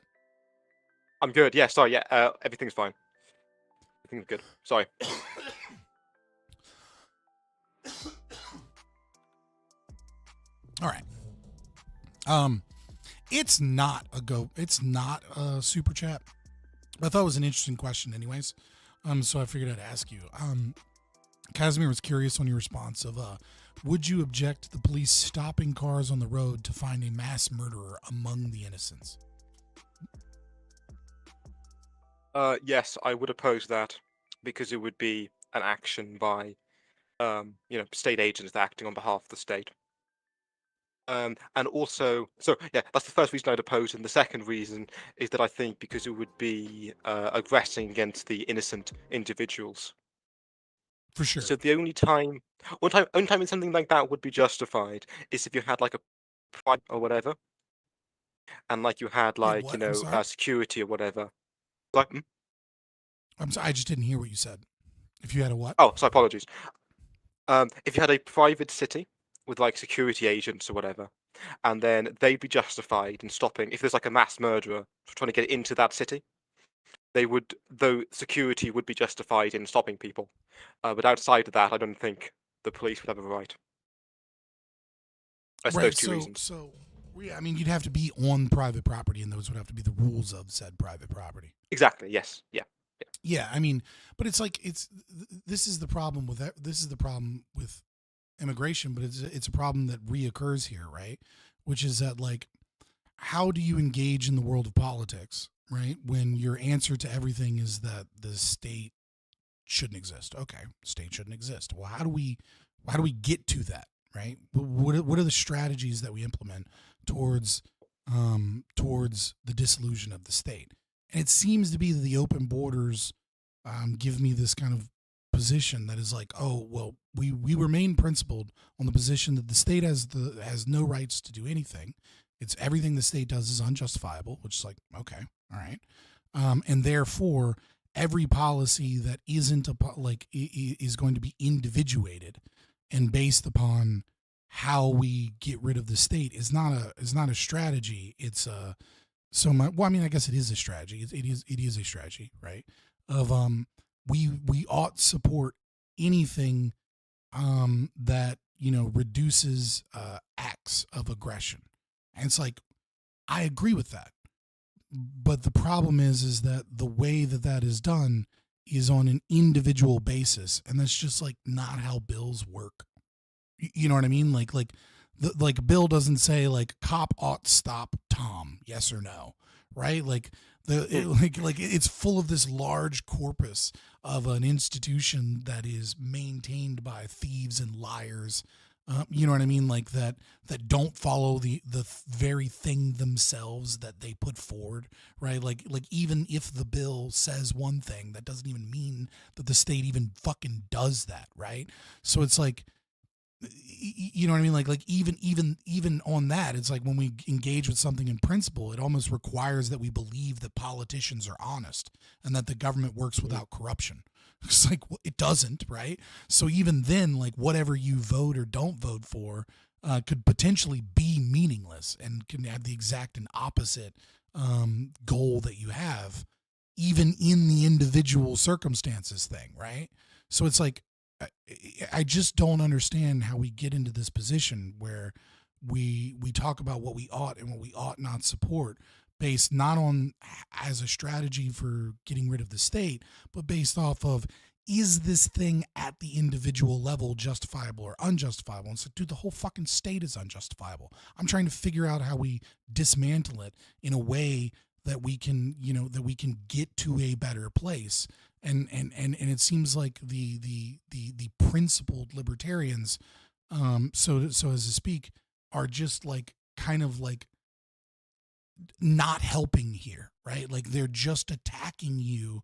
I'm good. Yeah, sorry. Yeah, everything's fine. Everything's good. Sorry. All right. It's not a super chat. I thought it was an interesting question anyways. So I figured I'd ask you. Casimir was curious on your response of, would you object to the police stopping cars on the road to find a mass murderer among the innocents? Yes, I would oppose that because it would be an action by, state agents acting on behalf of the state. And also, so yeah, that's the first reason I'd oppose, and the second reason is that I think because it would be aggressing against the innocent individuals. For sure. So the only time something like that would be justified is if you had like a private or whatever, and like you had like security or whatever. Like, I'm sorry, I just didn't hear what you said. If you had a what? Oh, so apologies. If you had a private city with like security agents or whatever, and then they'd be justified in stopping if there's like a mass murderer trying to get into that city. Though security would be justified in stopping people, but outside of that, I don't think the police would have a right. That's those two reasons. So, yeah, I mean, you'd have to be on private property, and those would have to be the rules of said private property. Exactly. Yes. Yeah. Yeah. I mean, but it's like this is the problem with that. This is the problem with immigration, but it's a problem that reoccurs here, right? Which is that like, how do you engage in the world of politics? Right? When your answer to everything is that the state shouldn't exist. Okay. State shouldn't exist. Well, how do we get to that? Right? What are the strategies that we implement towards the dissolution of the state? And it seems to be that the open borders give me this kind of position that is like, oh, well, we remain principled on the position that the state has no rights to do anything. It's everything the state does is unjustifiable, which is like, okay, all right. And therefore, every policy that isn't is going to be individuated and based upon how we get rid of the state is not a strategy. It's I guess it is a strategy. It is a strategy, right? Of we ought to support anything that reduces acts of aggression. And it's like, I agree with that. But the problem is that the way that is done is on an individual basis. And that's just like not how bills work. You know what I mean? Like a bill doesn't say like cop ought stop Tom, yes or no. Right? Like it's full of this large corpus of an institution that is maintained by thieves and liars. You know what I mean? Like that don't follow the very thing themselves that they put forward, right? Like even if the bill says one thing, that doesn't even mean that the state even fucking does that, right? So it's like, you know what I mean? Like even on that, it's like when we engage with something in principle, it almost requires that we believe that politicians are honest and that the government works without corruption. It's like, well, it doesn't, right? So even then, like whatever you vote or don't vote for could potentially be meaningless and can have the exact and opposite goal that you have, even in the individual circumstances thing, right? So it's like, I just don't understand how we get into this position where we talk about what we ought and what we ought not support, based not on as a strategy for getting rid of the state, but based off of, is this thing at the individual level justifiable or unjustifiable? And so, dude, the whole fucking state is unjustifiable. I'm trying to figure out how we dismantle it in a way that we can, that we can get to a better place. And it seems like the principled libertarians, so as to speak, are just like kind of like not helping here, right? Like they're just attacking you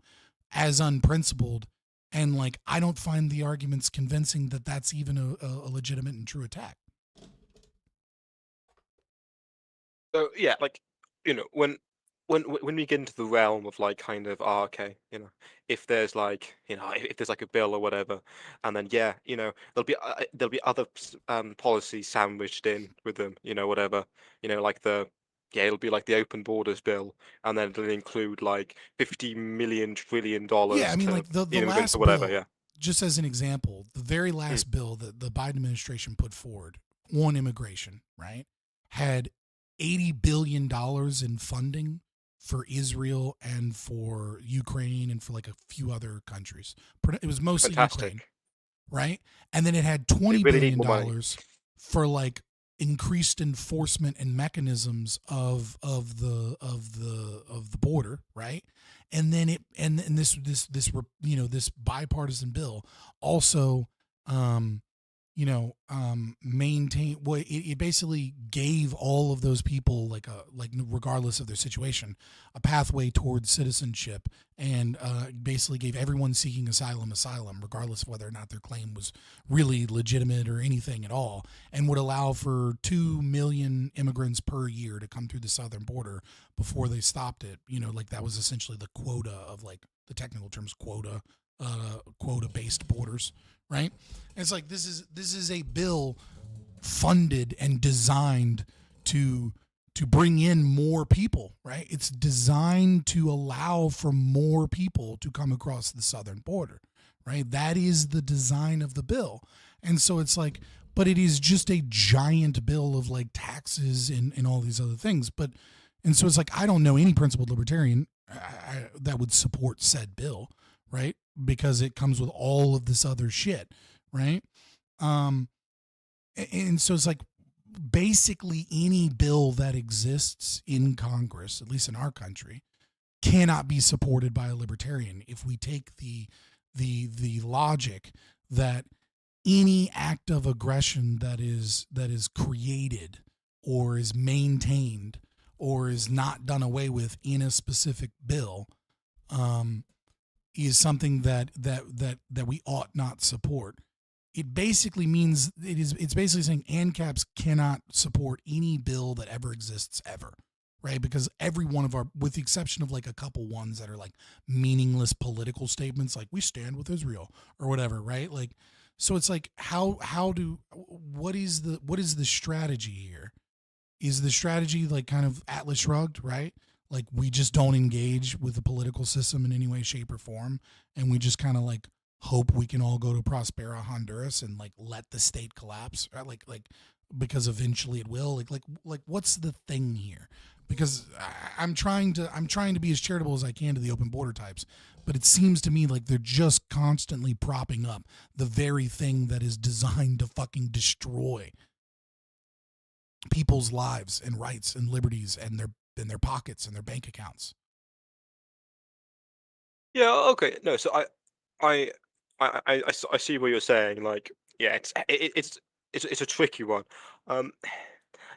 as unprincipled. And like, I don't find the arguments convincing that that's even a legitimate and true attack. So yeah, like, when we get into the realm of like kind of, okay, if there's like, if there's like a bill or whatever, and then there'll be other policies sandwiched in with them, whatever, like it'll be like the open borders bill, and then it'll include like $50 million trillion. Yeah, I mean, like the last or whatever, bill, yeah. Just as an example, the very last bill that the Biden administration put forward on immigration, right, had $80 billion in funding for Israel and for Ukraine and for like a few other countries. It was mostly Fantastic. Ukraine, right? And then it had $20 billion for like increased enforcement and mechanisms of the border, right? And then this bipartisan bill also maintain what it basically gave all of those people like regardless of their situation, a pathway towards citizenship, and basically gave everyone seeking asylum regardless of whether or not their claim was really legitimate or anything at all, and would allow for 2 million immigrants per year to come through the southern border before they stopped it. Like that was essentially the quota of, like, the technical terms, quota based borders, right? And it's like, this is a bill funded and designed to bring in more people, right? It's designed to allow for more people to come across the southern border, right? That is the design of the bill. And so it's like, but it is just a giant bill of like taxes and all these other things. And so it's like, I don't know any principled libertarian that would support said bill, right? Because it comes with all of this other shit, right? And so it's like, basically any bill that exists in Congress, at least in our country, cannot be supported by a libertarian if we take the logic that any act of aggression that is created or is maintained or is not done away with in a specific bill is something that we ought not support. It basically means it's basically saying ANCAPs cannot support any bill that ever exists ever, right? Because every one of with the exception of like a couple ones that are like meaningless political statements, like we stand with Israel or whatever, right? Like, so it's like, what is the strategy here? Is the strategy like kind of Atlas Shrugged, right? Like we just don't engage with the political system in any way, shape, or form, and we just kind of like hope we can all go to Prospera Honduras and like let the state collapse, right? Like because eventually it will. Like what's the thing here? Because I'm trying to be as charitable as I can to the open border types, but it seems to me like they're just constantly propping up the very thing that is designed to fucking destroy people's lives and rights and liberties and their pockets and their bank accounts. Yeah. Okay. No. So I see what you're saying. Like, yeah, it's a tricky one.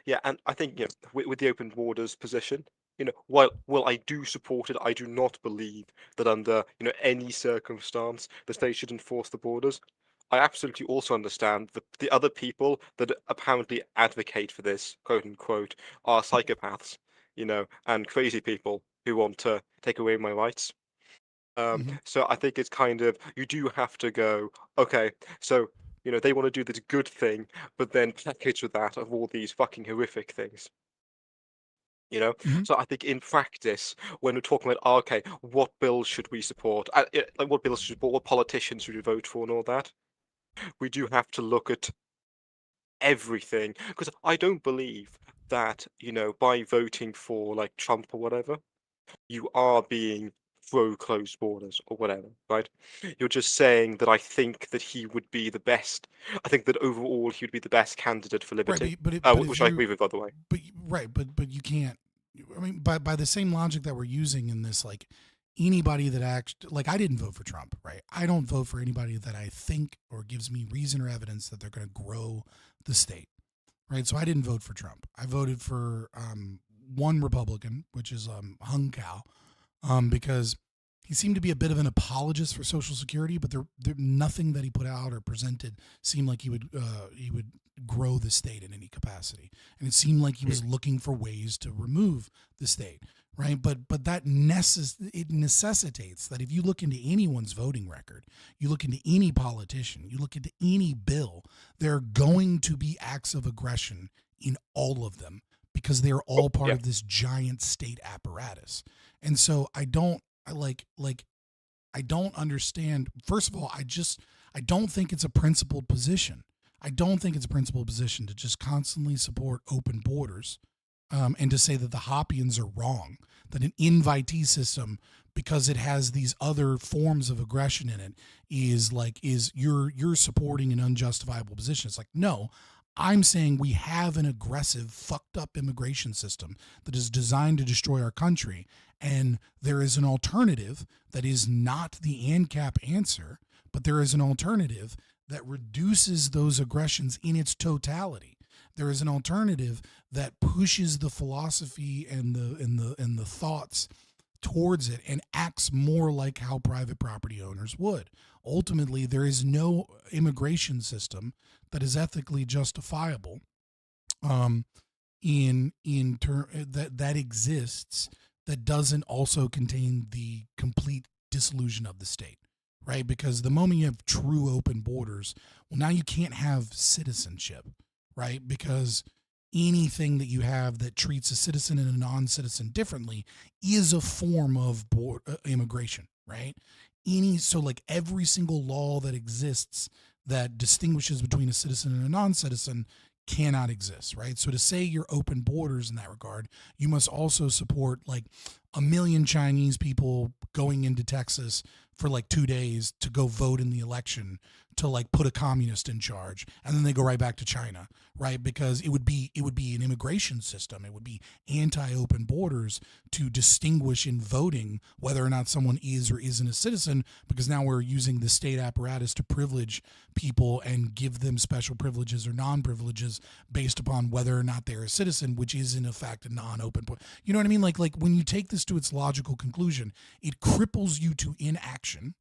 Yeah, and I think with the open borders position, while I do support it, I do not believe that under any circumstance the state should enforce the borders. I absolutely also understand that the other people that apparently advocate for this, quote unquote, are psychopaths, and crazy people who want to take away my rights. So I think it's kind of, you do have to go, okay, so they want to do this good thing, but then package with that of all these fucking horrific things. So I think in practice, when we're talking about, okay, what bills should we support? Like what bills should we support? What politicians should we vote for and all that? We do have to look at everything, because I don't believe that, by voting for like Trump or whatever, you are being pro closed borders or whatever, right? You're just saying that I think that he would be the best. I think that overall he would be the best candidate for Right, liberty, but which if I you, agree with, by the way. but you can't. I mean, by the same logic that we're using in this, like anybody that like I didn't vote for Trump, right? I don't vote for anybody that I think or gives me reason or evidence that they're going to grow the state, right? So I didn't vote for Trump. I voted for one Republican, which is Hung Kao, because he seemed to be a bit of an apologist for Social Security, but there nothing that he put out or presented seemed like he would grow the state in any capacity, and it seemed like he was looking for ways to remove the state, right? But that it necessitates that if you look into anyone's voting record, you look into any politician, you look into any bill, there are going to be acts of aggression in all of them because they're all part of this giant state apparatus. And so I don't understand. First of all, I don't think it's a principled position. I don't think it's a principled position to just constantly support open borders, and to say that the Hoppeans are wrong, that an invitee system, because it has these other forms of aggression in it, is you're supporting an unjustifiable position. It's like, no, I'm saying we have an aggressive, fucked up immigration system that is designed to destroy our country. And there is an alternative that is not the Ancap answer, but there is an alternative that reduces those aggressions in its totality. There is an alternative that pushes the philosophy and the thoughts towards it and acts more like how private property owners would. Ultimately, there is no immigration system that is ethically justifiable that exists that doesn't also contain the complete dissolution of the state, right? Because the moment you have true open borders, well, now you can't have citizenship, right? Because anything that you have that treats a citizen and a non-citizen differently is a form of immigration, right? So like every single law that exists that distinguishes between a citizen and a non-citizen cannot exist, right? So to say you're open borders in that regard, you must also support like 1 million Chinese people going into Texas for like 2 days to go vote in the election to like put a communist in charge, and then they go right back to China, right? Because it would be an immigration system. It would be anti-open borders to distinguish in voting whether or not someone is or isn't a citizen, because now we're using the state apparatus to privilege people and give them special privileges or non-privileges based upon whether or not they're a citizen, which is in effect a non-open point. You know what I mean? Like when you take this to its logical conclusion, it cripples you to inaction,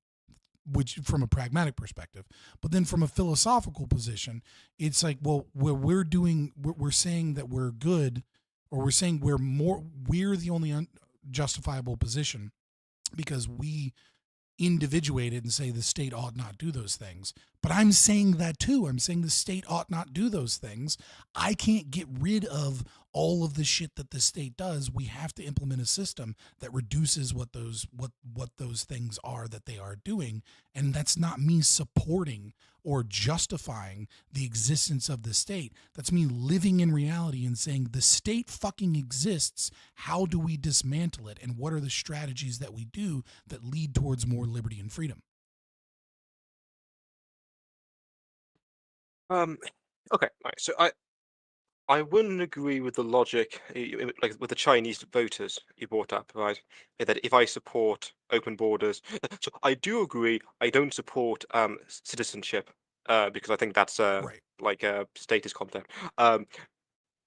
which from a pragmatic perspective, but then from a philosophical position, it's like, well, we're saying that we're good, or we're saying we're the only justifiable position because we individuated and say the state ought not do those things. But I'm saying that too. I'm saying the state ought not do those things. I can't get rid of all of the shit that the state does. We have to implement a system that reduces what those things are that they are doing. And that's not me supporting or justifying the existence of the state. That's me living in reality and saying the state fucking exists. How do we dismantle it? And what are the strategies that we do that lead towards more liberty and freedom? Okay, right. So I wouldn't agree with the logic, like with the Chinese voters you brought up, right? That if I support open borders, so I do agree. I don't support citizenship because I think that's like a status concept.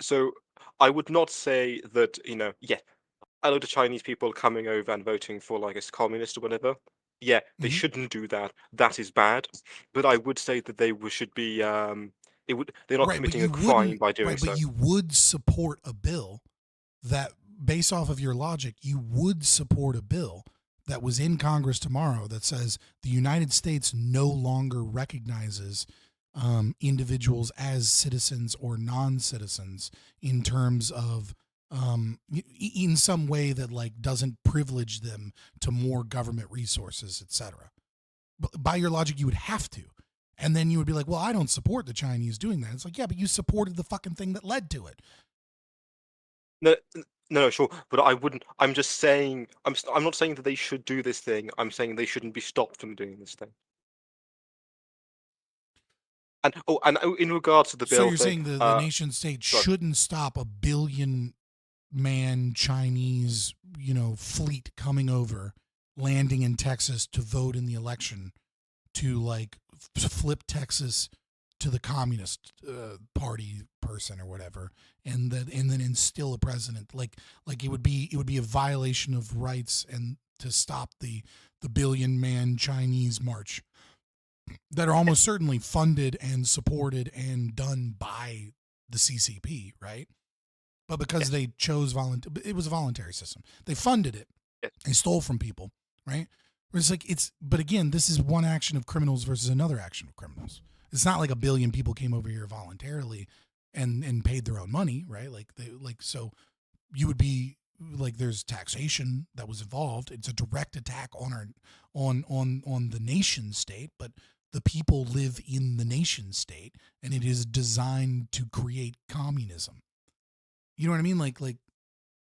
So I would not say that a lot of Chinese people coming over and voting for like a communist or whatever. Yeah, they shouldn't do that. That is bad. But I would say that they should be. They're not committing a crime by doing so. But you would support a bill that, based off of your logic, you would support a bill that was in Congress tomorrow that says the United States no longer recognizes individuals as citizens or non-citizens in terms of in some way that like doesn't privilege them to more government resources, etc. By your logic, you would have to. And then you would be like, well, I don't support the Chinese doing that. It's like, yeah, but you supported the fucking thing that led to it. No, sure, but I wouldn't. I'm just saying. I'm not saying that they should do this thing. I'm saying they shouldn't be stopped from doing this thing. And in regards to the bill So you're thing, saying the nation state shouldn't stop a billion-man Chinese, fleet coming over, landing in Texas to vote in the election to like flip Texas to the Communist Party person or whatever, and then instill a president. Like it would be a violation of rights and to stop the billion-man Chinese march that are almost certainly funded and supported and done by the CCP, right? But because they chose it was a voluntary system. They funded it. They stole from people, right? It's like but again, this is one action of criminals versus another action of criminals. It's not like a billion people came over here voluntarily and paid their own money, right? So you would be like, there's taxation that was involved. It's a direct attack on the nation state, but the people live in the nation state, and it is designed to create communism. You know what I mean? Like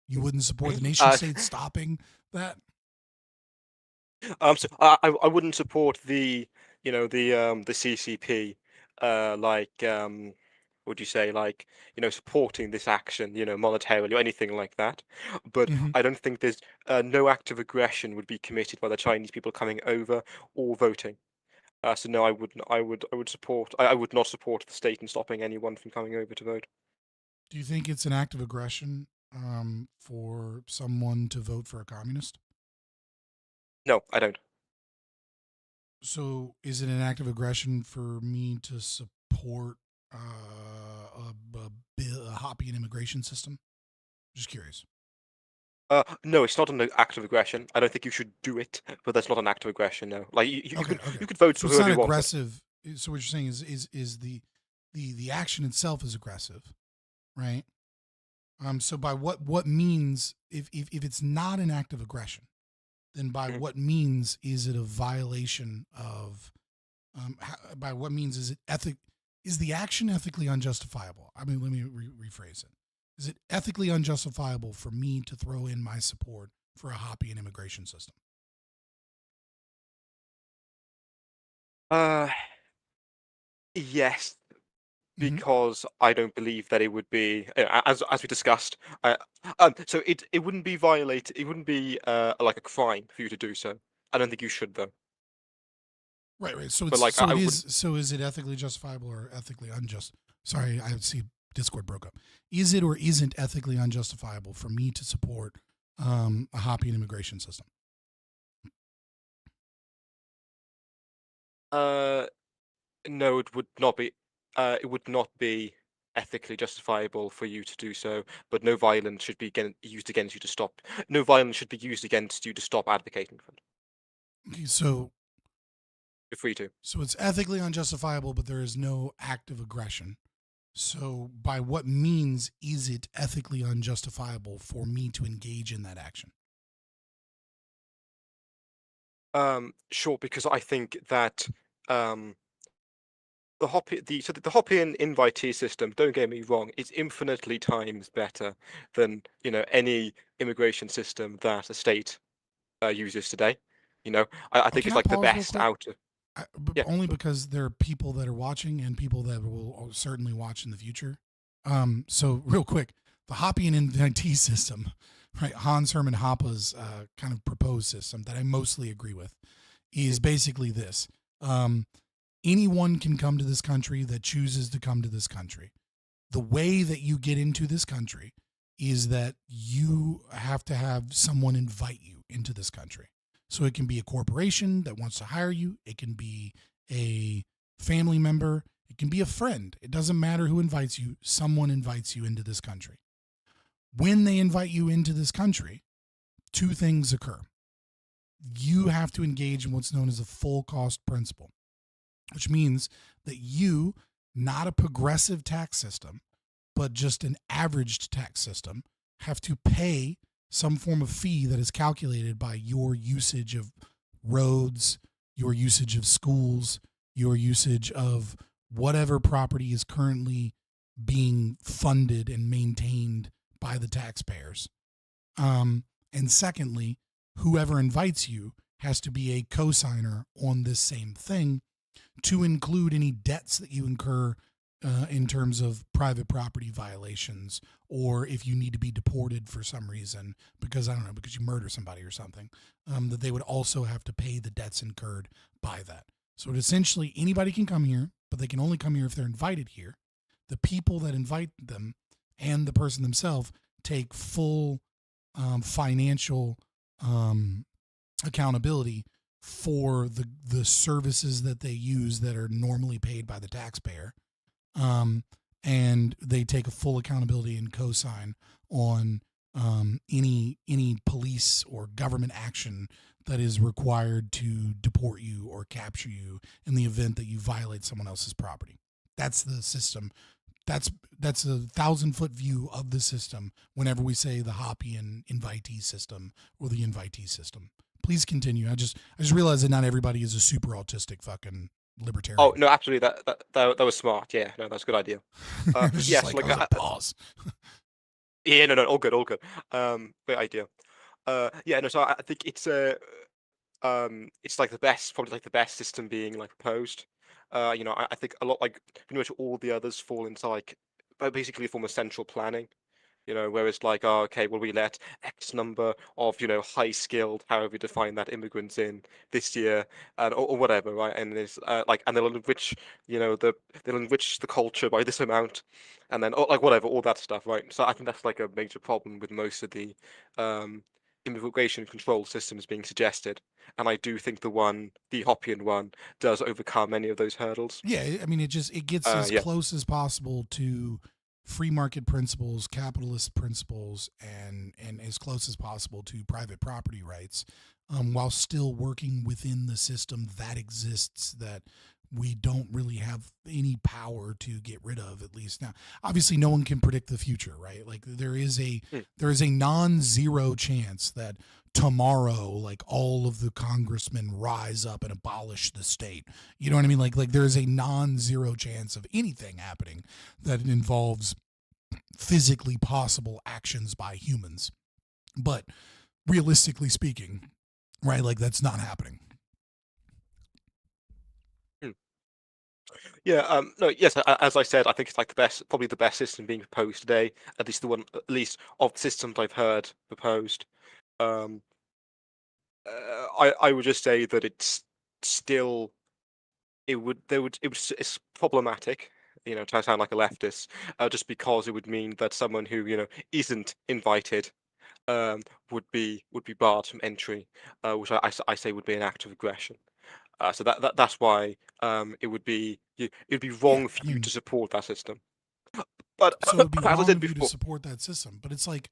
you wouldn't support the nation state stopping that? So I wouldn't support the CCP would you say, supporting this action, monetarily or anything like that. But I don't think there's no act of aggression would be committed by the Chinese people coming over or voting. So no, I wouldn't. I would support. I would not support the state in stopping anyone from coming over to vote. Do you think it's an act of aggression for someone to vote for a communist? No, I don't. So is it an act of aggression for me to support a Hoppean immigration system? Just curious. No, it's not an act of aggression. I don't think you should do it, but that's not an act of aggression. No, like you could vote so for it's whoever not you want. aggressive. So what you're saying is the action itself is aggressive, right? So by what means, if it's not an act of aggression, then by what means is it a violation of? By what means is it is the action ethically unjustifiable? I mean, let me rephrase it. Is it ethically unjustifiable for me to throw in my support for a Hoppean immigration system? Yes, because I don't believe that it would be, as we discussed. So it wouldn't be violated. It wouldn't be like a crime for you to do so. I don't think you should though. Right. So But, so is it ethically justifiable or ethically unjust? Sorry, I see Discord broke up. Is it or isn't ethically unjustifiable for me to support a Hoppean immigration system? No, it would not be. It would not be ethically justifiable for you to do so. But no violence should be used against you to stop. No violence should be used against you to stop advocating for it. Okay, so you're free to. So it's ethically unjustifiable, but there is no act of aggression. So by what means is it ethically unjustifiable for me to engage in that action? Sure, because I think that the Hoppean invitee system, don't get me wrong, is infinitely times better than any immigration system that a state uses today. I think it's like the best out of. Only because there are people that are watching and people that will certainly watch in the future. So real quick, the Hoppean invitee system, right? Hans Hermann Hoppe's kind of proposed system that I mostly agree with is basically this. Anyone can come to this country that chooses to come to this country. The way that you get into this country is that you have to have someone invite you into this country. So it can be a corporation that wants to hire you. It can be a family member. It can be a friend. It doesn't matter who invites you. Someone invites you into this country. When they invite you into this country, two things occur. You have to engage in what's known as a full cost principle, which means that you, not a progressive tax system, but just an averaged tax system, have to pay some form of fee that is calculated by your usage of roads, your usage of schools, your usage of whatever property is currently being funded and maintained by the taxpayers. And secondly, whoever invites you has to be a cosigner on this same thing to include any debts that you incur in terms of private property violations, or if you need to be deported for some reason because, I don't know, because you murder somebody or something, that they would also have to pay the debts incurred by that. So essentially anybody can come here, but they can only come here if they're invited here. The people that invite them and the person themselves take full financial accountability for the services that they use that are normally paid by the taxpayer. And they take a full accountability and cosign on any police or government action that is required to deport you or capture you in the event that you violate someone else's property. That's the system. That's a 1,000-foot view of the system whenever we say the Hoppean invitee system or the invitee system. Please continue. I just realized that not everybody is a super autistic fucking libertarian. Oh no, absolutely. That was smart. Yeah, no, that's a good idea. Yes, pause. Yeah, no, all good. Great idea. Yeah, no. So I think it's like probably like the best system being like proposed. I think a lot, like pretty much all the others fall into like basically a form of central planning. Where it's like, oh, okay, well, we let X number of, high skilled, however you define that, immigrants in this year, or whatever, right? And it's and they'll enrich, they'll enrich the culture by this amount, and then whatever, all that stuff, right? So I think that's like a major problem with most of the immigration control systems being suggested, and I do think the Hoppean one does overcome many of those hurdles. Yeah, I mean, it gets as close as possible to free market principles, capitalist principles, and as close as possible to private property rights, while still working within the system that exists that we don't really have any power to get rid of, at least now. Obviously, no one can predict the future, right? Like there is a non-zero chance that tomorrow, like all of the congressmen rise up and abolish the state. You know what I mean? Like there is a non-zero chance of anything happening that involves physically possible actions by humans. But realistically speaking, right, like that's not happening. Yeah, no, yes, as I said, I think it's like probably the best system being proposed today, at least at least of the systems I've heard proposed. I would just say that it's still, it's problematic, to sound like a leftist, just because it would mean that someone who, isn't invited, would be barred from entry, which I say would be an act of aggression. So that's why it would be wrong for you to support that system. But so it would be wrong for you to support that system. But it's like,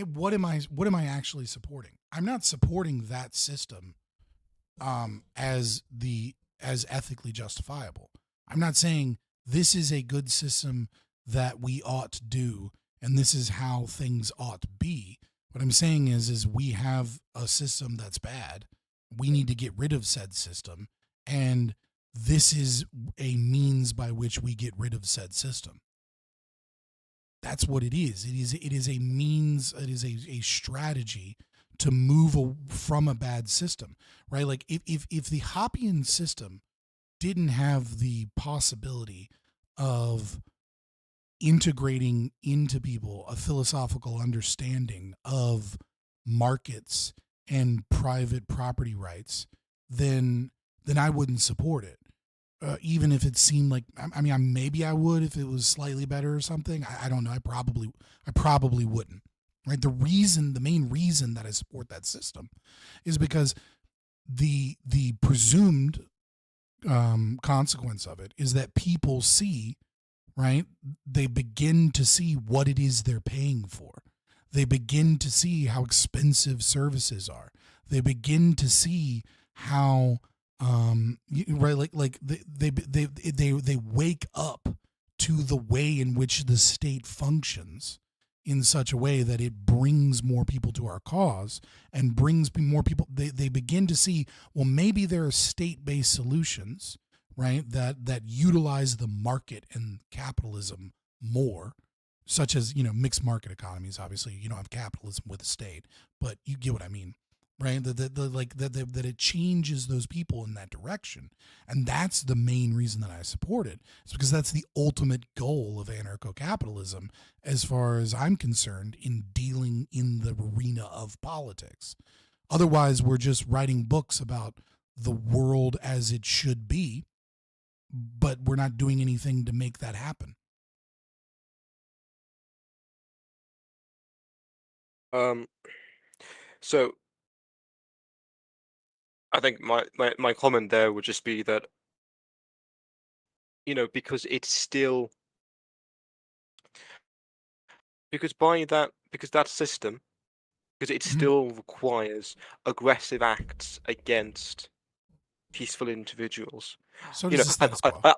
what am I actually supporting? I'm not supporting that system as ethically justifiable. I'm not saying this is a good system that we ought to do and this is how things ought to be. What I'm saying is we have a system that's bad. We need to get rid of said system, and this is a means by which we get rid of said system. That's what it is. It is a means. It is a strategy to move from a bad system, right? Like if the Hoppean system didn't have the possibility of integrating into people a philosophical understanding of markets and private property rights, then I wouldn't support it. Even if it seemed like, I mean, maybe I would if it was slightly better or something. I don't know. I probably wouldn't. Right. The main reason that I support that system is because the presumed consequence of it is that people see, right? They begin to see what it is they're paying for. They begin to see how expensive services are. They begin to see how, right, like they wake up to the way in which the state functions in such a way that it brings more people to our cause and brings more people. They begin to see, well, maybe there are state-based solutions right? That utilize the market and capitalism more, such as, you know, mixed market economies. Obviously, you don't have capitalism with a state, but you get what I mean, right? That it changes those people in that direction, and that's the main reason that I support it. It's because that's the ultimate goal of anarcho-capitalism, as far as I'm concerned, in dealing in the arena of politics. Otherwise, we're just writing books about the world as it should be, but we're not doing anything to make that happen. So I think my comment there would just be that, you know, because it's still, because that system, because it still requires aggressive acts against peaceful individuals. So You does know, the and status quo.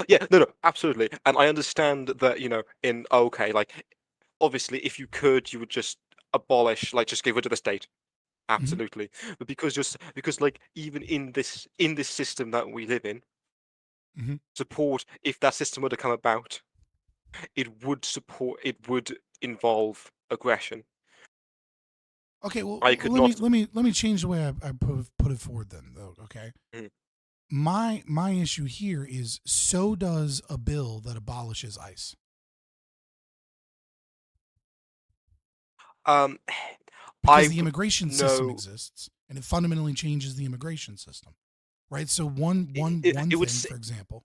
yeah, no, absolutely, and I understand that, you know, like, obviously, if you could, you would just abolish, like, just get rid of the state, absolutely. But because like, even in this system that we live in, support, if that system were to come about, it would involve aggression. Okay, well, I could let not. me change the way I put it forward then, though. Okay, my issue here is, so does a bill that abolishes ICE. Because the immigration system exists, and it fundamentally changes the immigration system, right? So one thing, for example,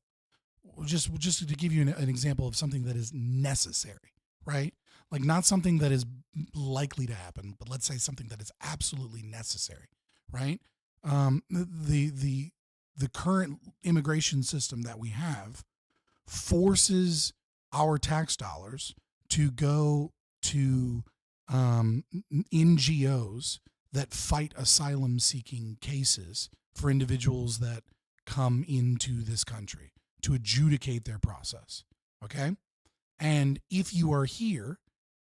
just to give you an example of something that is necessary, right? Like, not something that is likely to happen, but let's say something that is absolutely necessary, right? The current immigration system that we have forces our tax dollars to go to NGOs that fight asylum seeking cases for individuals that come into this country to adjudicate their process. Okay. And if you are here,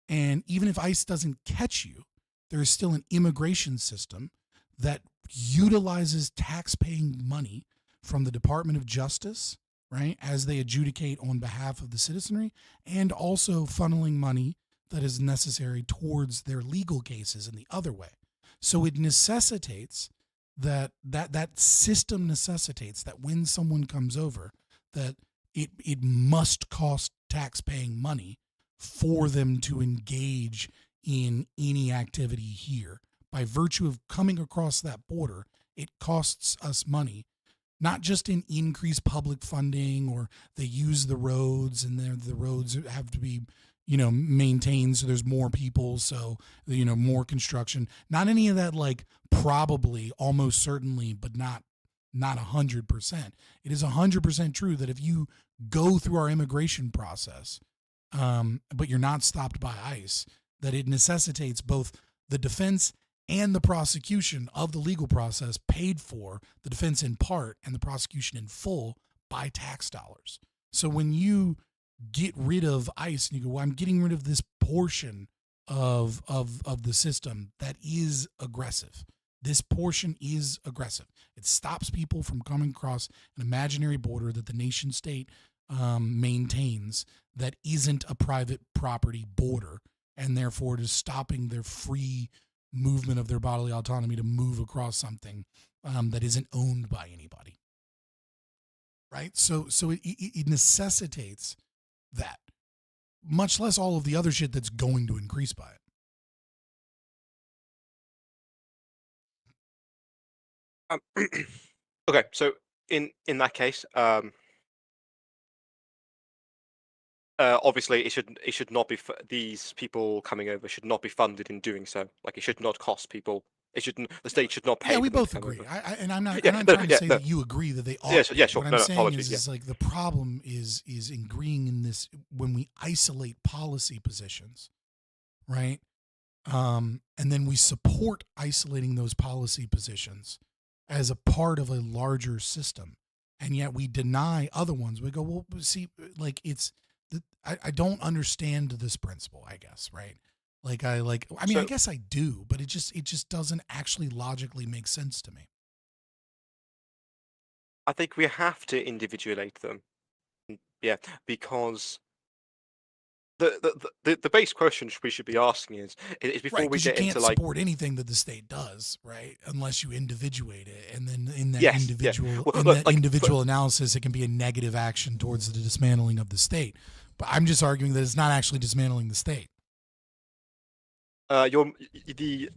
and even if ICE doesn't catch you, there is still an immigration system that utilizes tax-paying money from the Department of Justice, right, as they adjudicate on behalf of the citizenry, and also funneling money that is necessary towards their legal cases in the other way. So it necessitates that system necessitates that when someone comes over, that it must cost tax-paying money for them to engage in any activity here. By virtue of coming across that border, it costs us money, not just in increased public funding, or they use the roads and the roads have to be, you know, maintained, so there's more people, so, you know, more construction. Not any of that, like, probably, almost certainly, but not 100%. It is 100% true that if you go through our immigration process, but you're not stopped by ICE, that it necessitates both the defense and the prosecution of the legal process paid for, the defense in part and the prosecution in full, by tax dollars. So when you get rid of ICE and you go, well, I'm getting rid of this portion of the system that is aggressive. This portion is aggressive. It stops people from coming across an imaginary border that the nation state maintains, that isn't a private property border, and therefore it is stopping their free movement of their bodily autonomy to move across something that isn't owned by anybody. Right? So it necessitates that, much less all of the other shit that's going to increase by it. Okay, so in that case, obviously it should not be, these people coming over should not be funded in doing so. Like, it should not cost people. The state should not pay. Yeah, we both agree. I'm not trying to say that you agree that they ought. Yeah, sure. What I'm saying is like, the problem is agreeing in this when we isolate policy positions, right? And then we support isolating those policy positions as a part of a larger system, and yet we deny other ones. We go, well, see, like, I don't understand this principle, I guess, right? I guess I do, but it just doesn't actually logically make sense to me. I think we have to individuate them. Yeah, because the base question we should be asking is before Right, we because you get can't into like support anything that the state does, right? Unless you individuate it, and then in that yes, yeah. Well, look, like, individual analysis, it can be a negative action towards the dismantling of the state. But I'm just arguing that it's not actually dismantling the state. The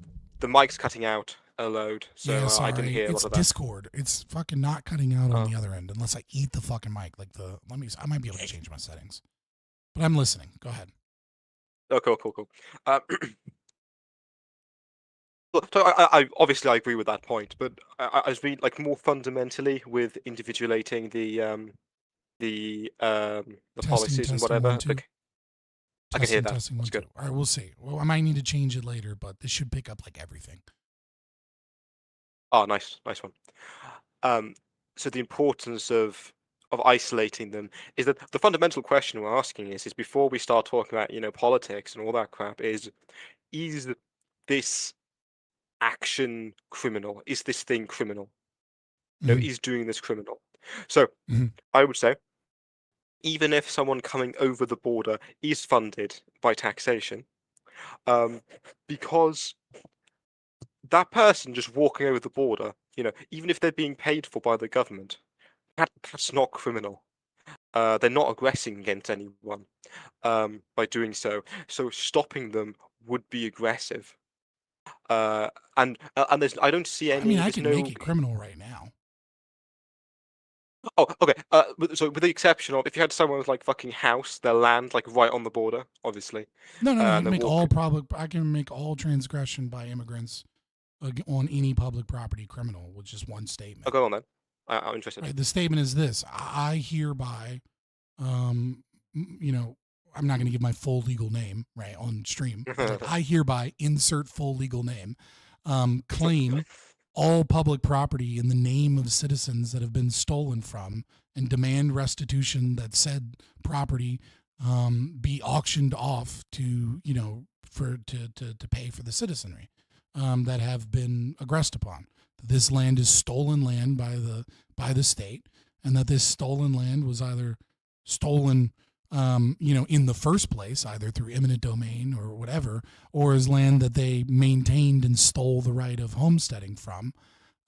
mic's cutting out a load, so Yeah, sorry. I didn't hear a It's lot of that. Discord. It's fucking not cutting out on the other end unless I eat the fucking mic. Like I might be able to change my settings, but I'm listening. Go ahead. Oh, cool. Look, so I obviously I agree with that point, but I was mean like more fundamentally with individuating the policies and whatever. 1, 2. Like, I can hear that. Testing, 1, That's 2. good. All right, we'll see. Well, I might need to change it later, but this should pick up like everything. Oh, nice one. So the importance of isolating them is that the fundamental question we're asking is before we start talking about politics and all that crap is this action criminal? Is this thing criminal? Is doing this criminal? So I would say even if someone coming over the border is funded by taxation, because that person just walking over the border, even if they're being paid for by the government, that's not criminal. They're not aggressing against anyone by doing so. So stopping them would be aggressive. And there's I don't see any. I mean, I can make it criminal right now. Oh, okay. So with the exception of if you had someone with like fucking house, their land, like right on the border, obviously. No. I can make all transgression by immigrants on any public property criminal with just one statement. Oh, go on then. I'm interested. Right, the statement is this: I hereby, I'm not going to give my full legal name right on stream. I hereby insert full legal name, claim all public property in the name of citizens that have been stolen from, and demand restitution that said property be auctioned off to to pay for the citizenry that have been aggressed upon. This land is stolen land by the state, and that this stolen land was either stolen in the first place, either through eminent domain or whatever, or is land that they maintained and stole the right of homesteading from.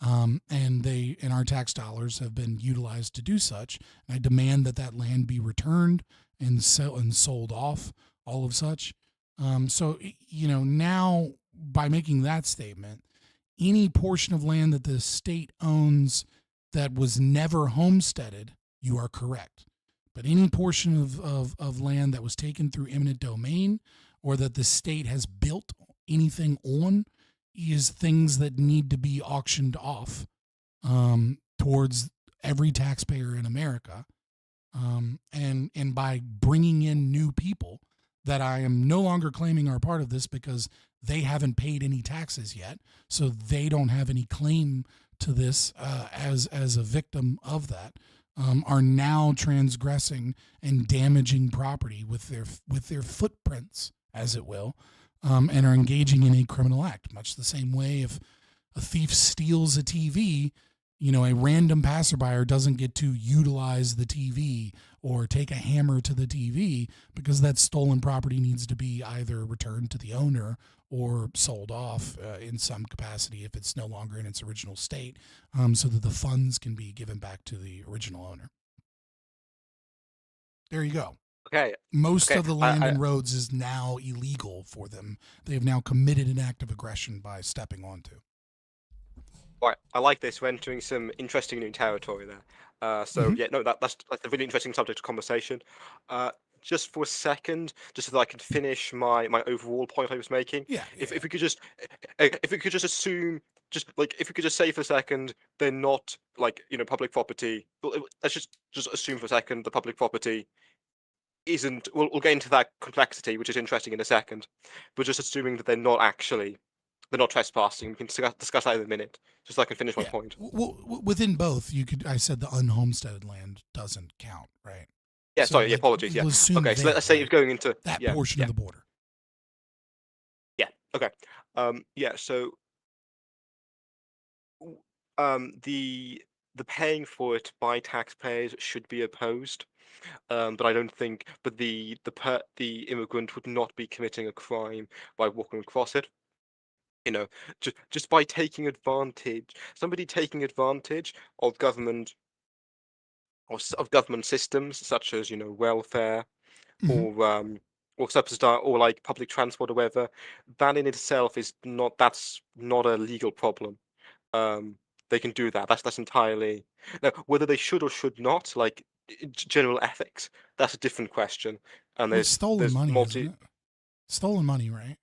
And our tax dollars have been utilized to do such. And I demand that land be returned and sold off, all of such. So now by making that statement, any portion of land that the state owns that was never homesteaded, you are correct. But any portion of land that was taken through eminent domain or that the state has built anything on is things that need to be auctioned off towards every taxpayer in America. And by bringing in new people that I am no longer claiming are part of this because they haven't paid any taxes yet, so they don't have any claim to this as a victim of that. Are now transgressing and damaging property with their footprints, as it will, and are engaging in a criminal act. Much the same way if a thief steals a TV, a random passerby doesn't get to utilize the TV or take a hammer to the TV because that stolen property needs to be either returned to the owner or sold off in some capacity if it's no longer in its original state, so that the funds can be given back to the original owner. There you go. Okay. Most of the land and roads is now illegal for them. They have now committed an act of aggression by stepping onto. Right, I like this. We're entering some interesting new territory there. That's a really interesting subject of conversation. Just for a second, just so that I can finish my overall point I was making. If we could just assume, if we could just say for a second, they're not public property. Let's just assume for a second the public property isn't. We'll get into that complexity, which is interesting in a second. But just assuming that they're not trespassing. We can discuss that in a minute, just so I can finish my point. Well, within both, I said the unhomesteaded land doesn't count, right? Yeah, sorry. Apologies. Yeah. Okay, so let's say it's going into that portion of the border. Yeah. Okay. So the the paying for it by taxpayers should be opposed. But I don't think. But the immigrant would not be committing a crime by walking across it. You know, just by taking advantage, somebody taking advantage of government of government systems such as welfare or subsidize or like public transport or whatever. That in itself is not that's not a legal problem. They can do that. That's entirely now whether they should or should not like general ethics. That's a different question. And Well, it's stolen there's money, multi. isn't it? Stolen money, right?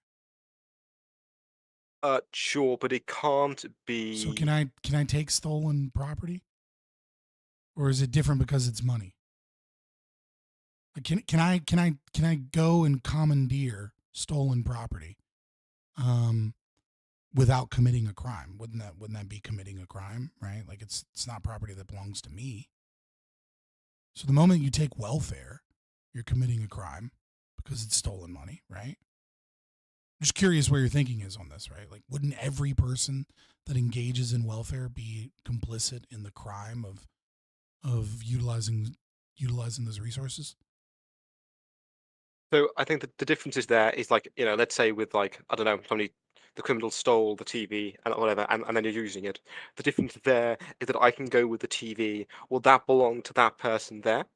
Sure, but it can't be. So can I take stolen property, or is it different because it's money? Like can I go and commandeer stolen property, without committing a crime? Wouldn't that be committing a crime, right? Like it's not property that belongs to me. So the moment you take welfare, you're committing a crime because it's stolen money, right? I'm just curious where your thinking is on this, right? Like, wouldn't every person that engages in welfare be complicit in the crime of utilizing those resources? So I think that the difference is there is like, let's say with like, I don't know, the criminal stole the TV and whatever, and then you're using it. The difference there is that I can go with the TV, well, that belonged to that person there,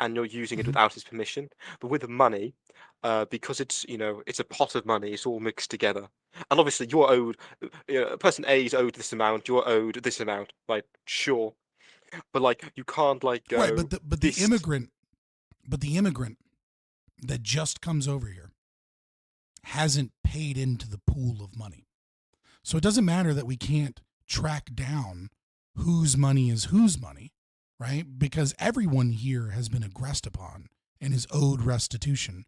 and you're using it without his permission. But with the money, because it's a pot of money, it's all mixed together. And obviously you're owed, person A is owed this amount, you're owed this amount, like, sure. But like, you can't like go. Right, but the immigrant that just comes over here hasn't paid into the pool of money. So it doesn't matter that we can't track down whose money is whose money, right? Because everyone here has been aggressed upon and is owed restitution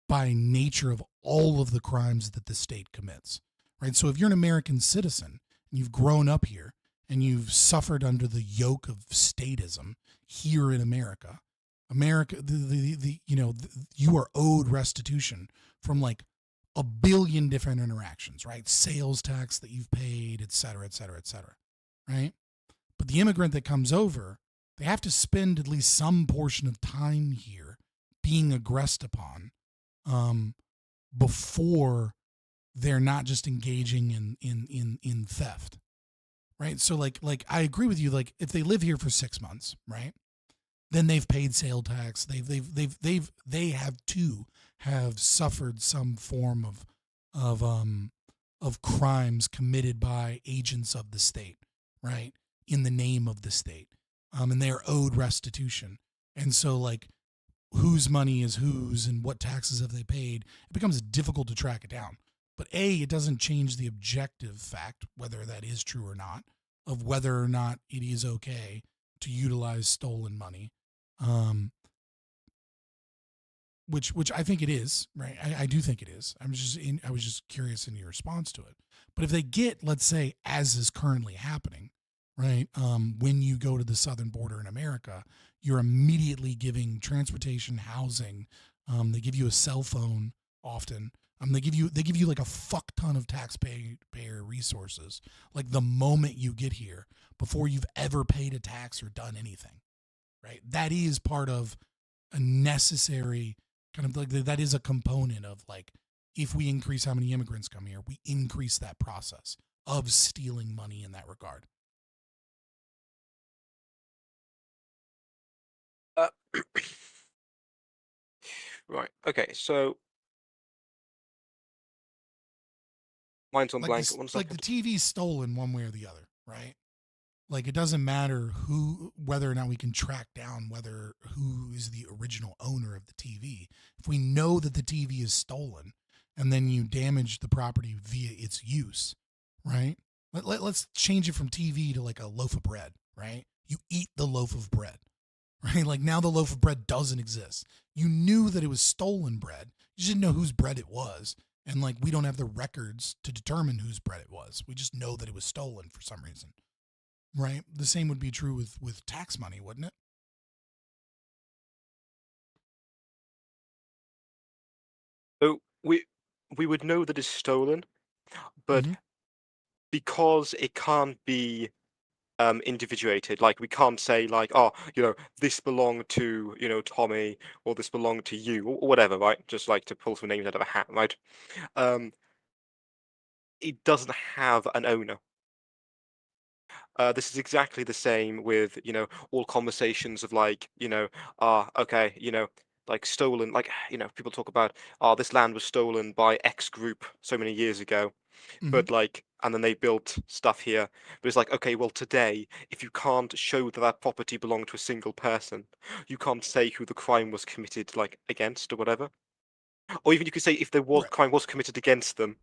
by nature of all of the crimes that the state commits, right? So if you're an American citizen and you've grown up here and you've suffered under the yoke of statism here in America, you are owed restitution from like a billion different interactions, right? Sales tax that you've paid, et cetera, et cetera, et cetera, right? But the immigrant that comes over, they have to spend at least some portion of time here being aggressed upon, before they're not just engaging in theft, right? So like I agree with you. Like if they live here for 6 months, right? Then they've paid sale tax. They have suffered some form of crimes committed by agents of the state, right? In the name of the state, and they are owed restitution. And so, like, whose money is whose and what taxes have they paid? It becomes difficult to track it down. But it doesn't change the objective fact, whether that is true or not, of whether or not it is okay to utilize stolen money. Which I think it is, right? I do think it is. I was just curious in your response to it. But if they get, let's say, as is currently happening, right? When you go to the southern border in America, you're immediately giving transportation, housing. They give you a cell phone often. They give you like a fuck ton of taxpayer resources, like the moment you get here, before you've ever paid a tax or done anything. Right, that is part of a necessary kind of like that is a component of like if we increase how many immigrants come here, we increase that process of stealing money in that regard. Right. Okay. So mine's on blank. 1 second. Like the TV's stolen one way or the other, right? Like it doesn't matter whether or not we can track down who is the original owner of the TV. If we know that the TV is stolen and then you damage the property via its use, right? Let's change it from TV to like a loaf of bread, right? You eat the loaf of bread, right? Like now the loaf of bread doesn't exist. You knew that it was stolen bread. You didn't know whose bread it was. And like we don't have the records to determine whose bread it was. We just know that it was stolen for some reason. Right. The same would be true with tax money, wouldn't it? So we would know that it's stolen, but because it can't be individuated. Like we can't say like, oh, this belonged to Tommy, or this belonged to you, or whatever, right? Just like to pull some names out of a hat, right? It doesn't have an owner. This is exactly the same with all conversations of like okay, like stolen, like people talk about, oh, this land was stolen by X group so many years ago, but like, and then they built stuff here. But it's like, okay, well, today, if you can't show that that property belonged to a single person, you can't say who the crime was committed like against or whatever. Or even you could say if there was crime was committed against them,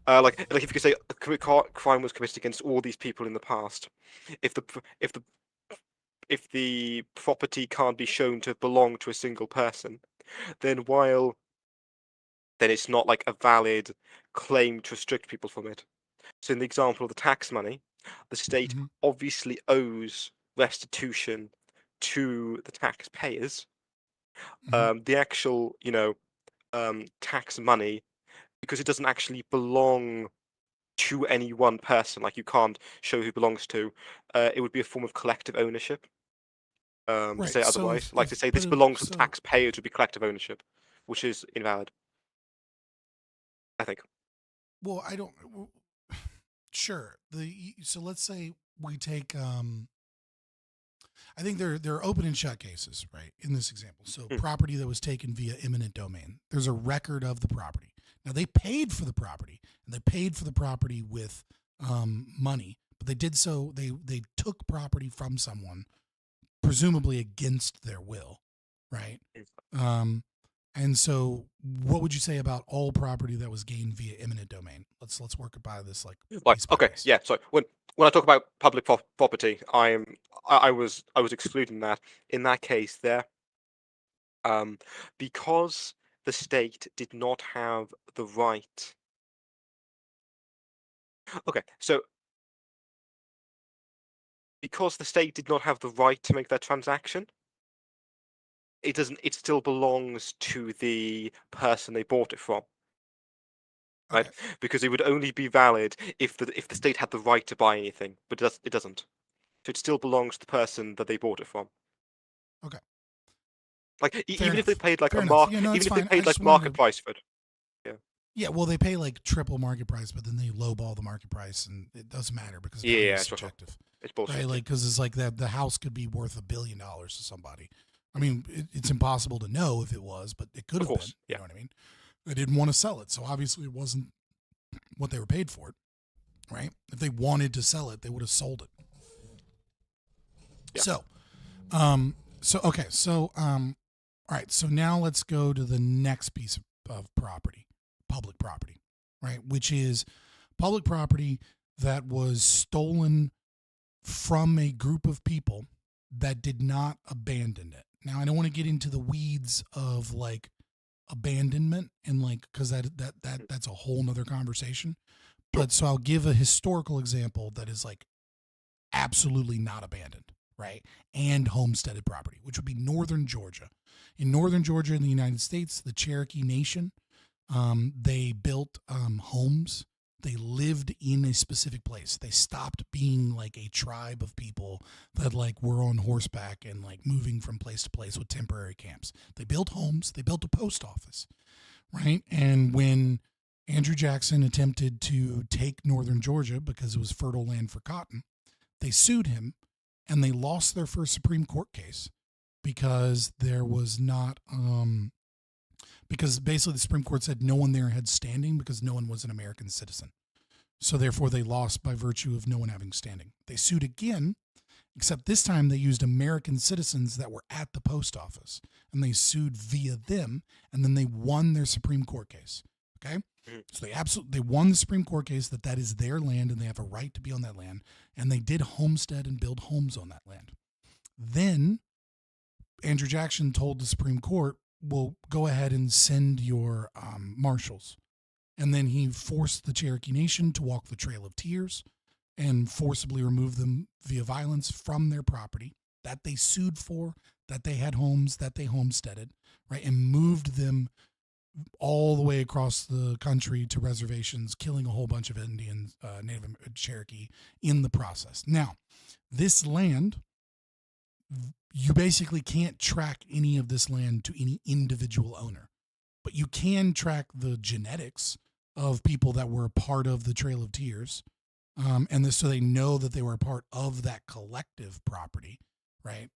like if you could say a crime was committed against all these people in the past, if the property can't be shown to belong to a single person, then it's not like a valid claim to restrict people from it. So in the example of the tax money, the state obviously owes restitution to the taxpayers. The actual, tax money, because it doesn't actually belong to any one person, like you can't show who it belongs to, it would be a form of collective ownership. To say otherwise, to say this belongs to taxpayers would be collective ownership, which is invalid, I think. Well, I don't. Sure. So let's say we take. I think there are open and shut cases, right? In this example, so property that was taken via eminent domain. There's a record of the property. Now they paid for the property, and they paid for the property with money, but they did so. They took property from someone, presumably against their will, right? And so, what would you say about all property that was gained via eminent domain? Let's work about this like okay, yeah. So when I talk about public property, I was excluding that. In that case, there, because the state did not have the right. Okay, so because the state did not have the right to make that transaction, it still belongs to the person they bought it from, right? Because it would only be valid if the state had the right to buy anything, but it doesn't. So it still belongs to the person that they bought it from. Okay. Like even if they paid like market market price for it. Yeah. Yeah, well, they pay like triple market price, but then they lowball the market price, and it doesn't matter because it's subjective. It's bullshit. Right? Like, because it's like that the house could be worth $1 billion to somebody. I mean, it's impossible to know if it was, but it could have been. You know what I mean? They didn't want to sell it, so obviously it wasn't what they were paid for it, right? If they wanted to sell it, they would have sold it. Yeah. All right. So now let's go to the next piece of property, public property, right? Which is public property that was stolen from a group of people that did not abandon it. Now, I don't want to get into the weeds of like abandonment and like, because that's a whole nother conversation. But so I'll give a historical example that is like absolutely not abandoned, right? And homesteaded property, which would be northern Georgia. In northern Georgia in the United States, the Cherokee Nation, they built homes. They lived in a specific place. They stopped being like a tribe of people that like were on horseback and like moving from place to place with temporary camps. They built homes. They built a post office, right? And when Andrew Jackson attempted to take northern Georgia because it was fertile land for cotton, they sued him, and they lost their first Supreme Court case because there was not because basically the Supreme Court said no one there had standing because no one was an American citizen. So therefore they lost by virtue of no one having standing. They sued again, except this time they used American citizens that were at the post office, and they sued via them, and then they won their Supreme Court case. Okay? So they won the Supreme Court case that is their land and they have a right to be on that land, and they did homestead and build homes on that land. Then Andrew Jackson told the Supreme Court, well, go ahead and send your marshals. And then he forced the Cherokee Nation to walk the Trail of Tears and forcibly remove them via violence from their property that they sued for, that they had homes, that they homesteaded, right? And moved them all the way across the country to reservations, killing a whole bunch of Indians, Native Cherokee in the process. Now, this land, you basically can't track any of this land to any individual owner, but you can track the genetics of people that were a part of the Trail of Tears. So they know that they were a part of that collective property, right?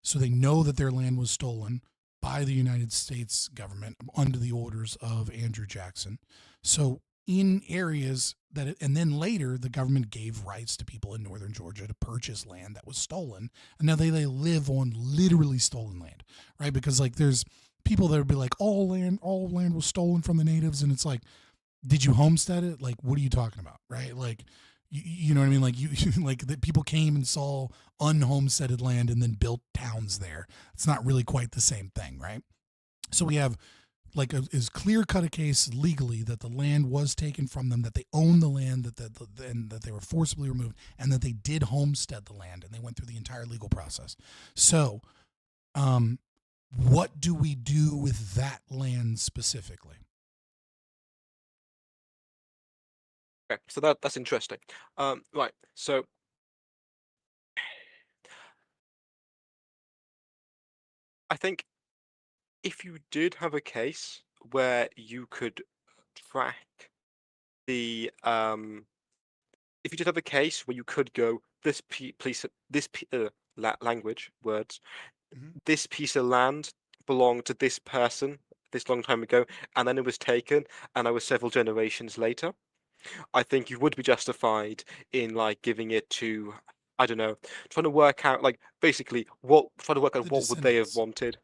So they know that their land was stolen by the United States government under the orders of Andrew Jackson. So in areas and then later the government gave rights to people in northern Georgia to purchase land that was stolen. And now they live on literally stolen land, right? Because like there's people that would be like, all land was stolen from the natives. And it's like, did you homestead it? Like, what are you talking about? Right? Like, you know what I mean? Like like that people came and saw unhomesteaded land and then built towns there. It's not really quite the same thing, right? So we have like is clear cut a case legally that the land was taken from them, that they own the land, and that they were forcibly removed, and that they did homestead the land, and they went through the entire legal process. So, what do we do with that land specifically? Okay, so that's interesting. Right, so I think if you did have a case where you could track the if you did have a case where you could go language words, this piece of land belonged to this person this long time ago, and then it was taken, and it was several generations later, I think you would be justified in like giving it to, I don't know, trying to work out like basically what would they have wanted.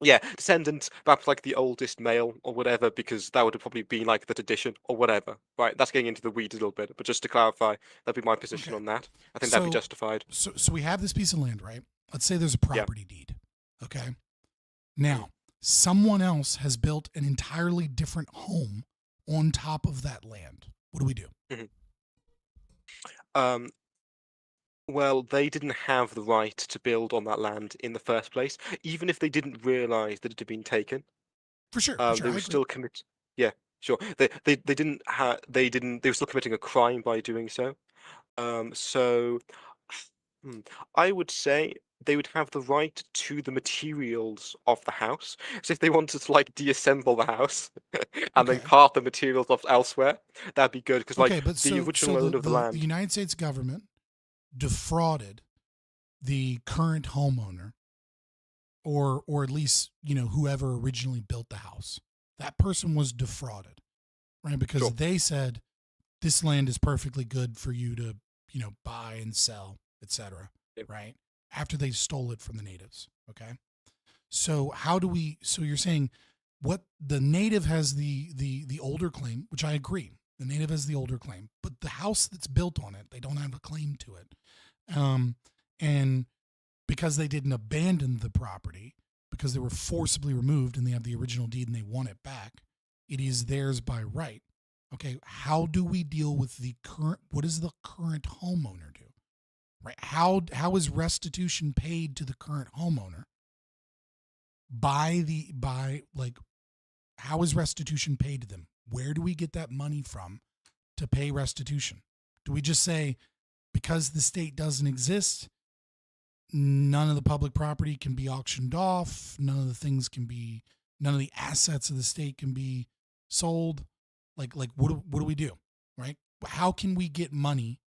Yeah, descendants, perhaps like the oldest male or whatever, because that would have probably been like the tradition or whatever. Right, that's getting into the weeds a little bit, but just to clarify, that'd be my position on that. I think that'd be justified. So we have this piece of land, right? Let's say there's a property deed. Okay. Now, someone else has built an entirely different home on top of that land. What do we do? Well, they didn't have the right to build on that land in the first place, even if they didn't realize that it had been taken. For sure. They were still Yeah, sure. They were still committing a crime by doing so. I would say they would have the right to the materials of the house. So if they wanted to like deassemble the house and then cart the materials off elsewhere, that'd be good because like the original owner of the land. The United States government defrauded the current homeowner, or at least whoever originally built the house. That person was defrauded, right? Because they said this land is perfectly good for you to buy and sell, etc. Right? After they stole it from the natives. Okay. So so you're saying what the native has the older claim, which I agree. The native has the older claim, but the house that's built on it, they don't have a claim to it. And because they didn't abandon the property, because they were forcibly removed and they have the original deed and they want it back, it is theirs by right. Okay. How do we deal with what does the current homeowner do? Right? How is restitution paid to the current homeowner? How is restitution paid to them? Where do we get that money from to pay restitution? Do we just say, because the state doesn't exist, none of the public property can be auctioned off, none of the assets of the state can be sold? Like what do we do? Right? How can we get money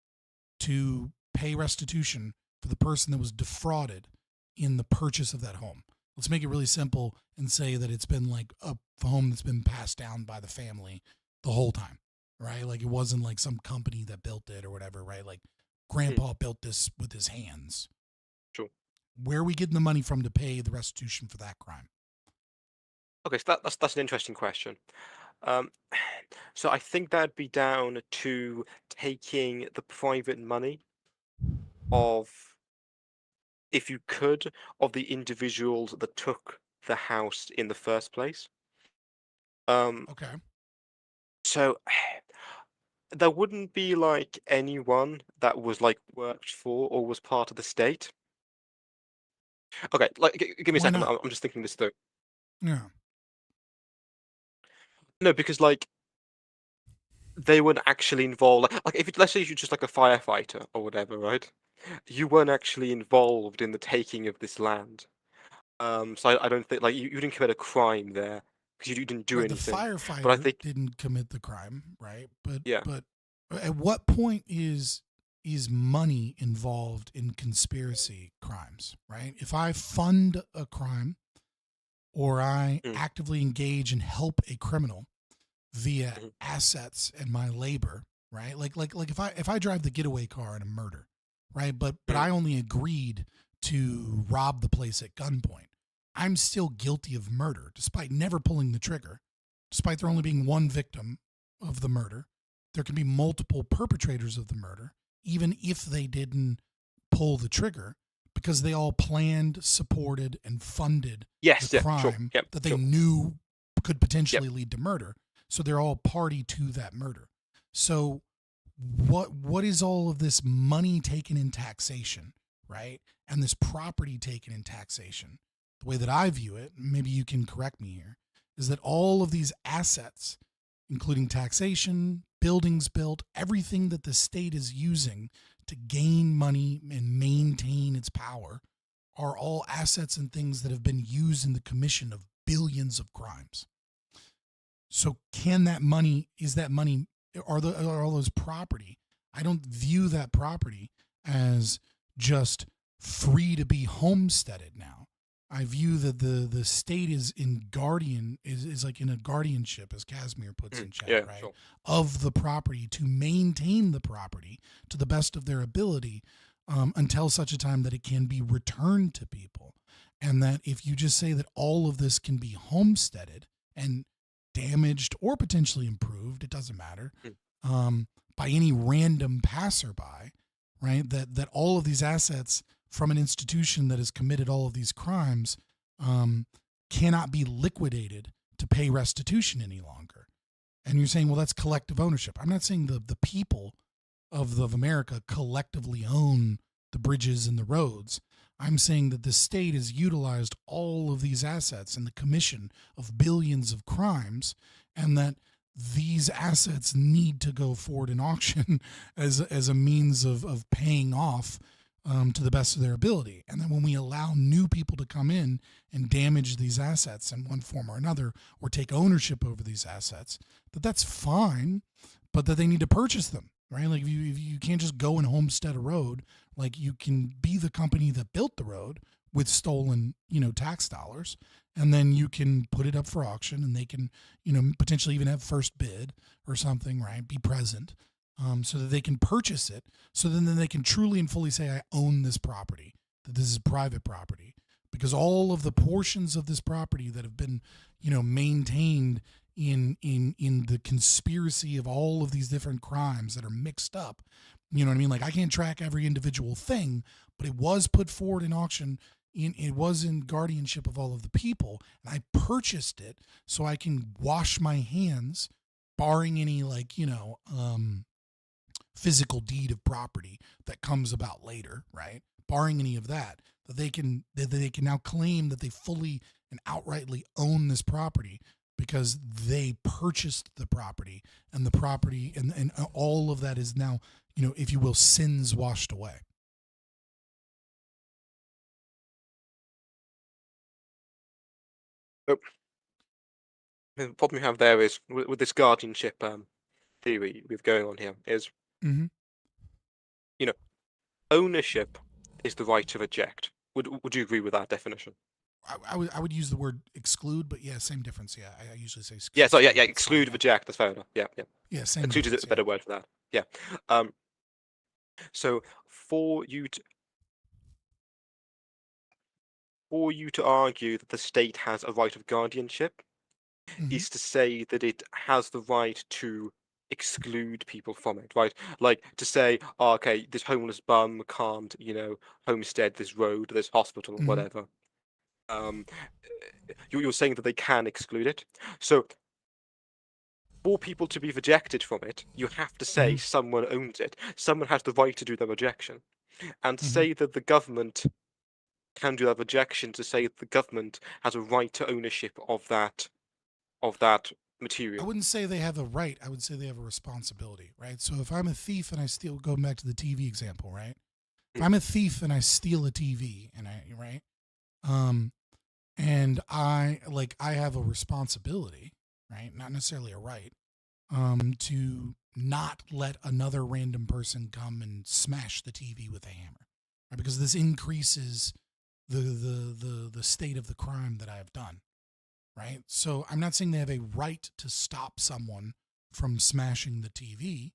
to pay restitution for the person that was defrauded in the purchase of that home? Let's make it really simple and say that it's been like a home that's been passed down by the family the whole time, right? Like it wasn't like some company that built it or whatever, right? Like grandpa built this with his hands. Sure. Where are we getting the money from to pay the restitution for that crime? Okay, so that's an interesting question. So I think that'd be down to taking the private money of, if you could, of the individuals that took the house in the first place. Okay. So there wouldn't be like anyone that was like worked for or was part of the state. Okay, like give me a second. I'm just thinking this through. Yeah. No, because like they weren't actually involved. Like if let's say you're just like a firefighter or whatever, right? You weren't actually involved in the taking of this land. So I don't think like you didn't commit a crime there because you didn't do Right, the anything. But I firefighter think didn't commit the crime, right? yeah. But at what point is money involved in conspiracy crimes, right? If I fund a crime or I actively engage and help a criminal via assets and my labor, right? Like if I drive the getaway car in a murder, right? But I only agreed to rob the place at gunpoint. I'm still guilty of murder despite never pulling the trigger, despite there only being one victim of the murder. There can be multiple perpetrators of the murder, even if they didn't pull the trigger, because they all planned, supported, and funded the crime that they knew could potentially lead to murder. So they're all party to that murder. So what is all of this money taken in taxation, right? And this property taken in taxation? The way that I view it, maybe you can correct me here, is that all of these assets, including taxation, buildings built, everything that the state is using to gain money and maintain its power, are all assets and things that have been used in the commission of billions of crimes. So can that money, is that money, are all those property? I don't view that property as just free to be homesteaded now. I view that the state is like in a guardianship, as Casimir puts in chat, right? Of the property, to maintain the property to the best of their ability, until such a time that it can be returned to people. And that if you just say that all of this can be homesteaded and damaged or potentially improved, it doesn't matter, by any random passerby, right? That all of these assets from an institution that has committed all of these crimes cannot be liquidated to pay restitution any longer. And you're saying, well, that's collective ownership. I'm not saying the people of America collectively own the bridges and the roads. I'm saying that the state has utilized all of these assets in the commission of billions of crimes, and that these assets need to go forward in auction as a means of paying off to the best of their ability. And then when we allow new people to come in and damage these assets in one form or another, or take ownership over these assets, that's fine, but that they need to purchase them, right? Like if you can't just go and homestead a road, like you can be the company that built the road with stolen, tax dollars, and then you can put it up for auction, and they can, potentially even have first bid or something, right? Be present, so that they can purchase it. So then they can truly and fully say, I own this property, that this is private property, because all of the portions of this property that have been, maintained in the conspiracy of all of these different crimes that are mixed up. You know what I mean? Like I can't track every individual thing, but it was put forward in auction. It was in guardianship of all of the people, and I purchased it so I can wash my hands, barring any physical deed of property that comes about later, right? Barring any of that, that they can now claim that they fully and outrightly own this property because they purchased the property, and the property and all of that is now, if you will, sins washed away. The problem you have there is with this guardianship theory we've going on here is, ownership is the right to reject. Would you agree with that definition? I would use the word exclude, but yeah, same difference. Yeah, I usually say exclude. Yeah, so yeah, exclude, reject. That's fair enough. Yeah. Yeah, same. Exclude is a better word for that. Yeah. So for you to argue that the state has a right of guardianship is to say that it has the right to exclude people from it, right? Like to say, okay, this homeless bum can't, homestead this road, this hospital, whatever. You're saying that they can exclude it. So for people to be rejected from it, you have to say someone owns it. Someone has the right to do the rejection. And to say that the government can do that rejection, to say that the government has a right to ownership of that material. I wouldn't say they have a right. I would say they have a responsibility, right? So if I'm a thief and I steal, going back to the TV example, right? If I'm a thief and I steal a TV, and right, and I have a responsibility, right? Not necessarily a right, to not let another random person come and smash the TV with a hammer, right? Because this increases the state of the crime that I have done, right? So I'm not saying they have a right to stop someone from smashing the TV.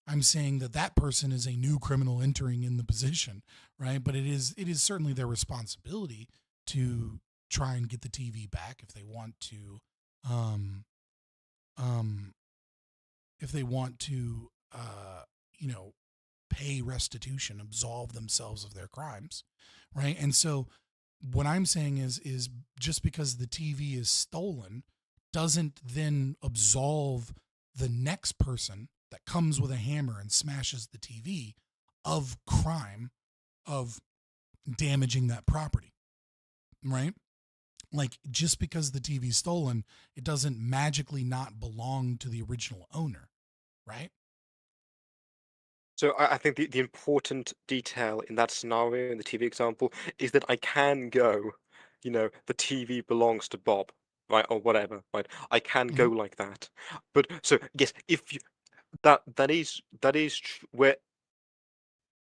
I'm saying that that person is a new criminal entering in the position, right? But it is certainly their responsibility to try and get the TV back if they want to, pay restitution, absolve themselves of their crimes, right? And so what I'm saying is just because the TV is stolen doesn't then absolve the next person that comes with a hammer and smashes the TV of crime of damaging that property, right? Like, just because the TV is stolen, it doesn't magically not belong to the original owner, right? So I think the important detail in that scenario, in the TV example, is that I can go, the TV belongs to Bob, right, or whatever, right? I can go like that. But so yes, if you that is where,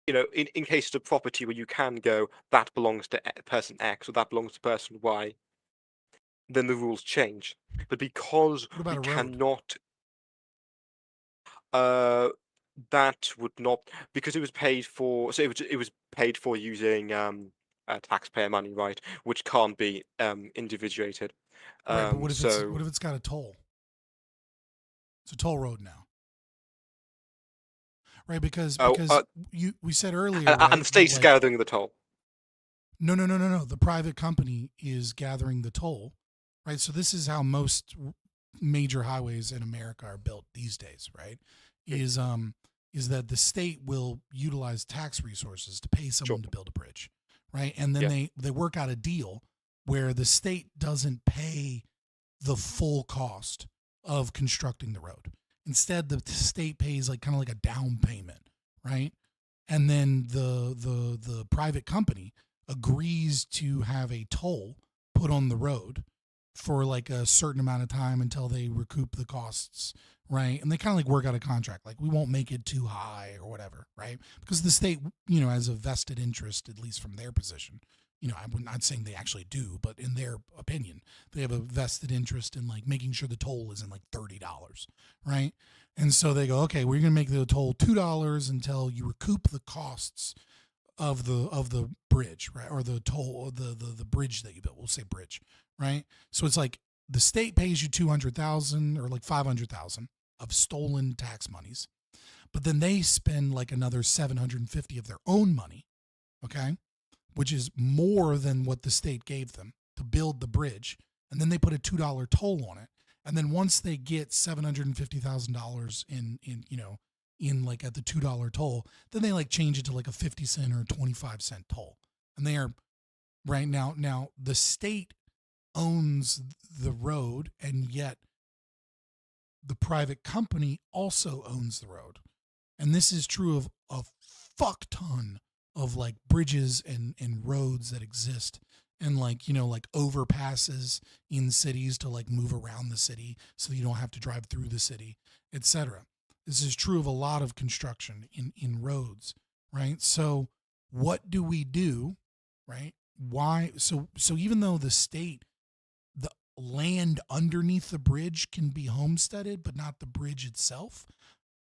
in case of property where you can go, that belongs to person X or that belongs to person Y, then the rules change. But because What about we a road? cannot, that would not, because it was paid for. So it was paid for using taxpayer money, right? Which can't be individuated. Right, but what if So it's got a toll? It's a toll road now, right? Because we said earlier, right, and the state is gathering the toll. No. The private company is gathering the toll, right? So this is how most major highways in America are built these days, right? Is that the state will utilize tax resources to pay someone to build a bridge, right? And then they work out a deal where the state doesn't pay the full cost of constructing the road. Instead, the state pays kind of like a down payment, right? And then the private company agrees to have a toll put on the road for like a certain amount of time until they recoup the costs, right? And they kind of work out a contract, we won't make it too high or whatever, right? Because the state, has a vested interest, at least from their position. I'm not saying they actually do, but in their opinion, they have a vested interest in making sure the toll isn't $30, right? And so they go, okay, we're going to make the toll $2 until you recoup the costs of the bridge, right? Or the toll, the bridge that you built. We'll say bridge, right? So it's the state pays you $200,000 or $500,000 of stolen tax monies, but then they spend another $750 of their own money, okay, which is more than what the state gave them to build the bridge, and then they put a $2 toll on it, and then once they get $750,000 in at the $2 toll, then they change it to a 50 cent or 25-cent toll, and they are right now the state owns the road, and yet the private company also owns the road. And this is true of a fuck ton of bridges and roads that exist, and overpasses in cities to move around the city so you don't have to drive through the city, etc. This is true of a lot of construction in roads, right? So what do we do, right? Why? So even though the land underneath the bridge can be homesteaded, but not the bridge itself,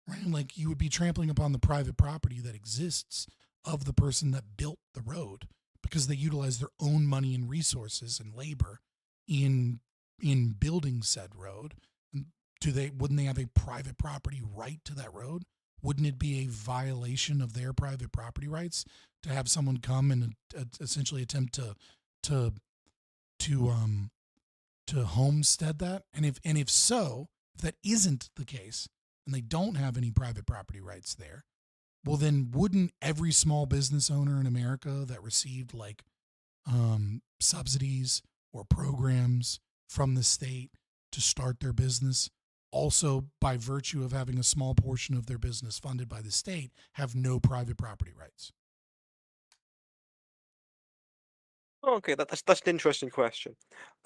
right? You would be trampling upon the private property that exists of the person that built the road, because they utilize their own money and resources and labor in building said road. Wouldn't they have a private property right to that road? Wouldn't it be a violation of their private property rights to have someone come and essentially attempt to homestead that? And if so, if that isn't the case, and they don't have any private property rights there, well, then wouldn't every small business owner in America that received subsidies or programs from the state to start their business, also, by virtue of having a small portion of their business funded by the state, have no private property rights? Okay, that's an interesting question.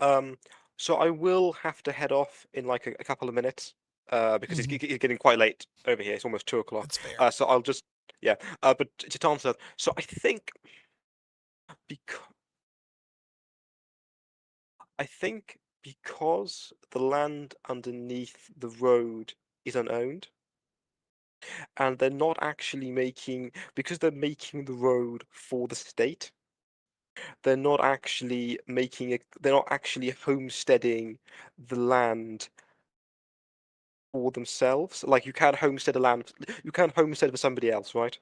So I will have to head off in like a couple of minutes, because it's getting quite late over here. It's almost 2 o'clock. That's fair. So I'll just but to answer that, so I think because the land underneath the road is unowned, and they're not actually because they're making the road for the state. They're not actually they're not actually homesteading the land for themselves. Like you can't homestead for somebody else, right?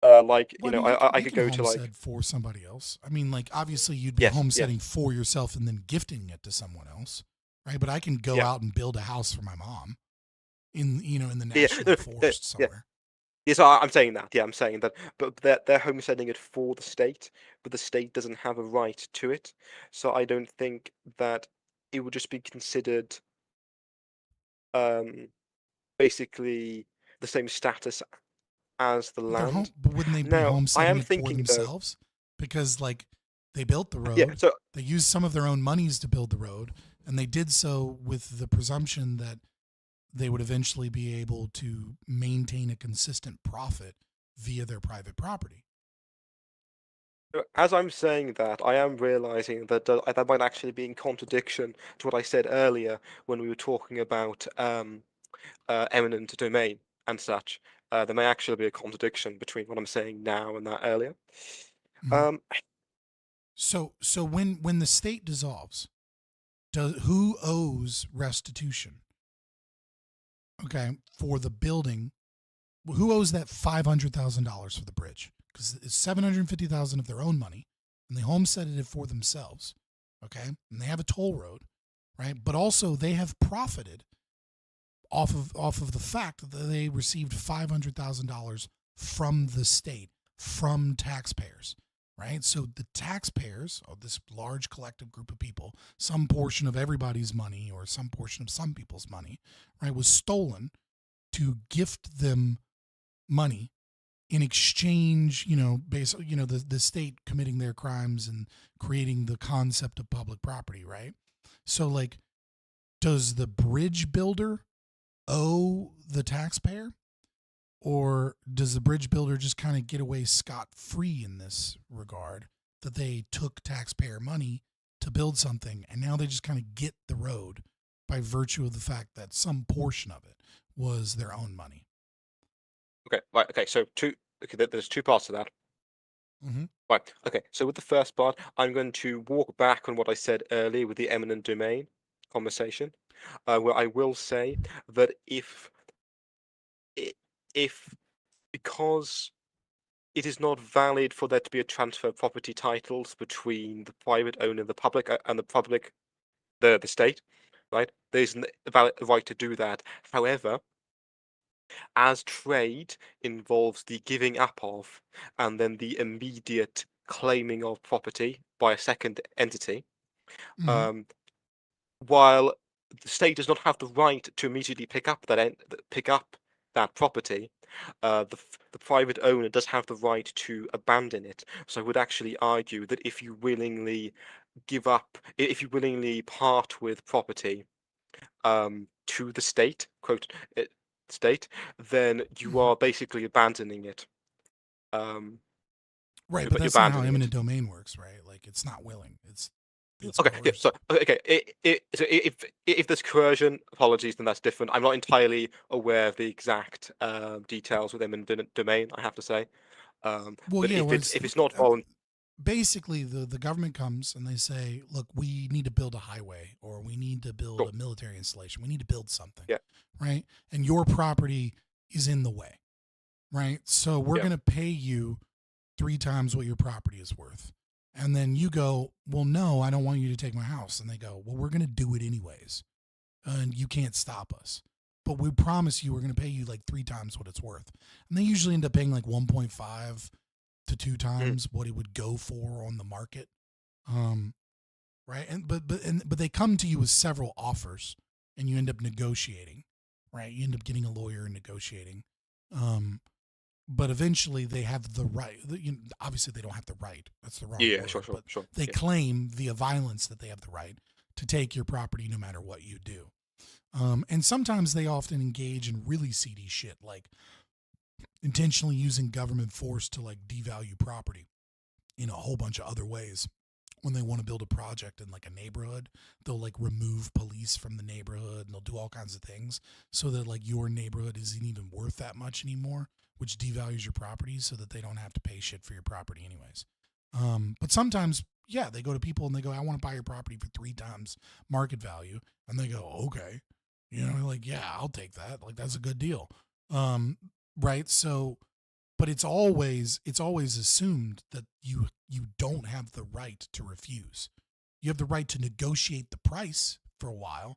Like, Well, I you could can go to like homestead for somebody else. I mean, like obviously you'd be yes, homesteading for yourself and then gifting it to someone else, right? But I can go out and build a house for my mom in the national forest somewhere. Yeah, so I'm saying that. Yeah, I'm saying that. But they're homesteading it for the state, but the state doesn't have a right to it. So I don't think that it would just be considered basically the same status as the land. But wouldn't they be Now, I homesteading am it for thinking though. themselves? Because like they built the road, Yeah, so they used some of their own monies to build the road, and they did so with the presumption that they would eventually be able to maintain a consistent profit via their private property. as I'm saying that, I am realizing that that might actually be in contradiction to what I said earlier when we were talking about eminent domain and such. There may actually be a contradiction between what I'm saying now and that earlier. So when the state dissolves, who owes restitution? Okay, for the building, who owes that $500,000 for the bridge? Because it's $750,000 of their own money, and they homesteaded it for themselves. Okay, and they have a toll road, right? But also they have profited off of the fact that they received $500,000 from the state, from taxpayers, right? So the taxpayers, or this large collective group of people, some portion of everybody's money or some portion of some people's money, right, was stolen to gift them money in exchange, basically, the state committing their crimes and creating the concept of public property, right? So like, does the bridge builder owe the taxpayer, or does the bridge builder just kind of get away scot-free in this regard, that they took taxpayer money to build something and now they just kind of get the road by virtue of the fact that some portion of it was their own money? Okay, right. Okay, so there's two parts to that. Mm-hmm. Right. Okay, so with the first part, I'm going to walk back on what I said earlier with the eminent domain conversation, where I will say that if because it is not valid for there to be a transfer of property titles between the private owner, the public, and the state, right? There isn't a valid right to do that. However, as trade involves the giving up of and then the immediate claiming of property by a second entity, while the state does not have the right to immediately pick up that property, the private owner does have the right to abandon it. So I would actually argue that if you willingly part with property to the state, quote, state, then you are basically abandoning it. Right, but that's not how eminent domain works, right? Like, it's not willing. It's okay. Yeah, so okay. So if there's coercion, apologies, then that's different. I'm not entirely aware of the exact details with eminent domain, I have to say. But if it's not voluntary, basically the government comes and they say, look, we need to build a highway, or we need to build a military installation. We need to build something, right? And your property is in the way, right? So we're going to pay you 3 times what your property is worth. And then you go, well, no, I don't want you to take my house. And they go, well, we're going to do it anyways. And you can't stop us. But we promise you we're going to pay you like 3 times what it's worth. And they usually end up paying like 1.5 to 2 times what it would go for on the market. Right. But they come to you with several offers, and you end up negotiating, right? You end up getting a lawyer and negotiating. But eventually they have the right. Obviously, they don't have the right. That's the wrong word. Sure. But they claim via violence that they have the right to take your property no matter what you do. And sometimes they often engage in really seedy shit, like intentionally using government force to like devalue property in a whole bunch of other ways. When they want to build a project in like a neighborhood, they'll like remove police from the neighborhood and they'll do all kinds of things so that like your neighborhood isn't even worth that much anymore, which devalues your property so that they don't have to pay shit for your property anyways. But sometimes, yeah, they go to people and they go, I want to buy your property for 3 times market value. And they go, okay, like, yeah, I'll take that. Like, that's a good deal. Right. So, but it's always assumed that you don't have the right to refuse. You have the right to negotiate the price for a while,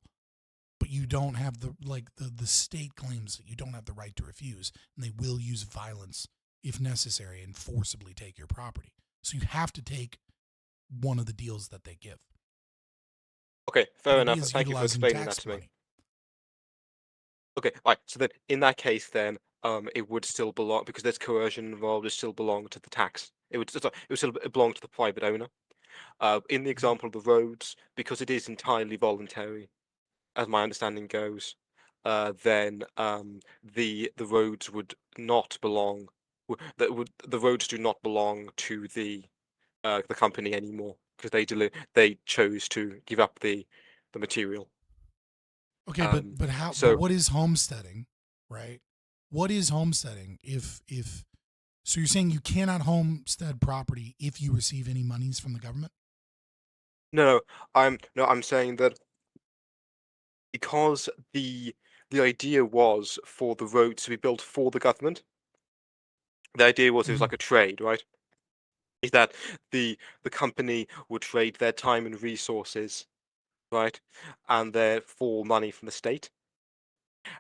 but you don't have the state claims that you don't have the right to refuse, and they will use violence if necessary and forcibly take your property. So you have to take one of the deals that they give. Okay, fair enough. Thank you for explaining that to me. Okay, right. So then, in that case, then it would still belong, because there's coercion involved. It still belong to the tax. It would still belong to the private owner. In the example of the roads, because it is entirely voluntary, as my understanding goes, then the roads would not belong. The roads do not belong to the company anymore, because they chose to give up the material. Okay, but how? So but what is homesteading, right? What is homesteading? If so, you're saying you cannot homestead property if you receive any monies from the government? No, I'm saying that because the idea was for the roads to be built for the government. The idea was it was like a trade, right? Is that the company would trade their time and resources, right, and therefore money from the state,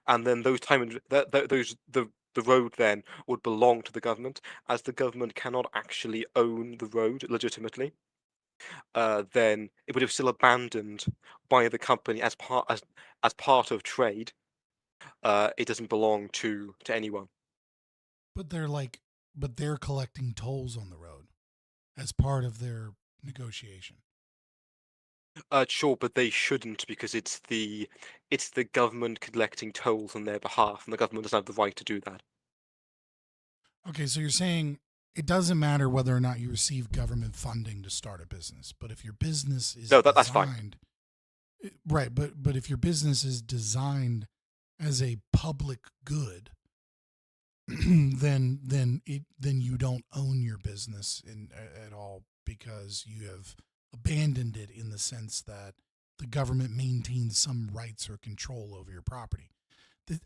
and then those time and the road then would belong to the government, as the government cannot actually own the road legitimately. Then it would have still abandoned by the company as part of trade. It doesn't belong to anyone. But they're collecting tolls on the road as part of their negotiation. Sure, but they shouldn't, because it's the government collecting tolls on their behalf, and the government doesn't have the right to do that. Okay, so you're saying it doesn't matter whether or not you receive government funding to start a business, but if your business is that's fine. Right, but if your business is designed as a public good, then you don't own your business at all, because you have abandoned it in the sense that the government maintains some rights or control over your property.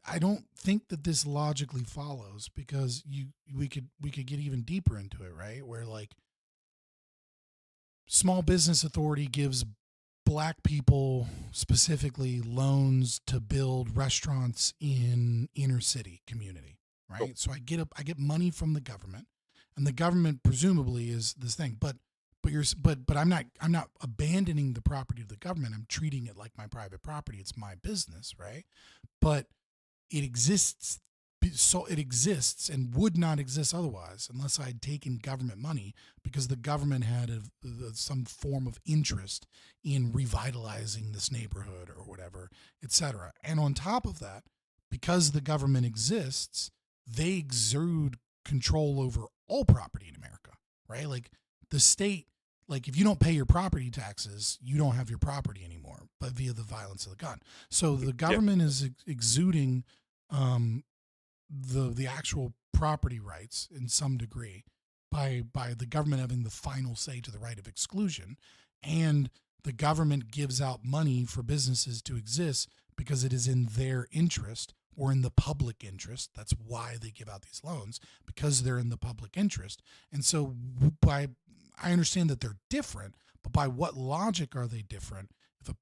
I don't think that this logically follows, because we could get even deeper into it, right? Where like Small Business Authority gives Black people specifically loans to build restaurants in inner city community, right? So I get money from the government, and the government presumably is this thing, but I'm not abandoning the property of the government. I'm treating it like my private property. It's my business, right? But it exists, so it exists and would not exist otherwise unless I had taken government money, because the government had some form of interest in revitalizing this neighborhood or whatever, etc. And on top of that, because the government exists, they exude control over all property in America, right? Like the state, like if you don't pay your property taxes, you don't have your property anymore, but via the violence of the gun. So the government is exuding the actual property rights in some degree by the government having the final say to the right of exclusion, and the government gives out money for businesses to exist because it is in their interest or in the public interest. That's why they give out these loans, because they're in the public interest. And so I understand that they're different, but by what logic are they different? If a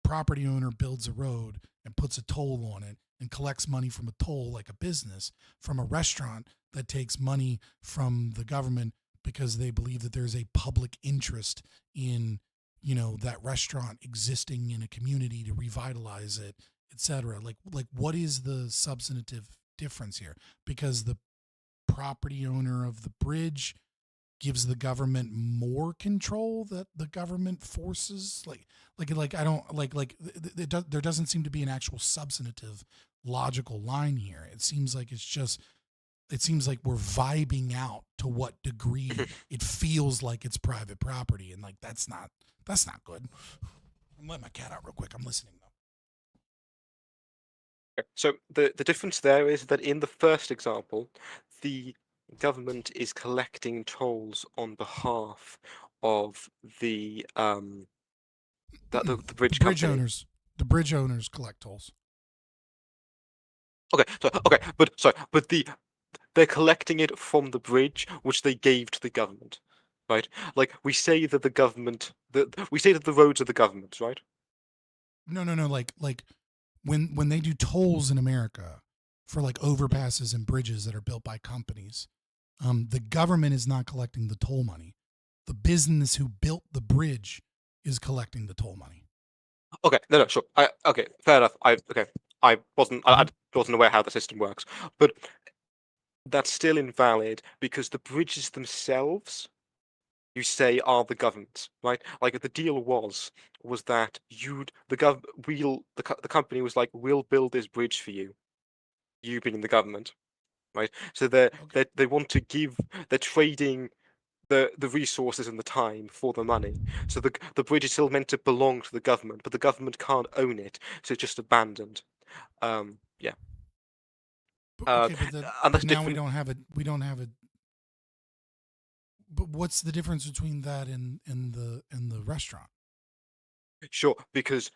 property owner builds a road and puts a toll on it and collects money from a toll like a business, from a restaurant that takes money from the government because they believe that there's a public interest in you know, that restaurant existing in a community to revitalize it, etc. Like what is the substantive difference here? Because the property owner of the bridge gives the government more control that the government forces, I don't there doesn't seem to be an actual substantive logical line here. It seems like we're vibing out to what degree it feels like it's private property, and like that's not good. I'm letting my cat out real quick. I'm listening though. So the difference there is that in the first example, the government is collecting tolls on behalf of the bridge company. Owners. The bridge owners collect tolls. But they're collecting it from the bridge, which they gave to the government, right? Like we say that the government, we say that the roads are the government's, right? No. Like when they do tolls in America for like overpasses and bridges that are built by companies, the government is not collecting the toll money. The business who built the bridge is collecting the toll money. Okay, no, sure. Okay, fair enough. I wasn't aware how the system works, but that's still invalid because the bridges themselves, you say, are the government, right? Like the deal was that the company was like, we'll build this bridge for you, you being the government, right? So they want to they're trading the resources and the time for the money. So the bridge is still meant to belong to the government, but the government can't own it, so it's just abandoned. Yeah. Okay, but now we don't have a. But what's the difference between that and the restaurant? Sure, because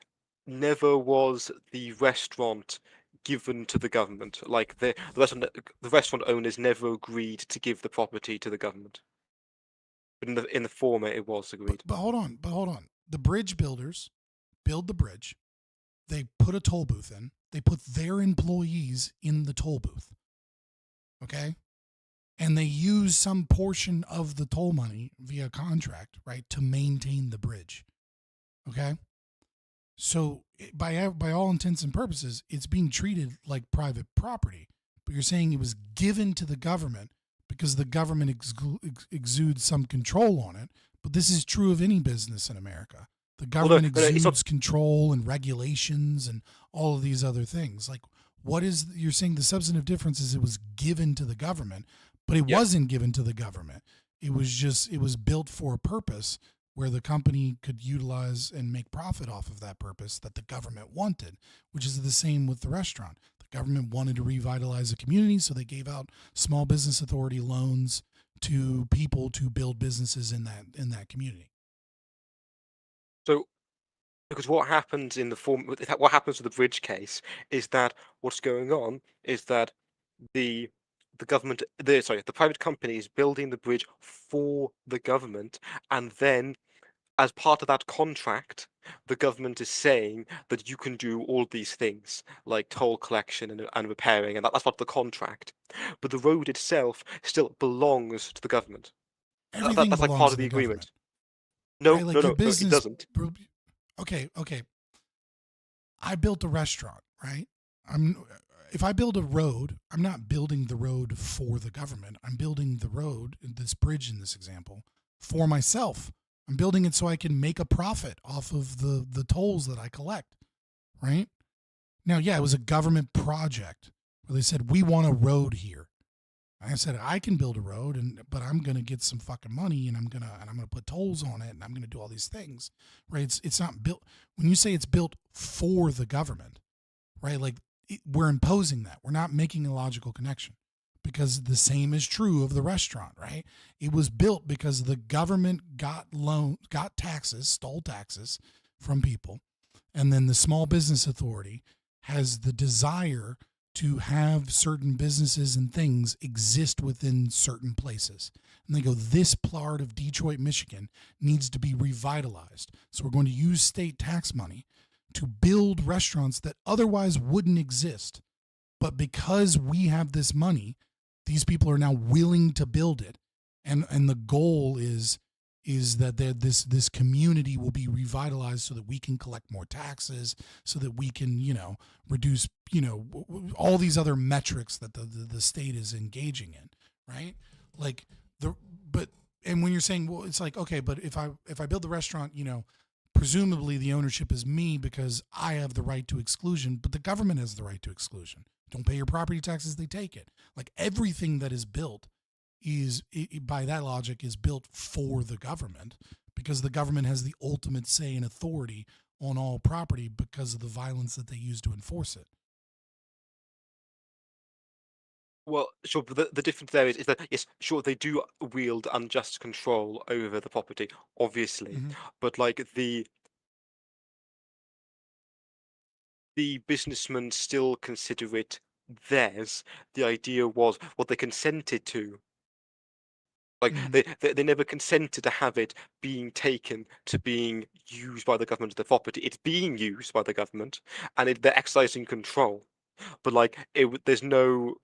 never was the restaurant given to the government. Like the restaurant owners never agreed to give the property to the government. But in the former, it was agreed. But hold on. The bridge builders build the bridge. They put a toll booth in. They put their employees in the toll booth. Okay? And they use some portion of the toll money via contract, right, to maintain the bridge. Okay? So by all intents and purposes, it's being treated like private property. But you're saying it was given to the government because the government exudes some control on it. But this is true of any business in America. The government exudes control and regulations and all of these other things. Like, you're saying the substantive difference is it was given to the government, but it wasn't given to the government. It was built for a purpose where the company could utilize and make profit off of that purpose that the government wanted, which is the same with the restaurant. The government wanted to revitalize the community, so they gave out small business authority loans to people to build businesses in that community. So, because what happens what happens with the bridge case is that what's going on is that the private company is building the bridge for the government, and then as part of that contract, the government is saying that you can do all these things like toll collection and repairing, and that's part of the contract. But the road itself still belongs to the government. Everything that's like part of the agreement. No, right? no, it doesn't. Okay. I built a restaurant, right? If I build a road, I'm not building the road for the government. I'm building the road, this bridge in this example, for myself. I'm building it so I can make a profit off of the tolls that I collect, right? Now, yeah, it was a government project where they said, we want a road here. I said, I can build a road, but I'm going to get some fucking money, and I'm going to put tolls on it, and I'm going to do all these things, right? It's not built. When you say it's built for the government, right? Like we're imposing that. We're not making a logical connection, because the same is true of the restaurant, right? It was built because the government got taxes, stole taxes from people, and then the small business authority has the desire to have certain businesses and things exist within certain places. And they go, this part of Detroit, Michigan needs to be revitalized. So we're going to use state tax money to build restaurants that otherwise wouldn't exist. But because we have this money, these people are now willing to build it. And the goal is is that this community will be revitalized so that we can collect more taxes, so that we can, reduce, all these other metrics that the state is engaging in, right? Like and when you're saying, well, it's like, okay, but if I build the restaurant, presumably the ownership is me because I have the right to exclusion, but the government has the right to exclusion. Don't pay your property taxes, they take it. Like everything that is built by that logic is built for the government, because the government has the ultimate say and authority on all property because of the violence that they use to enforce it. Well, sure, but the difference there is that, yes, sure, they do wield unjust control over the property, obviously, but like the businessmen still consider it theirs. The idea was what they consented to. Like they never consented to have it being taken to being used by the government as the property. It's being used by the government, and they're exercising control. But like there's no.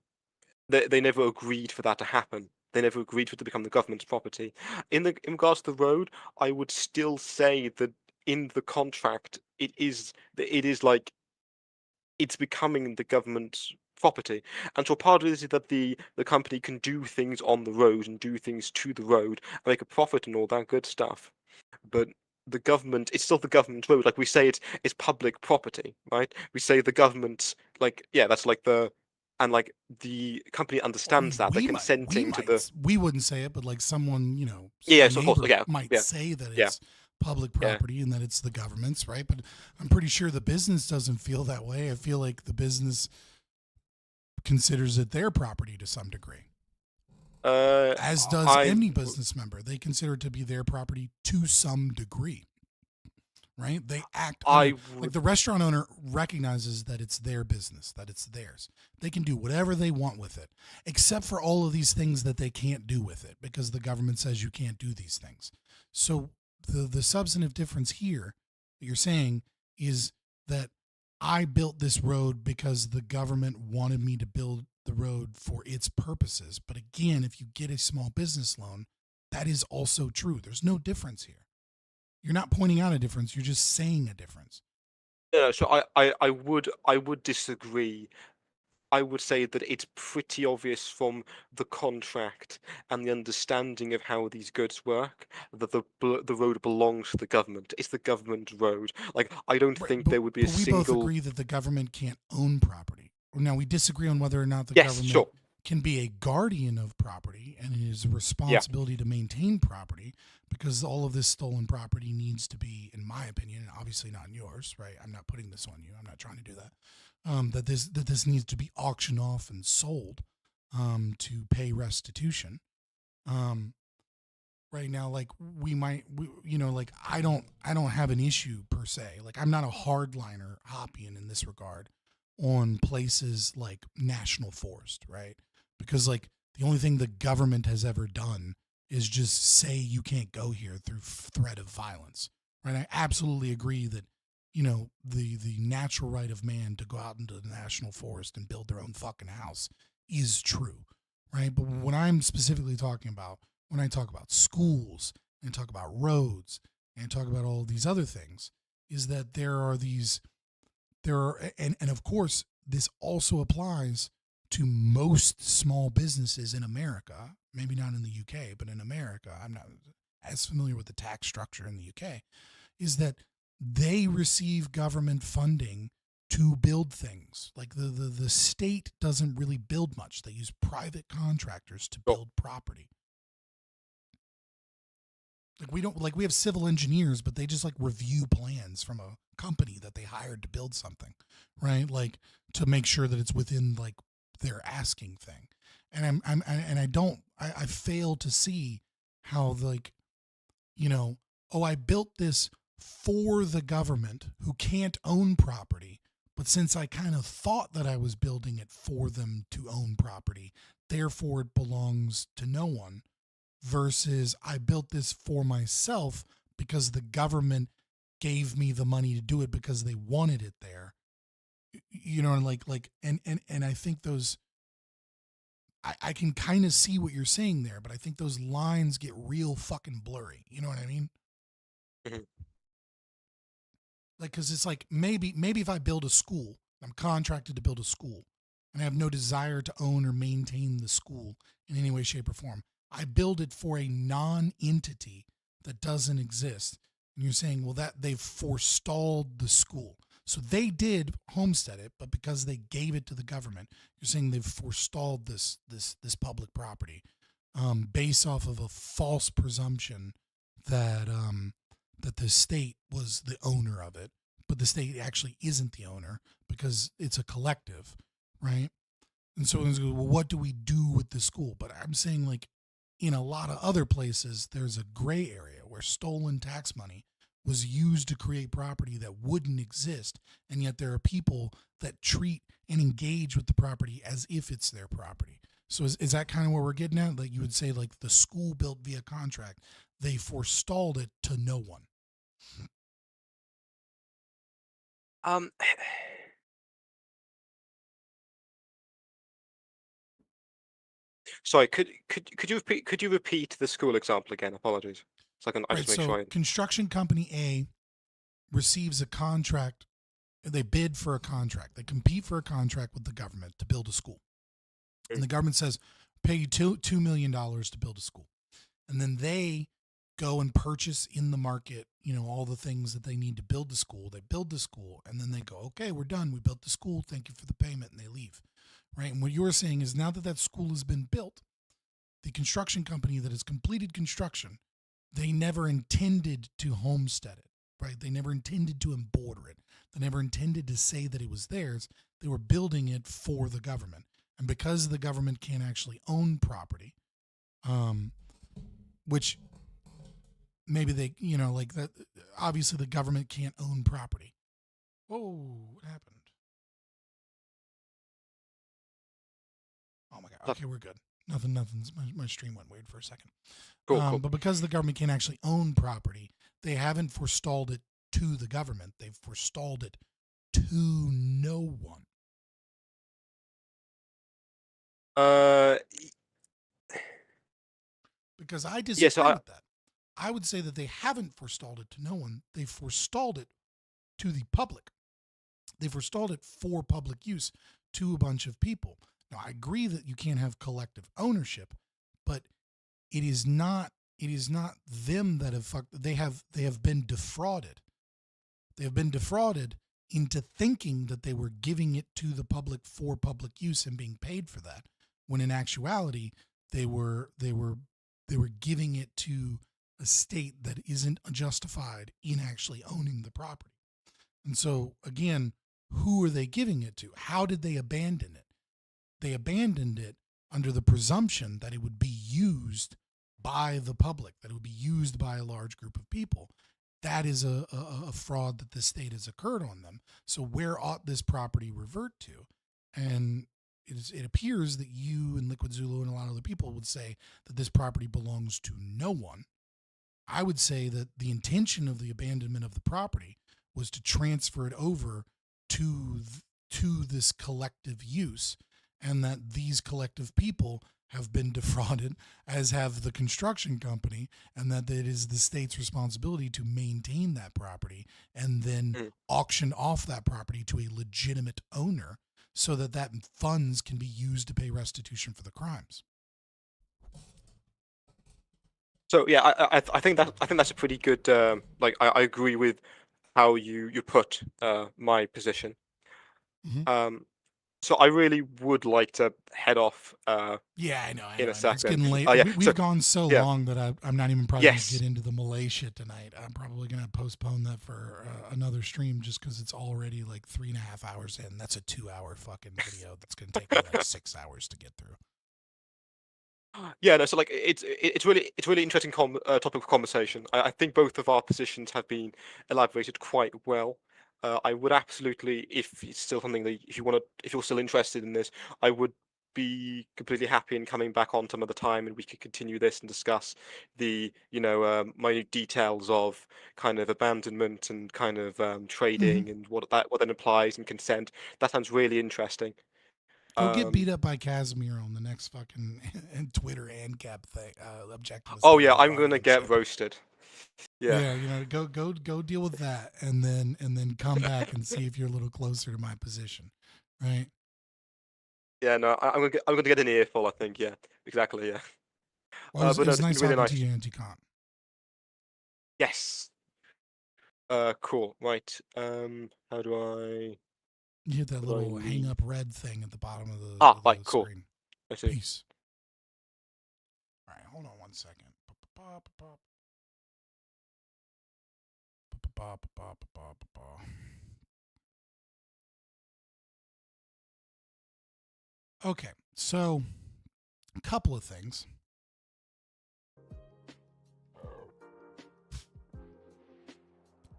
They never agreed for that to happen. They never agreed for it to become the government's property. In regards to the road, I would still say that in the contract, it is like it's becoming the government's property. And so part of it is that the company can do things on the road and do things to the road and make a profit and all that good stuff. But the government, it's still the government's road. Like we say, it's public property, right? We say the government, like, yeah, that's like and like the company understands that they're consenting to the. We wouldn't say it, but like someone, Yes, of course, yeah, might yeah, say that yeah. it's public property and that it's the government's, right? But I'm pretty sure the business doesn't feel that way. I feel like the business considers it their property to some degree. As does any business member. They consider it to be their property to some degree. Right? They act like the restaurant owner recognizes that it's their business, that it's theirs. They can do whatever they want with it, except for all of these things that they can't do with it because the government says you can't do these things. So the substantive difference here that you're saying is that I built this road because the government wanted me to build the road for its purposes. But again, if you get a small business loan, that is also true. There's no difference here. You're not pointing out a difference. You're just saying a difference. Yeah, so I would disagree. I would say that it's pretty obvious from the contract and the understanding of how these goods work that the road belongs to the government. It's the government road. Like I don't think there would be a single. We both agree that the government can't own property. Now we disagree on whether or not the government can be a guardian of property and it is a responsibility to maintain property, because all of this stolen property needs to be, in my opinion, and obviously not in yours, right? I'm not putting this on you. I'm not trying to do that. That this needs to be auctioned off and sold to pay restitution. Right now, like I don't have an issue per se. Like I'm not a hardliner Hoppean in this regard on places like National Forest, right? Because like the only thing the government has ever done is just say you can't go here through threat of violence, right? I absolutely agree that, the natural right of man to go out into the national forest and build their own fucking house is true, right? But what I'm specifically talking about, when I talk about schools and talk about roads and talk about all these other things, is that and of course, this also applies to most small businesses in America, maybe not in the UK, but in America. I'm not as familiar with the tax structure in the UK, is that they receive government funding to build things. Like the state doesn't really build much. They use private contractors to build property. We have civil engineers, but they just like review plans from a company that they hired to build something, right? Like to make sure that it's within like their asking thing. And I fail to see how I built this for the government who can't own property, but since I kind of thought that I was building it for them to own property, therefore it belongs to no one. Versus I built this for myself because the government gave me the money to do it because they wanted it there. And I think those I can kind of see what you're saying there, but I think those lines get real fucking blurry. You know what I mean? Mhm. Like, because it's like maybe if I build a school, I'm contracted to build a school, and I have no desire to own or maintain the school in any way, shape, or form. I build it for a non-entity that doesn't exist. And you're saying, well, that they've forestalled the school. So they did homestead it, but because they gave it to the government, you're saying they've forestalled this public property, based off of a false presumption that that the state was the owner of it, but the state actually isn't the owner because it's a collective, right? And so it's well, what do we do with the school? But I'm saying, like, in a lot of other places, there's a gray area where stolen tax money was used to create property that wouldn't exist, and yet there are people that treat and engage with the property as if it's their property. So is that kind of what we're getting at? Like, you would say, like, the school built via contract, they forestalled it to no one. Um, Sorry, could you repeat the school example again? Apologies. So I Right. just make So sure. construction company A receives a contract. They bid for a contract. They compete for a contract with the government to build a school. And the government says, pay you $2 million to build a school. And then they go and purchase in the market, all the things that they need to build the school. They build the school, and then they go, okay, we're done. We built the school. Thank you for the payment. And they leave. Right. And what you're saying is, now that that school has been built, the construction company that has completed construction, they never intended to homestead it, right? They never intended to embroider it. They never intended to say that it was theirs. They were building it for the government. And because the government can't actually own property, which maybe they, like that, obviously the government can't own property. Whoa, what happened? Oh my God. Okay, we're good. Nothing's, my stream went weird for a second. Cool. But because the government can't actually own property, they haven't forestalled it to the government. They've forestalled it to no one. Because I disagree with that. I would say that they haven't forestalled it to no one. They've forestalled it to the public. They forestalled it for public use to a bunch of people. Now, I agree that you can't have collective ownership, but it is not them that have fucked. They have been defrauded. They have been defrauded into thinking that they were giving it to the public for public use and being paid for that, when in actuality they were giving it to a state that isn't justified in actually owning the property. And so again, who are they giving it to? How did they abandon it? They abandoned it under the presumption that it would be used by the public, that it would be used by a large group of people. That is a fraud that the state has occurred on them. So where ought this property revert to? And it appears that you and Liquid Zulu and a lot of other people would say that this property belongs to no one. I would say that the intention of the abandonment of the property was to transfer it over to this collective use, and that these collective people have been defrauded, as have the construction company, and that it is the state's responsibility to maintain that property and then auction off that property to a legitimate owner so that funds can be used to pay restitution for the crimes. So yeah, I think that's a pretty good. I agree with how you put my position. Mm-hmm. So I really would like to head off. Yeah, I know. In a second. It's getting late. We've gone so long that I'm not even probably going to get into the Malay shit tonight. I'm probably going to postpone that for another stream, just because it's already like 3.5 hours in. That's a 2-hour fucking video that's going to take me like 6 hours to get through. Yeah, no. So like, it's really interesting topic of conversation. I think both of our positions have been elaborated quite well. I would absolutely, if it's still something that if you're still interested in this, I would be completely happy in coming back on some other time, and we could continue this and discuss the minute details of kind of abandonment and kind of trading and what that then applies and consent. That sounds really interesting. Go get beat up by Casimir on the next fucking Twitter Ancap thing. Objectivist. Oh yeah, I'm gonna get roasted. Yeah, you know, go deal with that, and then come back and see if you're a little closer to my position, right? Yeah, no, I'm gonna get an earful. I think. Yeah, exactly. Yeah. Well, But it was no, nice it's been talking really to you, Anti-Con. Yes. Cool. Right. How do I? You hit that how do little I hang leave? up red thing at the bottom of the, Right. Cool. screen. I see. Peace. All right, hold on one second. Okay, so a couple of things.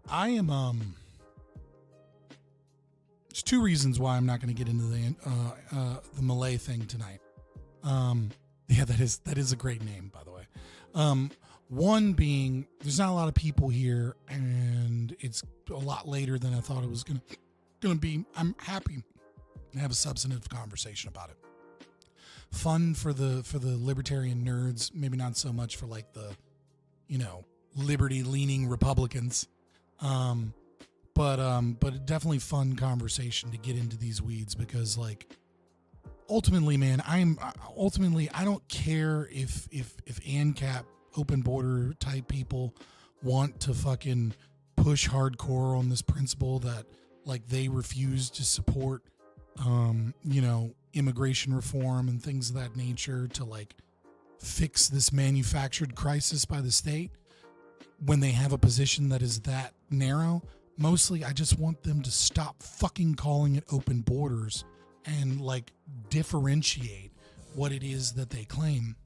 I am there's two reasons why I'm not going to get into the Milei thing tonight. Yeah, that is a great name, by the way. One being there's not a lot of people here, and it's a lot later than I thought it was gonna be. I'm happy to have a substantive conversation about it. Fun for the libertarian nerds, maybe not so much for like the, liberty leaning Republicans. But definitely fun conversation to get into these weeds, because like ultimately, man, I don't care if Ancap open border type people want to fucking push hardcore on this principle that like they refuse to support immigration reform and things of that nature to like fix this manufactured crisis by the state when they have a position that is that narrow. Mostly I just want them to stop fucking calling it open borders and like differentiate what it is that they claim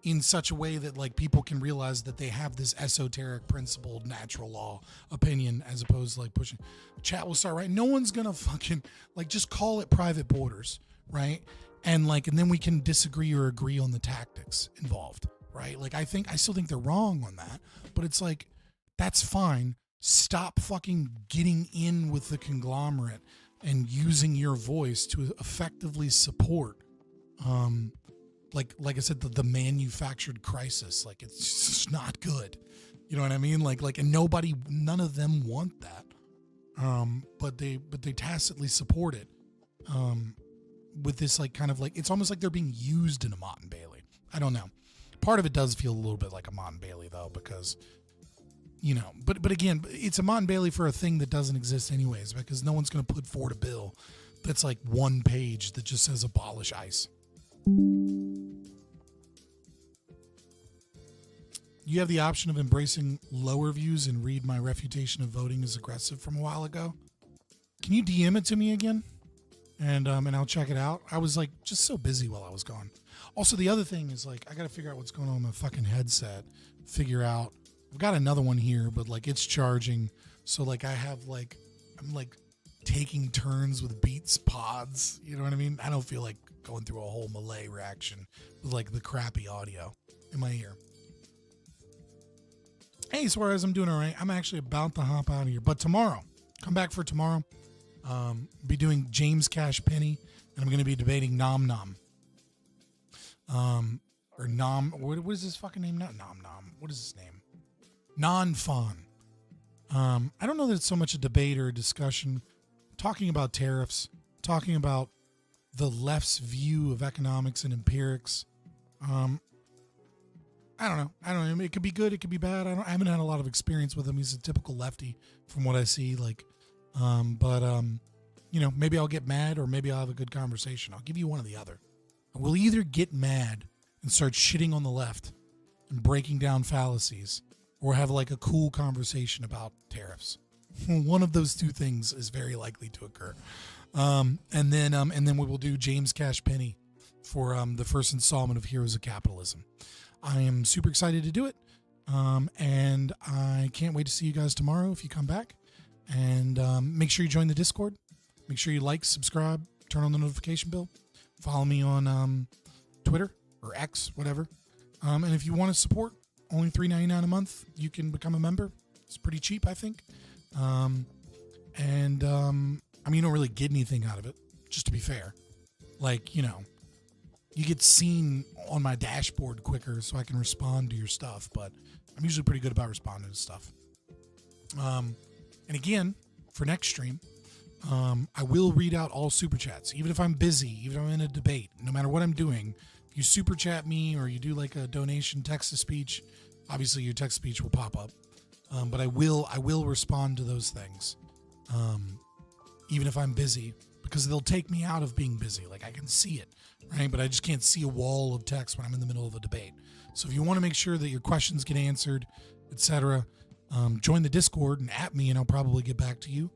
in such a way that like people can realize that they have this esoteric principled natural law opinion, as opposed to like pushing. Chat will start, right? No one's gonna fucking like just call it private borders, right? And then we can disagree or agree on the tactics involved, right? Like I still think they're wrong on that, but it's like that's fine. Stop fucking getting in with the conglomerate and using your voice to effectively support like I said, the manufactured crisis. Like it's just not good. You know what I mean? Like and none of them want that. But they tacitly support it. With this like kind of like, it's almost like they're being used in a Mott and Bailey. I don't know. Part of it does feel a little bit like a Mott and Bailey though, because but again, it's a Mott and Bailey for a thing that doesn't exist anyways, because no one's going to put forward a bill that's like one page that just says abolish ICE. You have the option of embracing lower views and read my refutation of voting is aggressive from a while ago. Can you DM it to me again? And I'll check it out. I was like just so busy while I was gone. Also, the other thing is like I got to figure out what's going on with my fucking headset. Figure out. I've got another one here, but like it's charging. So like I'm like taking turns with Beats pods. You know what I mean? I don't feel like going through a whole Milei reaction with like the crappy audio in my ear. Hey, Suarez, I'm doing all right. I'm actually about to hop out of here. But tomorrow, come back for tomorrow. Be doing James Cash Penny, and I'm going to be debating Nom Nom. Or Nom, what is his fucking name? Not Nom Nom. What is his name? Non-Fawn. I don't know that it's so much a debate or a discussion. Talking about tariffs, talking about the left's view of economics and empirics. I don't know. It could be good. It could be bad. I haven't had a lot of experience with him. He's a typical lefty from what I see. Maybe I'll get mad or maybe I'll have a good conversation. I'll give you one or the other. We'll either get mad and start shitting on the left and breaking down fallacies, or have like a cool conversation about tariffs. One of those two things is very likely to occur. And then we will do James Cash Penny for the first installment of Heroes of Capitalism. I am super excited to do it. And I can't wait to see you guys tomorrow if you come back. And make sure you join the Discord. Make sure you like, subscribe, turn on the notification bell. Follow me on Twitter or X, whatever. And if you want to support, only $3.99 a month, you can become a member. It's pretty cheap, I think. You don't really get anything out of it, just to be fair. like, you get seen on my dashboard quicker so I can respond to your stuff, but I'm usually pretty good about responding to stuff. And again, for next stream, I will read out all super chats, even if I'm busy, even if I'm in a debate, no matter what I'm doing. If you super chat me or you do like a donation text to speech, obviously your text to speech will pop up. But I will respond to those things, even if I'm busy, because they'll take me out of being busy. Like I can see it, right? But I just can't see a wall of text when I'm in the middle of a debate. So if you want to make sure that your questions get answered, etc., join the Discord and at me, and I'll probably get back to you.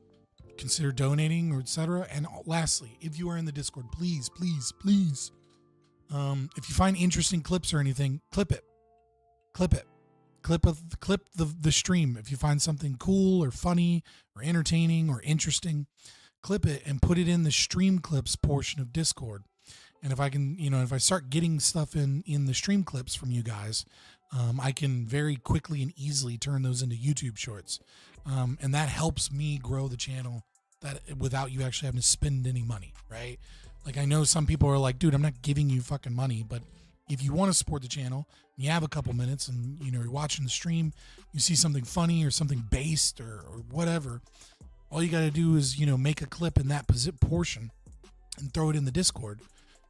Consider donating or etc. And lastly, if you are in the Discord, please, if you find interesting clips or anything, clip it. Clip the stream. If you find something cool or funny or entertaining or interesting, clip it and put it in the stream clips portion of Discord. And if I can, if I start getting stuff in the stream clips from you guys, I can very quickly and easily turn those into YouTube shorts. And that helps me grow the channel without you actually having to spend any money, right? Like I know some people are like, dude, I'm not giving you fucking money, but if you want to support the channel, you have a couple minutes and you're watching the stream, you see something funny or something based or whatever, all you got to do is, make a clip in that portion and throw it in the Discord.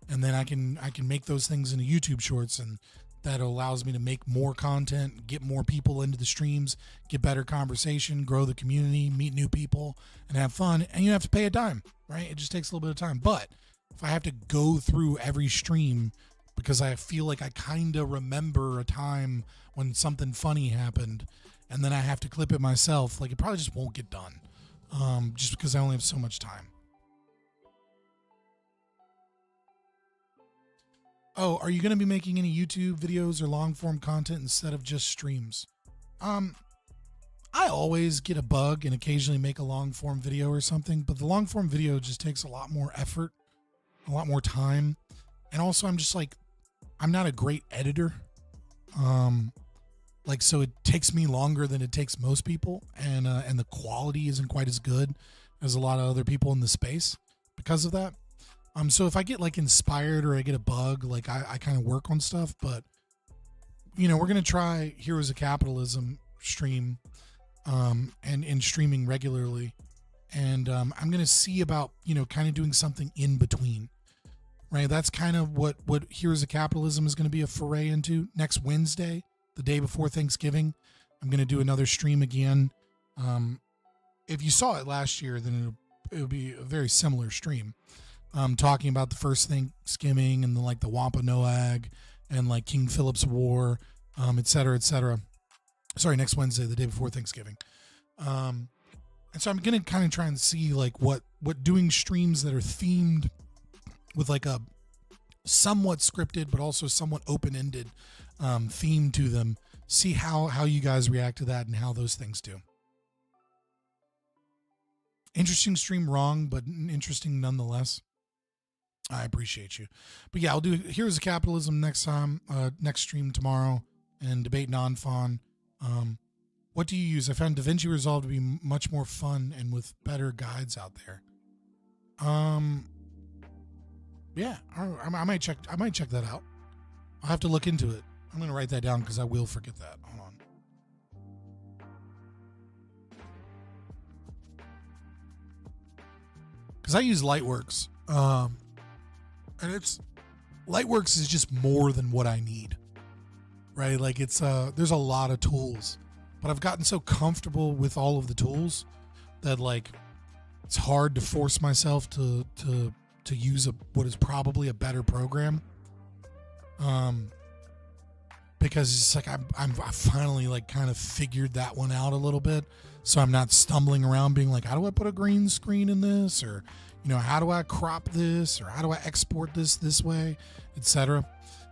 And then I can make those things into YouTube shorts, and that allows me to make more content, get more people into the streams, get better conversation, grow the community, meet new people, and have fun. And you have to pay a dime, right? It just takes a little bit of time. But if I have to go through every stream because I feel like I kind of remember a time when something funny happened, and then I have to clip it myself, like it probably just won't get done, just because I only have so much time. Oh, are you going to be making any YouTube videos or long form content instead of just streams? I always get a bug and occasionally make a long form video or something, but the long form video just takes a lot more effort, a lot more time. And also I'm just like, I'm not a great editor. So it takes me longer than it takes most people. And the quality isn't quite as good as a lot of other people in the space because of that. So if I get like inspired or I get a bug, like I kind of work on stuff, but we're going to try Heroes of Capitalism stream, and streaming regularly. And, I'm going to see about, kind of doing something in between, right? That's kind of what Heroes of Capitalism is going to be a foray into. Next Wednesday, the day before Thanksgiving, I'm going to do another stream again. If you saw it last year, then it'll be a very similar stream. Talking about the first Thanksgiving and the Wampanoag and like King Philip's War, et cetera, et cetera. Sorry, next Wednesday, the day before Thanksgiving. And so I'm going to kind of try and see like what doing streams that are themed with like a somewhat scripted, but also somewhat open-ended, theme to them. See how you guys react to that and how those things do. Interesting stream, wrong, but interesting nonetheless. I appreciate you. But yeah, I'll do Heroes of Capitalism next time, next stream tomorrow, and debate non-fun. What do you use? I found DaVinci Resolve to be much more fun and with better guides out there. Yeah, I might check that out. I'll have to look into it. I'm going to write that down because I will forget that. Hold on. Because I use Lightworks. And Lightworks is just more than what I need, right? Like there's a lot of tools, but I've gotten so comfortable with all of the tools that like, it's hard to force myself to use what is probably a better program. Because it's like, I finally like kind of figured that one out a little bit. So I'm not stumbling around being like, how do I put a green screen in this? Or, how do I crop this, or how do I export this way, etc.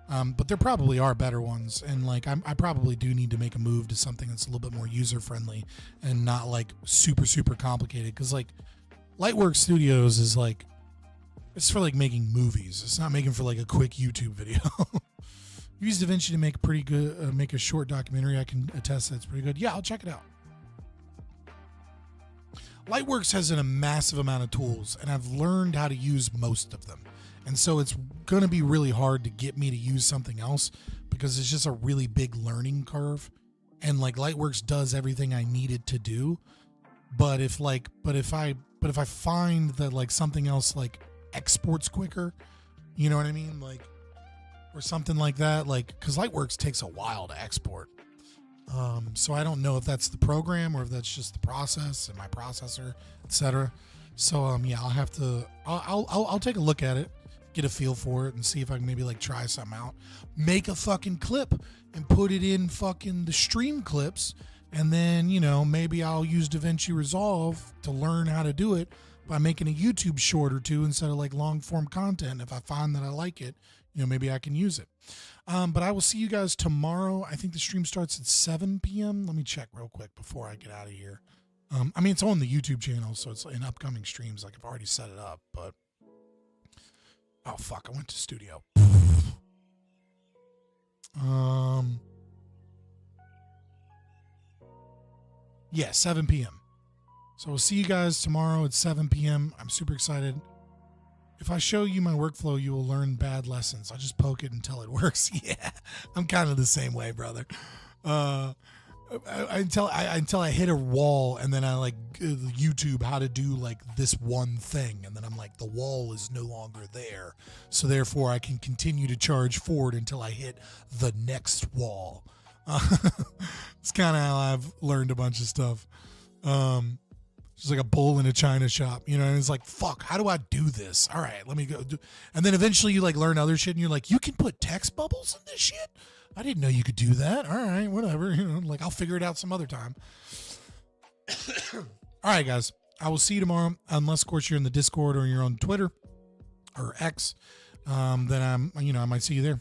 But there probably are better ones, and like I probably do need to make a move to something that's a little bit more user friendly and not like super complicated. Because like Lightworks Studios is like, it's for like making movies. It's not making for like a quick YouTube video. Use DaVinci to make a pretty good, make a short documentary. I can attest that's pretty good. Yeah, I'll check it out. Lightworks has a massive amount of tools, and I've learned how to use most of them. And so it's going to be really hard to get me to use something else because it's just a really big learning curve. And like Lightworks does everything I needed to do. But if I find that like something else like exports quicker, you know what I mean? Like, or something like that, like, cause Lightworks takes a while to export. So I don't know if that's the program or if that's just the process and my processor, etc. So yeah, I'll take a look at it, get a feel for it, and see if I can maybe like try something out. Make a fucking clip and put it in fucking the stream clips, and then, you know, maybe I'll use DaVinci Resolve to learn how to do it by making a YouTube short or two instead of like long form content. If I find that I like it, you know, maybe I can use it. But I will see you guys tomorrow. I think the stream starts at 7 p.m. Let me check real quick before I get out of here. I mean, it's on the YouTube channel, so it's in upcoming streams. Like, I've already set it up, but... Oh, fuck, I went to studio. Yeah, 7 p.m. So we'll see you guys tomorrow at 7 p.m. I'm super excited. If I show you my workflow, you will learn bad lessons. I just poke it until it works. Yeah, I'm kind of the same way, brother. Until I hit a wall, and then I like YouTube how to do like this one thing, and then I'm like, the wall is no longer there, so therefore I can continue to charge forward until I hit the next wall. It's kind of how I've learned a bunch of stuff. Just like a bull in a china shop, you know, and it's like, fuck, how do I do this? All right, let me go do. And then eventually you like learn other shit, and you're like, you can put text bubbles in this shit? I didn't know you could do that. All right, whatever. You know, like, I'll figure it out some other time. All right, guys, I will see you tomorrow, unless, of course, you're in the Discord or you're on Twitter or X. Then I might see you there.